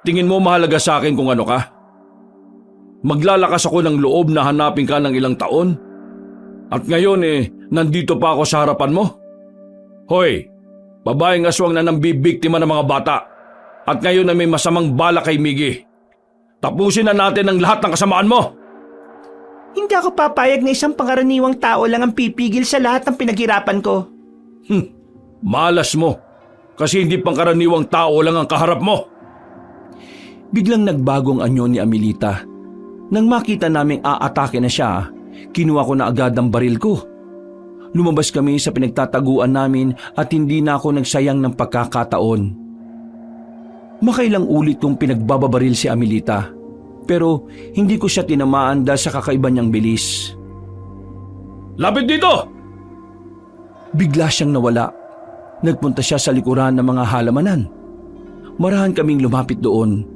Tingin mo mahalaga sa akin kung ano ka? Maglalakas ako ng loob na hanapin ka ng ilang taon? At ngayon nandito pa ako sa harapan mo? Hoy, babaeng aswang na nambibiktima ng mga bata. At ngayon na may masamang bala kay Miggy. Tapusin na natin ang lahat ng kasamaan mo! Hindi ako papayag na isang pangkaraniwang tao lang ang pipigil sa lahat ng pinaghirapan ko. Malas mo. Kasi hindi pangkaraniwang tao lang ang kaharap mo. Biglang nagbagong anyo ni Amelita. Nang makita naming aatake na siya, kinuha ko na agad ang baril ko. Lumabas kami sa pinagtataguan namin at hindi na ako nagsayang ng pagkakataon. Makailang ulit kong pinagbababaril si Amelita, pero hindi ko siya tinamaan dahil sa kakaiba niyang bilis. Lapit dito! Bigla siyang nawala. Nagpunta siya sa likuran ng mga halamanan. Marahan kaming lumapit doon.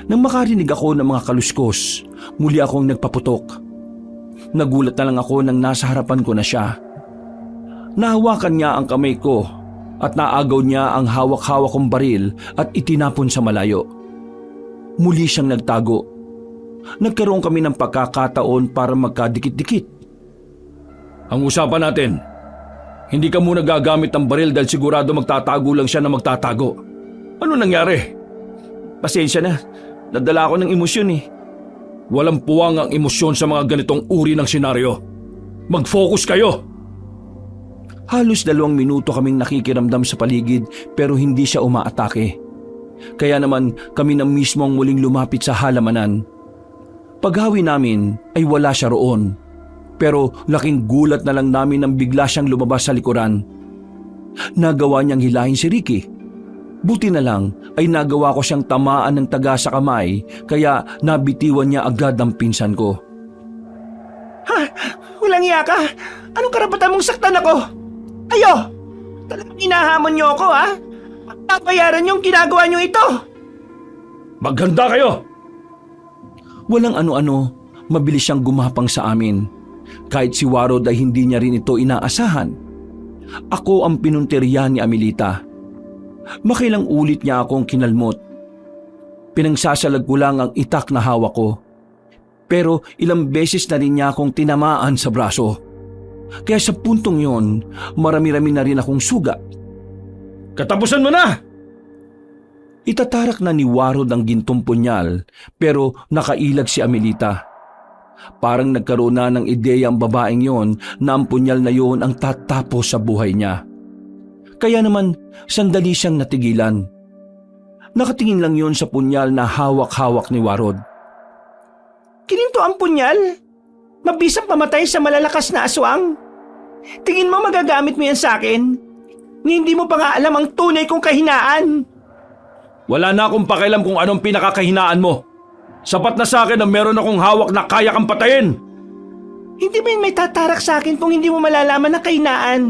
Nang makarinig ako ng mga kaluskos, muli akong nagpaputok. Nagulat na lang ako nang nasa harapan ko na siya. Nahawakan niya ang kamay ko at naagaw niya ang hawak-hawak kong baril at itinapon sa malayo. Muli siyang nagtago. Nagkaroon kami ng pagkakataon para magkadikit-dikit. Ang usapan natin, hindi ka muna gagamit ng baril dahil sigurado magtatago lang siya na magtatago. Ano nangyari? Pasensya na, nadala ako ng emosyon eh. Walang puwang ang emosyon sa mga ganitong uri ng senaryo. Mag-focus kayo! Halos 2 minuto kaming nakikiramdam sa paligid pero hindi siya umaatake. Kaya naman kami na mismo ang muling lumapit sa halamanan. Paghawi namin ay wala siya roon. Pero laking gulat na lang namin nang bigla siyang lumabas sa likuran. Nagawa niyang hilahin si Ricky. Buti na lang ay nagawa ko siyang tamaan ng taga sa kamay kaya nabitiwan niya agad ang pinsan ko. Ha? Walang iya ka? Anong karapatan mong saktan ako? Ayo! Talagang inahamon niyo ako, ha? Papayaran yung ginagawa niyo ito! Maghanda kayo! Walang ano-ano, mabilis siyang gumapang sa amin. Kahit si Warod ay hindi niya rin ito inaasahan. Ako ang pinunteriya ni Amelita. Makilang ulit niya akong kinalmot. Pinangsasalag ko lang ang itak na hawak ko. Pero ilang beses na rin niya akong tinamaan sa braso. Kaya sa puntong yon, marami-rami na rin akong sugat. Katapusan mo na! Itatarak na ni Warod ang gintong punyal pero nakailag si Amelita. Parang nagkaroon na ng ideya ang babaeng yon na ang punyal na yon ang tatapos sa buhay niya. Kaya naman sandali siyang natigilan. Nakatingin lang yon sa punyal na hawak-hawak ni Warod. Kininto ang punyal? Mabisang pamatay sa malalakas na aswang? Tingin mo magagamit mo yan sa akin? Hindi mo pa nga alam ang tunay kong kahinaan. Wala na akong pakialam kung anong pinakakahinaan mo. Sapat na sa akin na meron akong hawak na kaya kang patayin. Hindi ba may tatarak sa akin kung hindi mo malalaman ang kahinaan?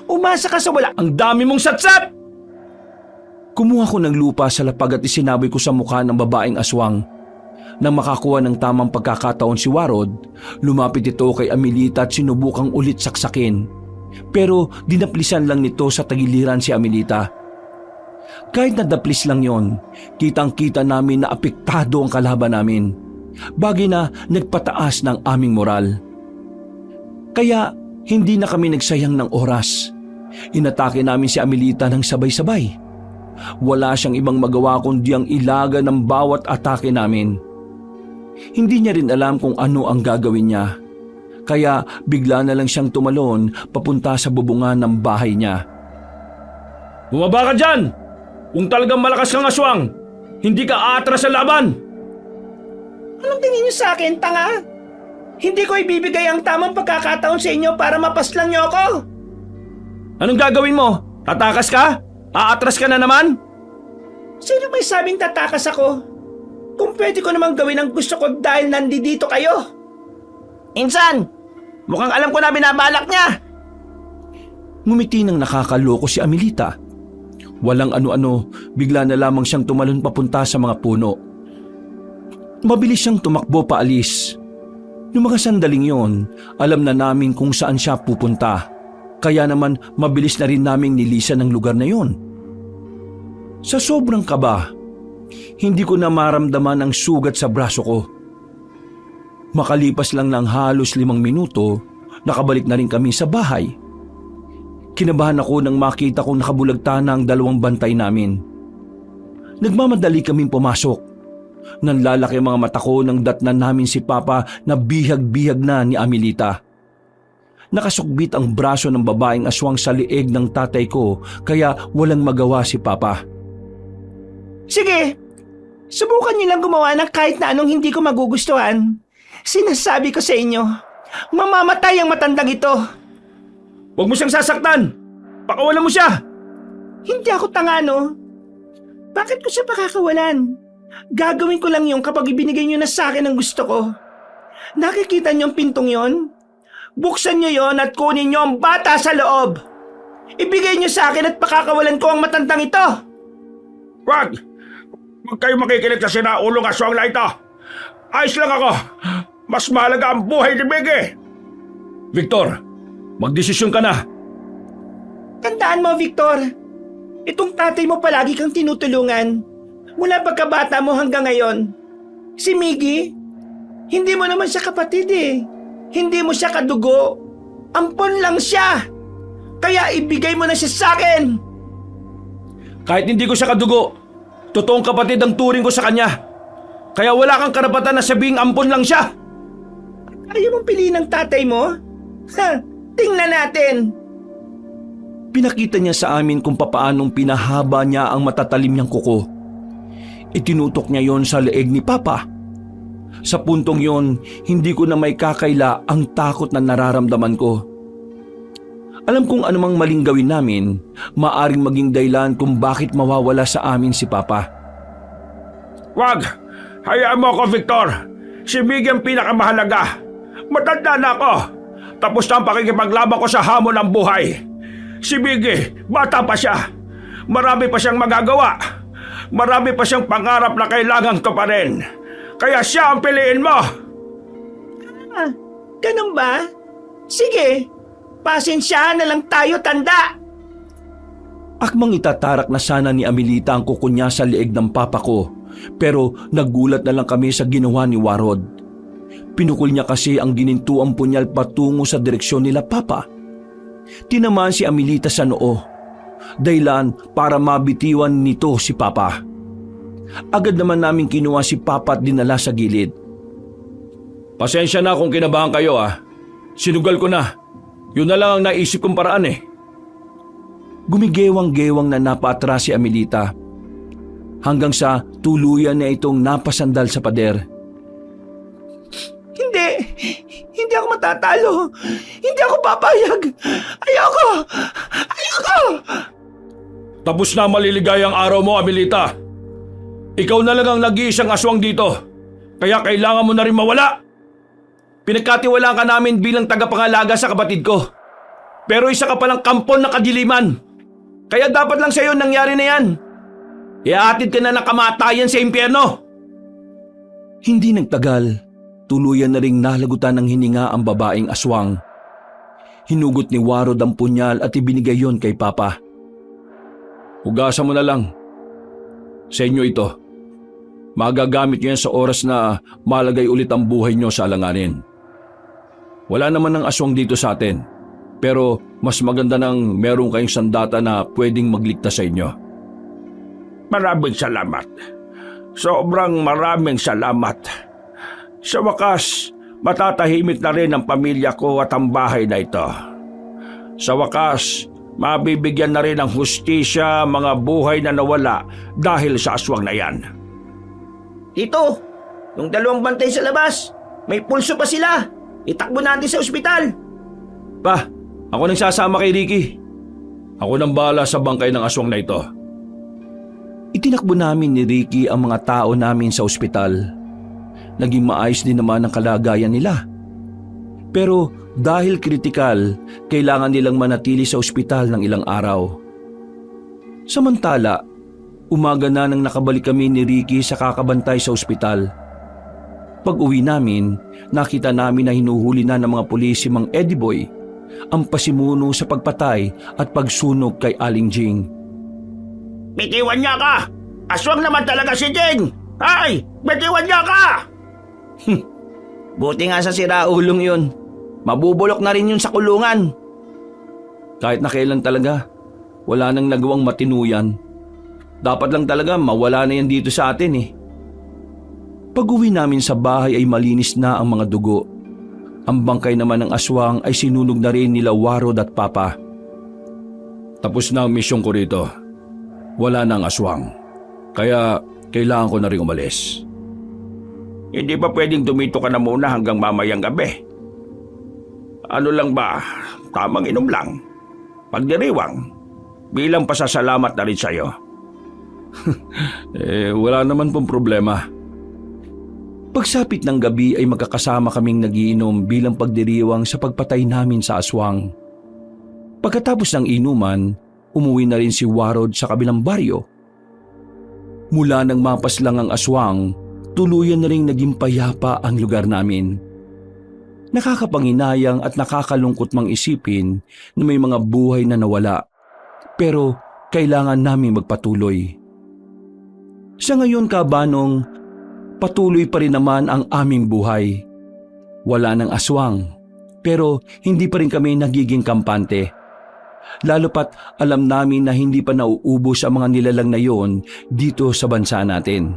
Umasa ka sa wala. Ang dami mong satsat! Kumuha ko ng lupa sa lapag at isinaboy ko sa mukha ng babaeng aswang. Nang makakuha ng tamang pagkakataon si Warod, lumapit ito kay Amelita at sinubukang ulit saksakin. Pero dinaplisan lang nito sa tagiliran si Amelita. Kahit nadaplis lang yon, kitang-kita namin na apektado ang kalaban namin. Bagay na nagpataas ng aming moral. Kaya hindi na kami nagsayang ng oras. Inatake namin si Amelita ng sabay-sabay. Wala siyang ibang magawa kundi ang ilaga ng bawat atake namin. Hindi niya rin alam kung ano ang gagawin niya. Kaya bigla na lang siyang tumalon papunta sa bubungan ng bahay niya. Bumaba ka dyan! Kung talagang malakas kang aswang, hindi ka aatras sa laban! Anong tingin niyo sa akin, tanga? Hindi ko ibibigay ang tamang pagkakataon sa inyo para mapaslang niyo ako! Anong gagawin mo? Tatakas ka? Aatras ka na naman? Sino may sabing tatakas ako? Kung pwede ko namang gawin ang gusto ko dahil nandito kayo. Insan, mukhang alam ko na binabalak niya. Ngumiti ng nakakaloko si Amelita. Walang ano-ano, bigla na lamang siyang tumalon papunta sa mga puno. Mabilis siyang tumakbo paalis. Noong mga sandaling yon, alam na namin kung saan siya pupunta. Kaya naman mabilis na rin naming nilisan ng lugar na yon. Sa sobrang kaba, hindi ko na maramdaman ang sugat sa braso ko. Makalipas lang ng halos 5 minuto, nakabalik na rin kami sa bahay. Kinabahan ako nang makita kong nakabulagta na ang 2 bantay namin. Nagmamadali kaming pumasok. Nanlalaki ang mga mata ko nang datnan namin si Papa na bihag-bihag na ni Amelita. Nakasukbit ang braso ng babaeng aswang sa lieg ng tatay ko kaya walang magawa si Papa. Sige, subukan niyo lang gumawa ng kahit na anong hindi ko magugustuhan. Sinasabi ko sa inyo, mamamatay ang matandang ito. Huwag mo siyang sasaktan! Pakawalan mo siya! Hindi ako tanga, no? Bakit ko siya pakakawalan? Gagawin ko lang yun kapag ibinigay niyo na sa akin ang gusto ko. Nakikita niyo ang pintong yon? Buksan niyo yon at kunin niyo ang bata sa loob. Ibigay niyo sa akin at pakakawalan ko ang matandang ito. Wag! Huwag kayo makikinig sa sinaulong aswang na ito. Ayos lang ako. Mas mahalaga ang buhay ni Biggie. Victor, magdesisyon ka na. Tandaan mo, Victor. Itong tatay mo palagi kang tinutulungan. Mula pagkabata mo hanggang ngayon. Si Miggy, hindi mo naman siya kapatid eh. Hindi mo siya kadugo. Ampon lang siya. Kaya ibigay mo na siya sa akin. Kahit hindi ko siya kadugo, totoong kapatid ang turing ko sa kanya. Kaya wala kang karapatan na sabing ampon lang siya. Ayaw mong piliin ng tatay mo? Ha, tingnan natin. Pinakita niya sa amin kung papaanong pinahaba niya ang matatalim niyang kuko. Itinutok niya yon sa leeg ni Papa. Sa puntong yon, hindi ko na may kakaila ang takot na nararamdaman ko. Alam kong anumang maling gawin namin, maaring maging dahilan kung bakit mawawala sa amin si Papa. Wag! Hayaan mo ako, Victor! Si Biggie ang pinakamahalaga. Matanda na ako. Tapos na ang pakikipaglaban ko sa hamon ng buhay. Si Biggie, bata pa siya. Marami pa siyang magagawa. Marami pa siyang pangarap na kailangang tuparin. Kaya siya ang piliin mo. Ah, ganun ba? Sige, pasensyahan na lang tayo, tanda. Akmang itatarak na sana ni Amelita ang kuko niya sa leeg ng Papa ko, pero nagulat na lang kami sa ginawa ni Warod. Pinukol niya kasi ang ginintuang punyal patungo sa direksyon nila Papa. Tinamaan si Amelita sa noo, dahilan para mabitiwan nito si Papa. Agad naman namin kinuha si Papa at dinala sa gilid. Pasensya na kung kinabahan kayo Sinugal ko na. Yun na lang ang naisip kong paraan Gumigewang-gewang na napaatras si Amelita. Hanggang sa tuluyan niya itong napasandal sa pader. Hindi ako matatalo. Hindi ako papayag. Ayoko! Tapos na maliligayang araw mo, Amelita. Ikaw na lang ang nag-iisang aswang dito. Kaya kailangan mo na rin mawala. Pinagkatiwalaan ka namin bilang tagapangalaga sa kapatid ko. Pero isa ka palang kampon na kadiliman. Kaya dapat lang sa'yo nangyari na yan. Iatid ka na ng kamatayan sa impyerno. Hindi nagtagal, tuluyan na ring nalagutan ng hininga ang babaeng aswang. Hinugot ni Warod ang punyal at ibinigay yon kay Papa. Hugasan mo na lang. Sa inyo ito. Magagamit niyo yan sa oras na malagay ulit ang buhay niyo sa alanganin. Wala naman ng aswang dito sa atin, pero mas maganda nang meron kayong sandata na pwedeng magligtas sa inyo. Maraming salamat. Sobrang maraming salamat. Sa wakas, matatahimik na rin ang pamilya ko at ang bahay na ito. Sa wakas, mabibigyan na rin ng hustisya mga buhay na nawala dahil sa aswang na yan. Tito, yung dalawang bantay sa labas, may pulso pa sila. Itakbo natin sa ospital. Pa, ako nang sasama kay Ricky. Ako nang bahala sa bangkay ng aswang na ito. Itinakbo namin ni Ricky ang mga tao namin sa ospital. Naging maayos din naman ang kalagayan nila. Pero dahil kritikal, kailangan nilang manatili sa ospital ng ilang araw. Samantala, umaga na nang nakabalik kami ni Ricky sa kakabantay sa ospital. Pag-uwi namin, nakita namin na hinuhuli na ng mga pulis si Mang Eddie Boy, ang pasimuno sa pagpatay at pagsunog kay Aling Jing. Bitiwan niya ka! Aswang naman talaga si Jing! Ay! Bitiwan niya ka! Buti nga sa siraulong yun. Mabubulok na rin yun sa kulungan. Kahit na kailan talaga, wala nang nagawang matinuyan. Dapat lang talaga mawala na yan dito sa atin Pag-uwi namin sa bahay ay malinis na ang mga dugo. Ang bangkay naman ng aswang ay sinunog na rin nila Warod at Papa. Tapos na ang misyon ko rito. Wala na ang aswang. Kaya kailangan ko na rin umalis. Hindi ba pwedeng tumito ka na muna hanggang mamayang gabi? Ano lang ba? Tamang inom lang. Pagdiriwang. Bilang pasasalamat na rin sa'yo. Wala naman pong problema. Pagsapit ng gabi ay magkakasama kaming nagiinom bilang pagdiriwang sa pagpatay namin sa aswang. Pagkatapos ng inuman, umuwi na rin si Warod sa kabilang baryo. Mula nang mapaslang ang aswang, tuluyan na ring naging payapa ang lugar namin. Nakakapanginayang at nakakalungkot mang isipin na may mga buhay na nawala, pero kailangan naming magpatuloy. Sa ngayon, Kabanong, patuloy pa rin naman ang aming buhay. Wala ng aswang, pero hindi pa rin kami nagiging kampante. Lalo pat alam namin na hindi pa nauubos ang mga nilalang na yon dito sa bansa natin.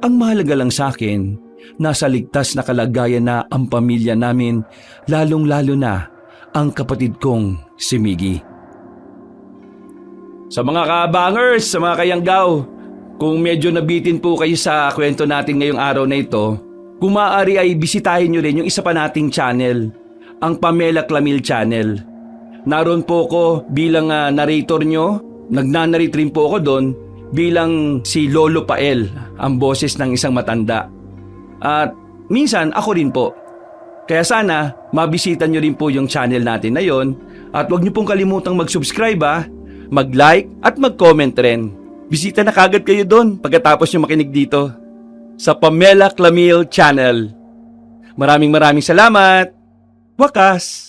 Ang mahalaga lang sa akin, nasa ligtas na kalagayan na ang pamilya namin, lalong-lalo na ang kapatid kong si Miggy. Sa mga kabangers, sa mga kayanggaw, kung medyo nabitin po kayo sa kwento natin ngayong araw na ito, kung maaari ay bisitahin nyo rin yung isa pa nating channel, ang Pamela Clamil Channel. Naroon po ko bilang narrator nyo, nagnanarrate rin po ako doon bilang si Lolo Pael, ang boses ng isang matanda. At minsan ako rin po. Kaya sana mabisita nyo rin po yung channel natin na yon. At huwag nyo pong kalimutang mag-subscribe mag-like at mag-comment rin. Bisita na kagad kayo doon pagkatapos nyo makinig dito sa Pamela Clamil Channel. Maraming salamat. Wakas!